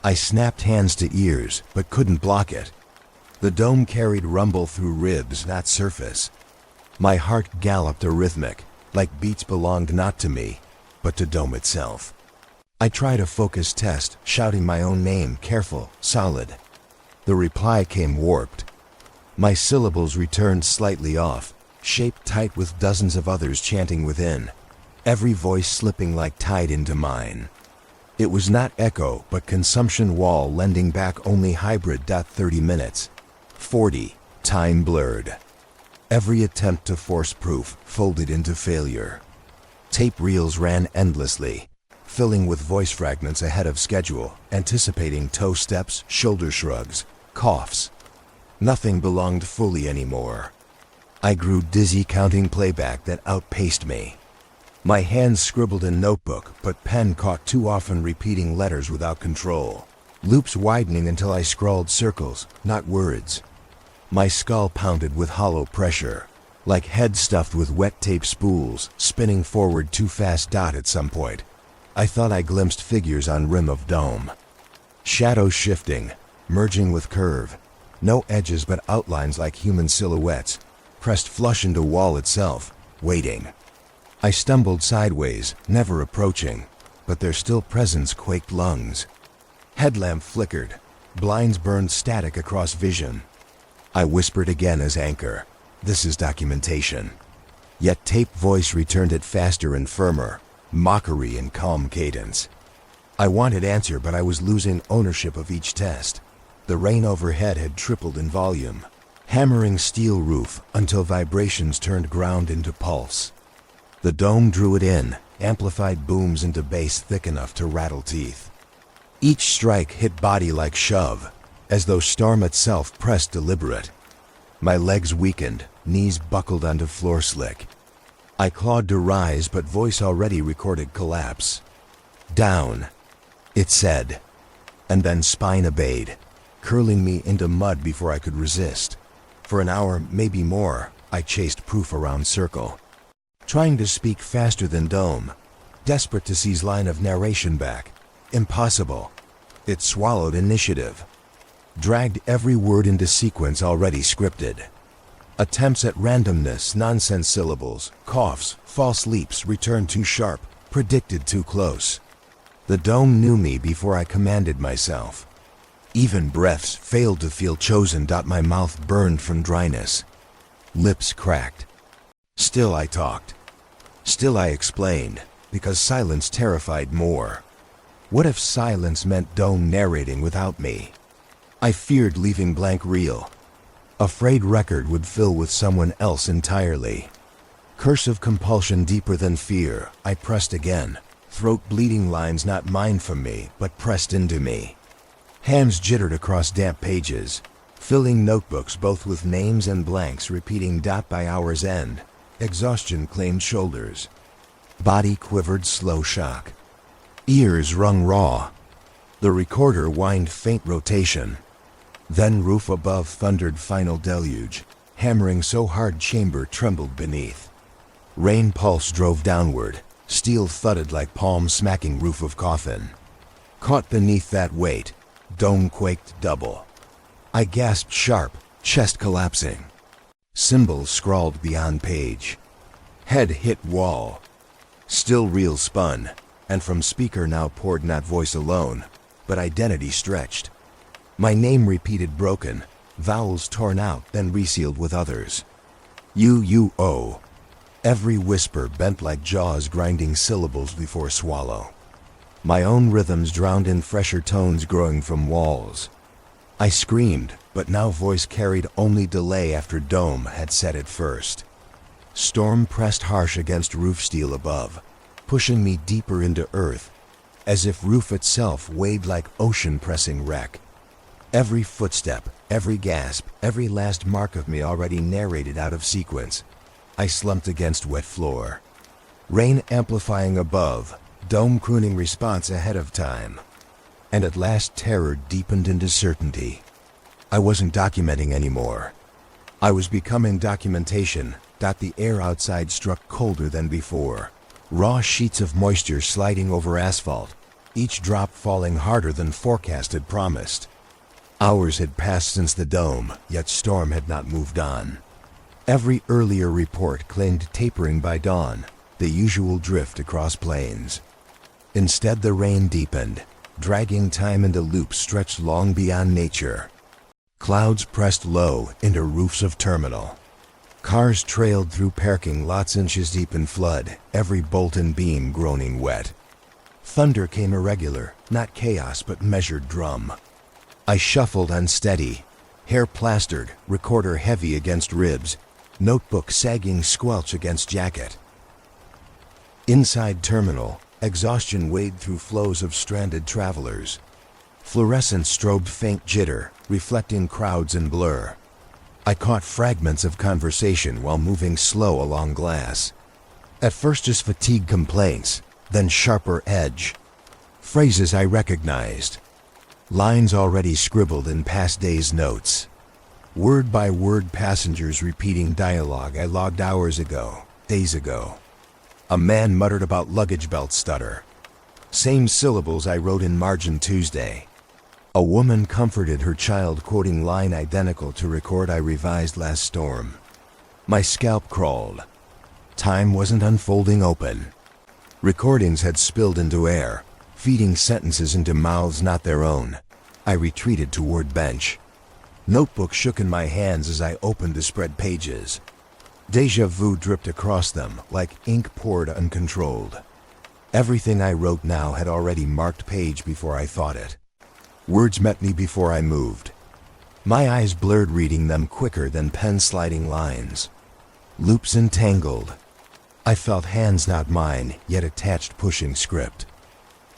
I snapped hands to ears, but couldn't block it. The dome carried rumble through ribs, not surface. My heart galloped arrhythmic, like beats belonged not to me, but to dome itself. I tried a focus test, shouting my own name, careful, solid. The reply came warped. My syllables returned slightly off, shaped tight with dozens of others chanting within, every voice slipping like tide into mine. It was not echo, but consumption wall lending back only hybrid. 30 minutes. 40. Time blurred. Every attempt to force proof folded into failure. Tape reels ran endlessly, filling with voice fragments ahead of schedule, anticipating toe steps, shoulder shrugs, coughs. Nothing belonged fully anymore. I grew dizzy counting playback that outpaced me. My hands scribbled in notebook, but pen caught too often repeating letters without control. Loops widening until I scrawled circles, not words. My skull pounded with hollow pressure, like head stuffed with wet tape spools, spinning forward too fast. At some point, I thought I glimpsed figures on rim of dome. Shadows shifting, merging with curve. No edges but outlines like human silhouettes, pressed flush into wall itself, waiting. I stumbled sideways, never approaching, but their still presence quaked lungs. Headlamp flickered, blinds burned static across vision. I whispered again as anchor. This is documentation. Yet tape voice returned it faster and firmer, mockery and calm cadence. I wanted answer, but I was losing ownership of each test. The rain overhead had tripled in volume, hammering steel roof until vibrations turned ground into pulse. The dome drew it in, amplified booms into bass thick enough to rattle teeth. Each strike hit body like shove, as though storm itself pressed deliberate. My legs weakened, knees buckled onto floor slick. I clawed to rise, but voice already recorded collapse. Down, it said, and then spine obeyed, curling me into mud before I could resist. For an hour, maybe more, I chased proof around circle, trying to speak faster than dome, desperate to seize line of narration back. Impossible. It swallowed initiative, dragged every word into sequence already scripted. Attempts at randomness, nonsense syllables, coughs, false leaps returned too sharp, predicted too close. The dome knew me before I commanded myself. Even breaths failed to feel chosen. My mouth burned from dryness. Lips cracked. Still I talked. Still I explained, because silence terrified more. What if silence meant dome narrating without me? I feared leaving blank reel. Afraid record would fill with someone else entirely. Curse of compulsion deeper than fear, I pressed again. Throat bleeding, lines not mine from me, but pressed into me. Hands jittered across damp pages, filling notebooks both with names and blanks, repeating by hour's end. Exhaustion claimed shoulders. Body quivered, slow shock. Ears rung raw. The recorder whined faint rotation. Then roof above thundered final deluge, hammering so hard chamber trembled beneath. Rain pulse drove downward, steel thudded like palm smacking roof of coffin. Caught beneath that weight, dome quaked double. I gasped sharp, chest collapsing. Symbols scrawled beyond page. Head hit wall. Still reel spun, and from speaker now poured not voice alone, but identity stretched. My name repeated broken, vowels torn out then resealed with others. U-U-O. Every whisper bent like jaws grinding syllables before swallow. My own rhythms drowned in fresher tones growing from walls. I screamed, but now voice carried only delay after dome had said it first. Storm pressed harsh against roof steel above, pushing me deeper into earth, as if roof itself weighed like ocean pressing wreck. Every footstep, every gasp, every last mark of me already narrated out of sequence. I slumped against wet floor. Rain amplifying above, dome crooning response ahead of time. And at last terror deepened into certainty. I wasn't documenting anymore. I was becoming documentation. The air outside struck colder than before. Raw sheets of moisture sliding over asphalt, each drop falling harder than forecast had promised. Hours had passed since the dome, yet storm had not moved on. Every earlier report claimed tapering by dawn, the usual drift across plains. Instead, the rain deepened, dragging time into loops stretched long beyond nature. Clouds pressed low into roofs of terminal. Cars trailed through parking lots inches deep in flood, every bolt and beam groaning wet. Thunder came irregular, not chaos but measured drum. I shuffled unsteady, hair plastered, recorder heavy against ribs, notebook sagging squelch against jacket. Inside terminal, exhaustion wade through flows of stranded travelers. Fluorescent strobed faint jitter, reflecting crowds in blur. I caught fragments of conversation while moving slow along glass. At first just fatigue complaints, then sharper edge. Phrases I recognized. Lines already scribbled in past days' notes. Word by word passengers repeating dialogue I logged hours ago, days ago. A man muttered about luggage belt stutter. Same syllables I wrote in margin Tuesday. A woman comforted her child quoting line identical to record I revised last storm. My scalp crawled. Time wasn't unfolding open. Recordings had spilled into air, feeding sentences into mouths not their own. I retreated toward bench. Notebook shook in my hands as I opened to spread pages. Deja vu dripped across them like ink poured uncontrolled. Everything I wrote now had already marked page before I thought it. Words met me before I moved. My eyes blurred reading them quicker than pen sliding lines. Loops entangled. I felt hands not mine, yet attached pushing script.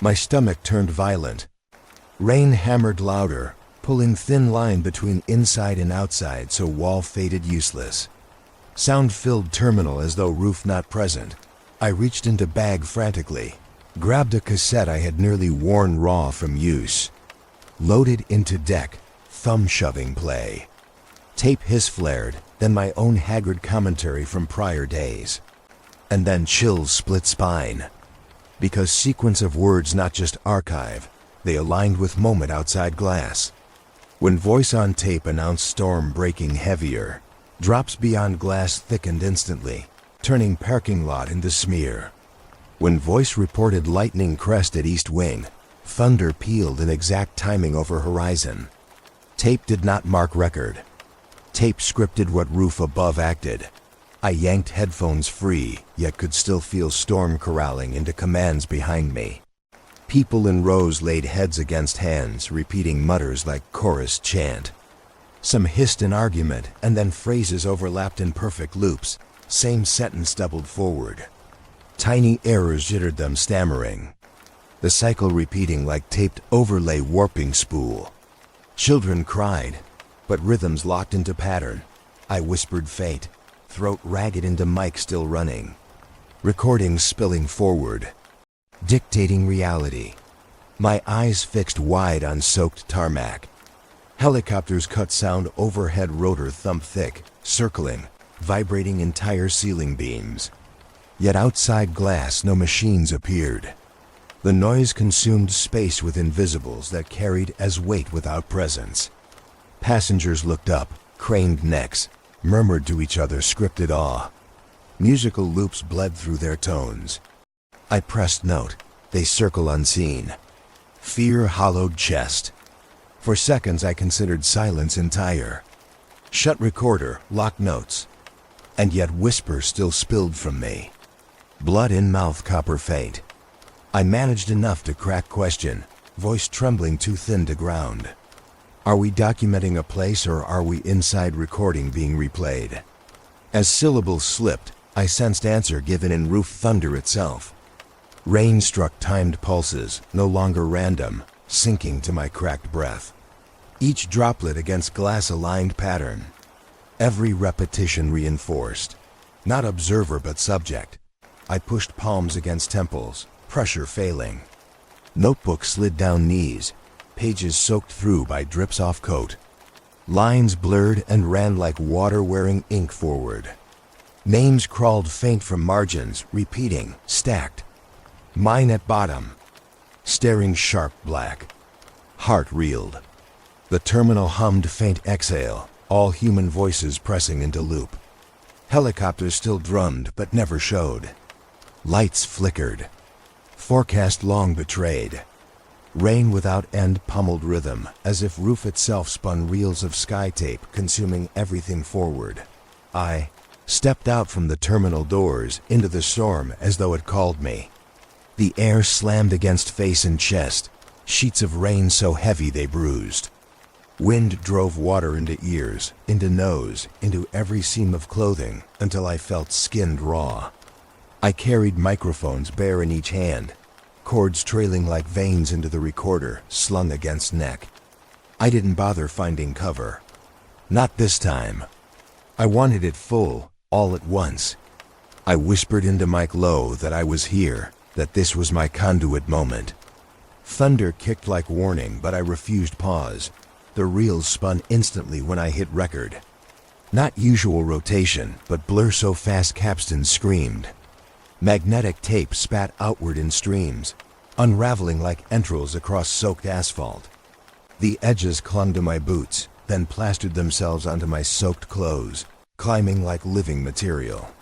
My stomach turned violent. Rain hammered louder, pulling thin line between inside and outside so wall faded useless. Sound-filled terminal as though roof not present. I reached into bag frantically, grabbed a cassette I had nearly worn raw from use. Loaded into deck, thumb-shoving play. Tape hiss flared, then my own haggard commentary from prior days. And then chills split spine. Because sequence of words not just archive, they aligned with moment outside glass. When voice on tape announced storm breaking heavier, drops beyond glass thickened instantly, turning parking lot into smear. When voice reported lightning crest at east wing, thunder pealed in exact timing over horizon. Tape did not mark record. Tape scripted what roof above acted. I yanked headphones free, yet could still feel storm corralling into commands behind me. People in rows laid heads against hands, repeating mutters like chorus chant. Some hissed an argument, and then phrases overlapped in perfect loops, same sentence doubled forward. Tiny errors jittered them, stammering. The cycle repeating like taped overlay warping spool. Children cried, but rhythms locked into pattern. I whispered fate, throat ragged into mic still running. Recordings spilling forward, dictating reality. My eyes fixed wide on soaked tarmac. Helicopters cut sound overhead, rotor thump thick, circling, vibrating entire ceiling beams. Yet outside glass no machines appeared. The noise consumed space with invisibles that carried as weight without presence. Passengers looked up, craned necks, murmured to each other scripted awe. Musical loops bled through their tones. I pressed note, they circle unseen. Fear hollowed chest. For seconds I considered silence entire. Shut recorder, lock notes. And yet whisper still spilled from me. Blood in mouth, copper faint. I managed enough to crack question, voice trembling too thin to ground. Are we documenting a place, or are we inside recording being replayed? As syllables slipped, I sensed answer given in roof thunder itself. Rain struck timed pulses, no longer random, sinking to my cracked breath. Each droplet against glass-aligned pattern. Every repetition reinforced. Not observer but subject. I pushed palms against temples, pressure failing. Notebook slid down knees, pages soaked through by drips off coat. Lines blurred and ran like water wearing ink forward. Names crawled faint from margins, repeating, stacked. Mine at bottom, staring sharp black. Heart reeled. The terminal hummed faint exhale, all human voices pressing into loop. Helicopters still drummed but never showed. Lights flickered. Forecast long betrayed. Rain without end pummeled rhythm, as if roof itself spun reels of sky tape, consuming everything forward. I stepped out from the terminal doors into the storm as though it called me. The air slammed against face and chest, sheets of rain so heavy they bruised. Wind drove water into ears, into nose, into every seam of clothing, until I felt skinned raw. I carried microphones bare in each hand, cords trailing like veins into the recorder, slung against neck. I didn't bother finding cover. Not this time. I wanted it full, all at once. I whispered into mic low that I was here, that this was my conduit moment. Thunder kicked like warning, but I refused pause. The reels spun instantly when I hit record. Not usual rotation, but blur so fast capstan screamed. Magnetic tape spat outward in streams, unraveling like entrails across soaked asphalt. The edges clung to my boots, then plastered themselves onto my soaked clothes, climbing like living material.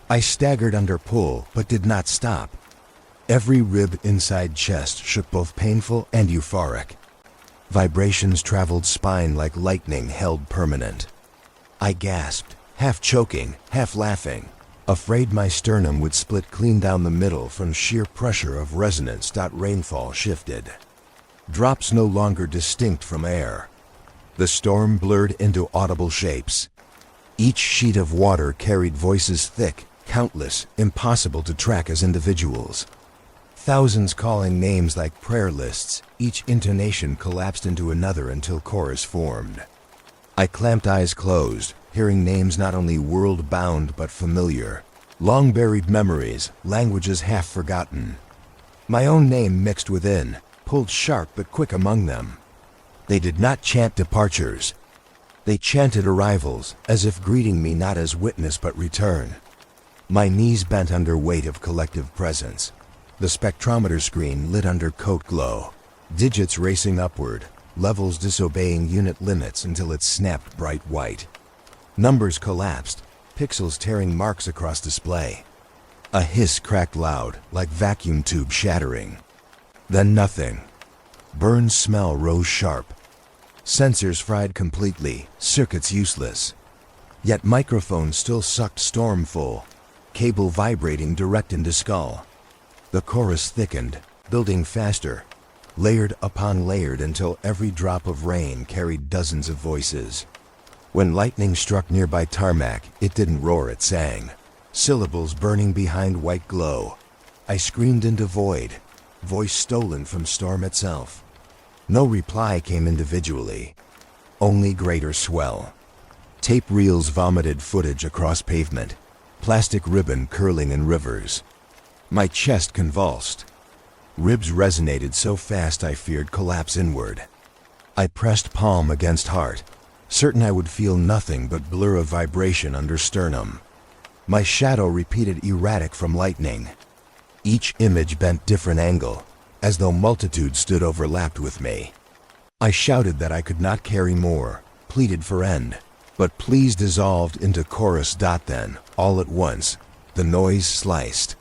I staggered under pull, but did not stop. Every rib inside chest shook, both painful and euphoric. Vibrations traveled spine like lightning held permanent. I gasped, half choking, half laughing, afraid my sternum would split clean down the middle from sheer pressure of resonance. Rainfall shifted. Drops no longer distinct from air. The storm blurred into audible shapes. Each sheet of water carried voices thick, countless, impossible to track as individuals. Thousands calling names like prayer lists, each intonation collapsed into another until chorus formed. I clamped eyes closed, hearing names not only world-bound but familiar. Long-buried memories, languages half forgotten. My own name mixed within, pulled sharp but quick among them. They did not chant departures. They chanted arrivals, as if greeting me not as witness but return. My knees bent under weight of collective presence. The spectrometer screen lit under coat glow. Digits racing upward, levels disobeying unit limits until it snapped bright white. Numbers collapsed, pixels tearing marks across display. A hiss cracked loud, like vacuum tube shattering. Then nothing. Burn smell rose sharp. Sensors fried completely, circuits useless. Yet microphones still sucked storm full, cable vibrating direct into skull. The chorus thickened, building faster, layered upon layered until every drop of rain carried dozens of voices. When lightning struck nearby tarmac, it didn't roar, it sang. Syllables burning behind white glow. I screamed into void, voice stolen from storm itself. No reply came individually, only greater swell. Tape reels vomited footage across pavement, plastic ribbon curling in rivers. My chest convulsed. Ribs resonated so fast I feared collapse inward. I pressed palm against heart, certain I would feel nothing but blur of vibration under sternum. My shadow repeated erratic from lightning. Each image bent different angle, as though multitudes stood overlapped with me. I shouted that I could not carry more, pleaded for end, but pleas dissolved into chorus. Then, all at once, the noise sliced.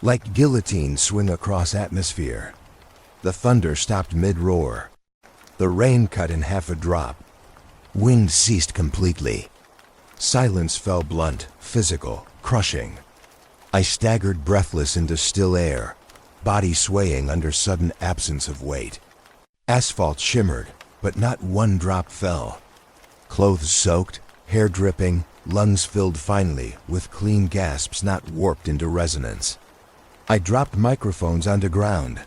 Like guillotine swing across atmosphere. The thunder stopped mid-roar. The rain cut in half a drop. Wind ceased completely. Silence fell blunt, physical, crushing. I staggered breathless into still air, body swaying under sudden absence of weight. Asphalt shimmered, but not one drop fell. Clothes soaked, hair dripping, lungs filled finally with clean gasps not warped into resonance. I dropped microphones onto ground.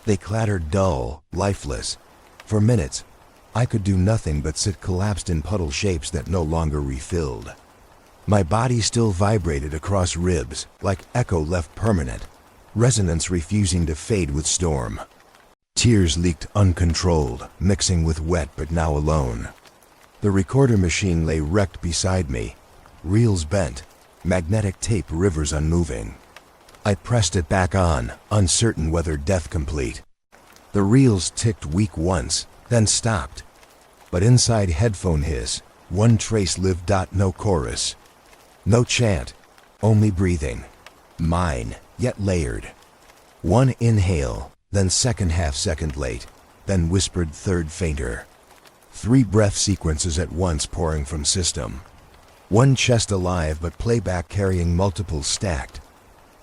They clattered dull, lifeless. For minutes, I could do nothing but sit collapsed in puddle shapes that no longer refilled. My body still vibrated across ribs, like echo left permanent, resonance refusing to fade with storm. Tears leaked uncontrolled, mixing with wet but now alone. The recorder machine lay wrecked beside me, reels bent, magnetic tape rivers unmoving. I pressed it back on, uncertain whether death complete. The reels ticked weak once, then stopped. But inside headphone hiss, one trace lived. No chorus. No chant, only breathing. Mine, yet layered. One inhale, then second half-second late, then whispered third fainter. 3 breath sequences at once pouring from system. One chest alive but playback carrying multiple stacked.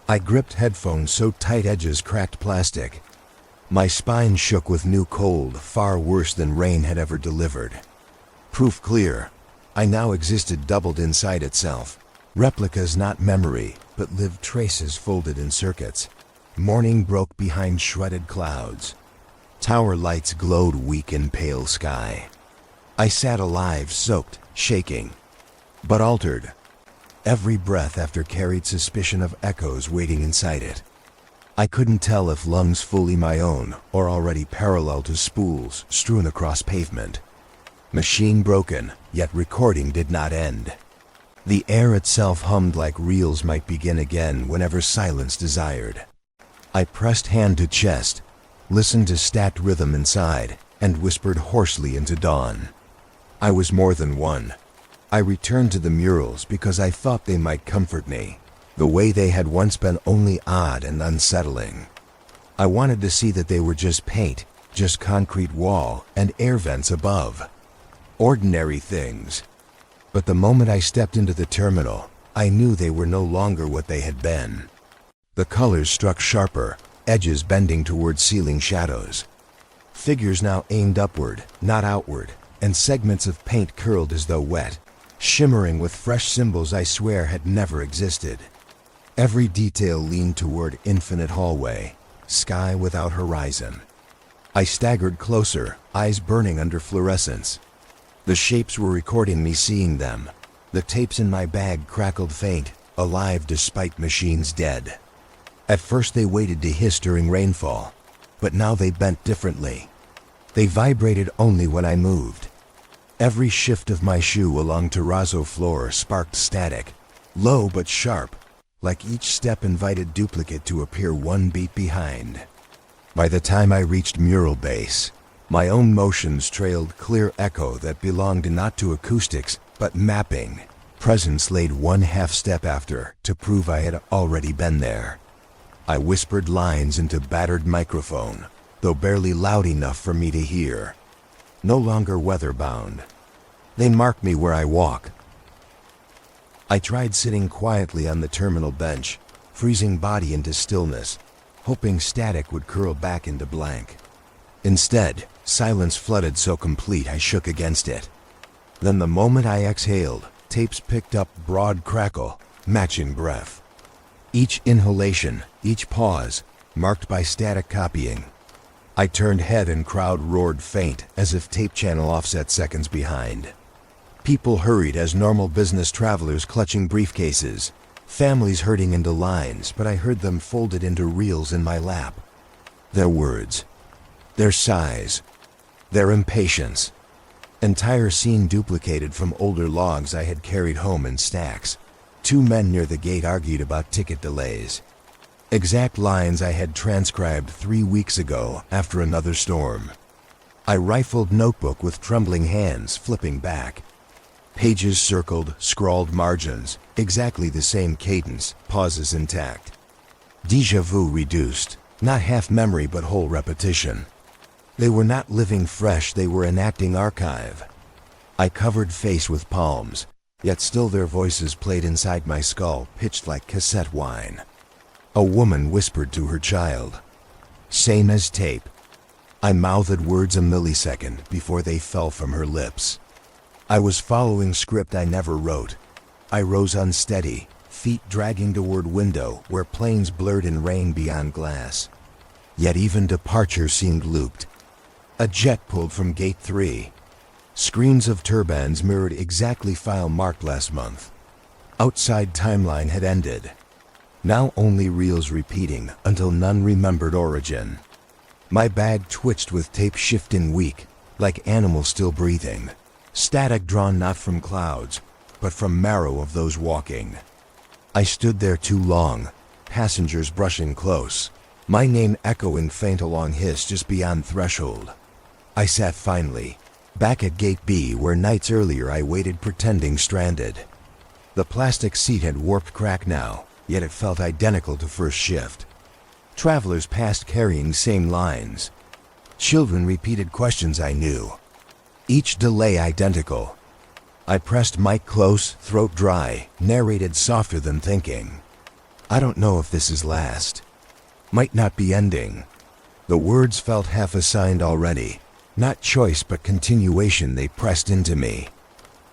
I gripped headphones so tight edges cracked plastic. My spine shook with new cold, far worse than rain had ever delivered. Proof clear. I now existed doubled inside itself. Replicas not memory, but lived traces folded in circuits. Morning broke behind shredded clouds. Tower lights glowed weak in pale sky. I sat alive, soaked, shaking, but altered. Every breath after carried suspicion of echoes waiting inside it. I couldn't tell if lungs fully my own or already parallel to spools strewn across pavement. Machine broken, yet recording did not end. The air itself hummed like reels might begin again whenever silence desired. I pressed hand to chest, listened to stacked rhythm inside, and whispered hoarsely into dawn. I was more than one. I returned to the murals because I thought they might comfort me, the way they had once been only odd and unsettling. I wanted to see that they were just paint, just concrete wall and air vents above. Ordinary things. But the moment I stepped into the terminal, I knew they were no longer what they had been. The colors struck sharper, edges bending toward ceiling shadows. Figures now aimed upward, not outward, and segments of paint curled as though wet, shimmering with fresh symbols I swear had never existed. Every detail leaned toward infinite hallway, sky without horizon. I staggered closer, eyes burning under fluorescence. The shapes were recording me seeing them. The tapes in my bag crackled faint, alive despite machines dead. At first they waited to hiss during rainfall, but now they bent differently. They vibrated only when I moved. Every shift of my shoe along terrazzo floor sparked static, low but sharp, like each step invited duplicate to appear one beat behind. By the time I reached mural base, my own motions trailed clear echo that belonged not to acoustics, but mapping. Presence laid one half step after to prove I had already been there. I whispered lines into battered microphone, though barely loud enough for me to hear. No longer weather-bound. They mark me where I walk. I tried sitting quietly on the terminal bench, freezing body into stillness, hoping static would curl back into blank. Instead, silence flooded so complete I shook against it. Then the moment I exhaled, tapes picked up broad crackle, matching breath. Each inhalation, each pause, marked by static copying. I turned head and crowd roared faint, as if tape channel offset seconds behind. People hurried as normal business travelers clutching briefcases, families herding into lines, but I heard them folded into reels in my lap. Their words, their sighs, their impatience. Entire scene duplicated from older logs I had carried home in stacks. Two men near the gate argued about ticket delays. Exact lines I had transcribed 3 weeks ago after another storm. I rifled notebook with trembling hands, flipping back. Pages circled, scrawled margins, exactly the same cadence, pauses intact. Déjà vu reduced, not half memory but whole repetition. They were not living fresh, they were enacting archive. I covered face with palms, yet still their voices played inside my skull, pitched like cassette wine. A woman whispered to her child. Same as tape. I mouthed words a millisecond before they fell from her lips. I was following script I never wrote. I rose unsteady, feet dragging toward window where planes blurred in rain beyond glass. Yet even departure seemed looped. A jet pulled from gate 3. Screens of turbines mirrored exactly file marked last month. Outside timeline had ended. Now only reels repeating until none remembered origin. My bag twitched with tape shifting weak, like animals still breathing. Static drawn not from clouds, but from marrow of those walking. I stood there too long, passengers brushing close, my name echoing faint along hiss just beyond threshold. I sat finally, back at gate B where nights earlier I waited pretending stranded. The plastic seat had warped crack now, yet it felt identical to first shift. Travelers passed carrying same lines. Children repeated questions I knew. Each delay identical. I pressed mic close, throat dry, narrated softer than thinking. I don't know if this is last. Might not be ending. The words felt half assigned already. Not choice but continuation they pressed into me.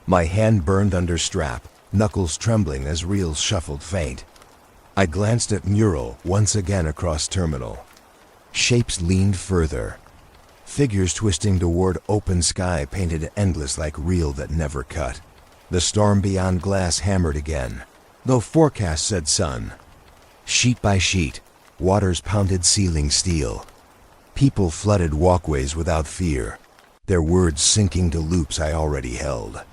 My hand burned under strap, knuckles trembling as reels shuffled faint. I glanced at mural once again across terminal. Shapes leaned further. Figures twisting toward open sky painted endless like reel that never cut. The storm beyond glass hammered again, though forecast said sun. Sheet by sheet, waters pounded ceiling steel. People flooded walkways without fear, their words sinking to loops I already held.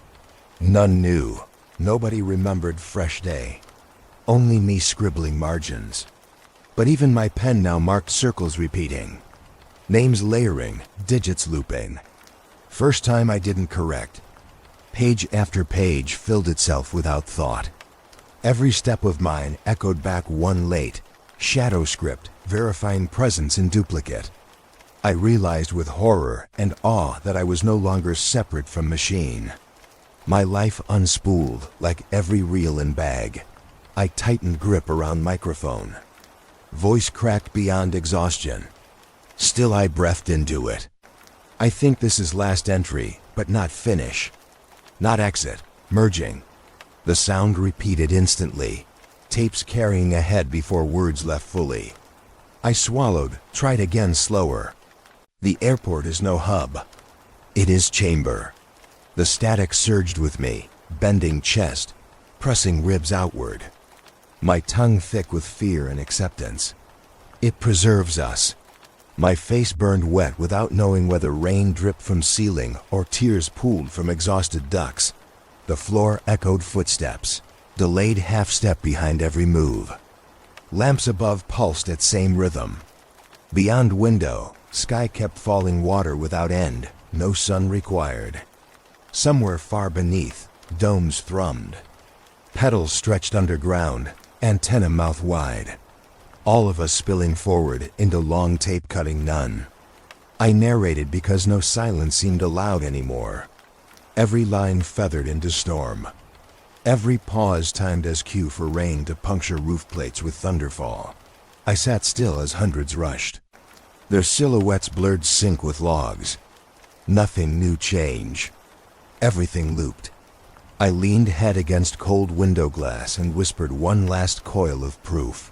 None knew, nobody remembered fresh day. Only me scribbling margins. But even my pen now marked circles repeating. Names layering, digits looping. First time I didn't correct. Page after page filled itself without thought. Every step of mine echoed back one late, shadow script, verifying presence in duplicate. I realized with horror and awe that I was no longer separate from machine. My life unspooled like every reel and bag. I tightened grip around microphone. Voice cracked beyond exhaustion. Still I breathed into it. I think this is last entry, but not finish. Not exit, merging. The sound repeated instantly. Tapes carrying ahead before words left fully. I swallowed, tried again slower. The airport is no hub. It is chamber. The static surged with me, bending chest, pressing ribs outward. My tongue thick with fear and acceptance. It preserves us. My face burned wet without knowing whether rain dripped from ceiling or tears pooled from exhausted ducts. The floor echoed footsteps, delayed half-step behind every move. Lamps above pulsed at same rhythm. Beyond window, sky kept falling water without end, no sun required. Somewhere far beneath, domes thrummed. Pedals stretched underground, antenna mouth wide. All of us spilling forward into long tape-cutting none. I narrated because no silence seemed allowed anymore. Every line feathered into storm. Every pause timed as cue for rain to puncture roof plates with thunderfall. I sat still as hundreds rushed. Their silhouettes blurred sync with logs. Nothing new change. Everything looped. I leaned head against cold window glass and whispered one last coil of proof.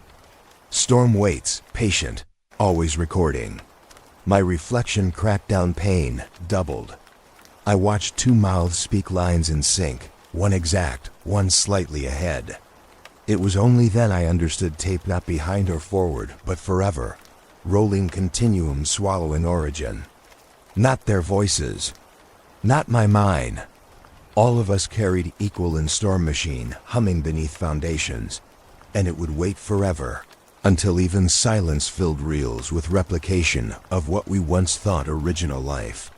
Storm waits, patient, always recording. My reflection cracked down pain, doubled. I watched two mouths speak lines in sync, one exact, one slightly ahead. It was only then I understood tape not behind or forward, but forever. Rolling continuum swallowing origin. Not their voices. Not my mine. All of us carried equal in storm machine, humming beneath foundations. And it would wait forever. Until even silence filled reels with replication of what we once thought original life.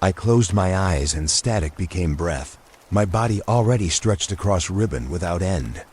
I closed my eyes and static became breath, my body already stretched across ribbon without end.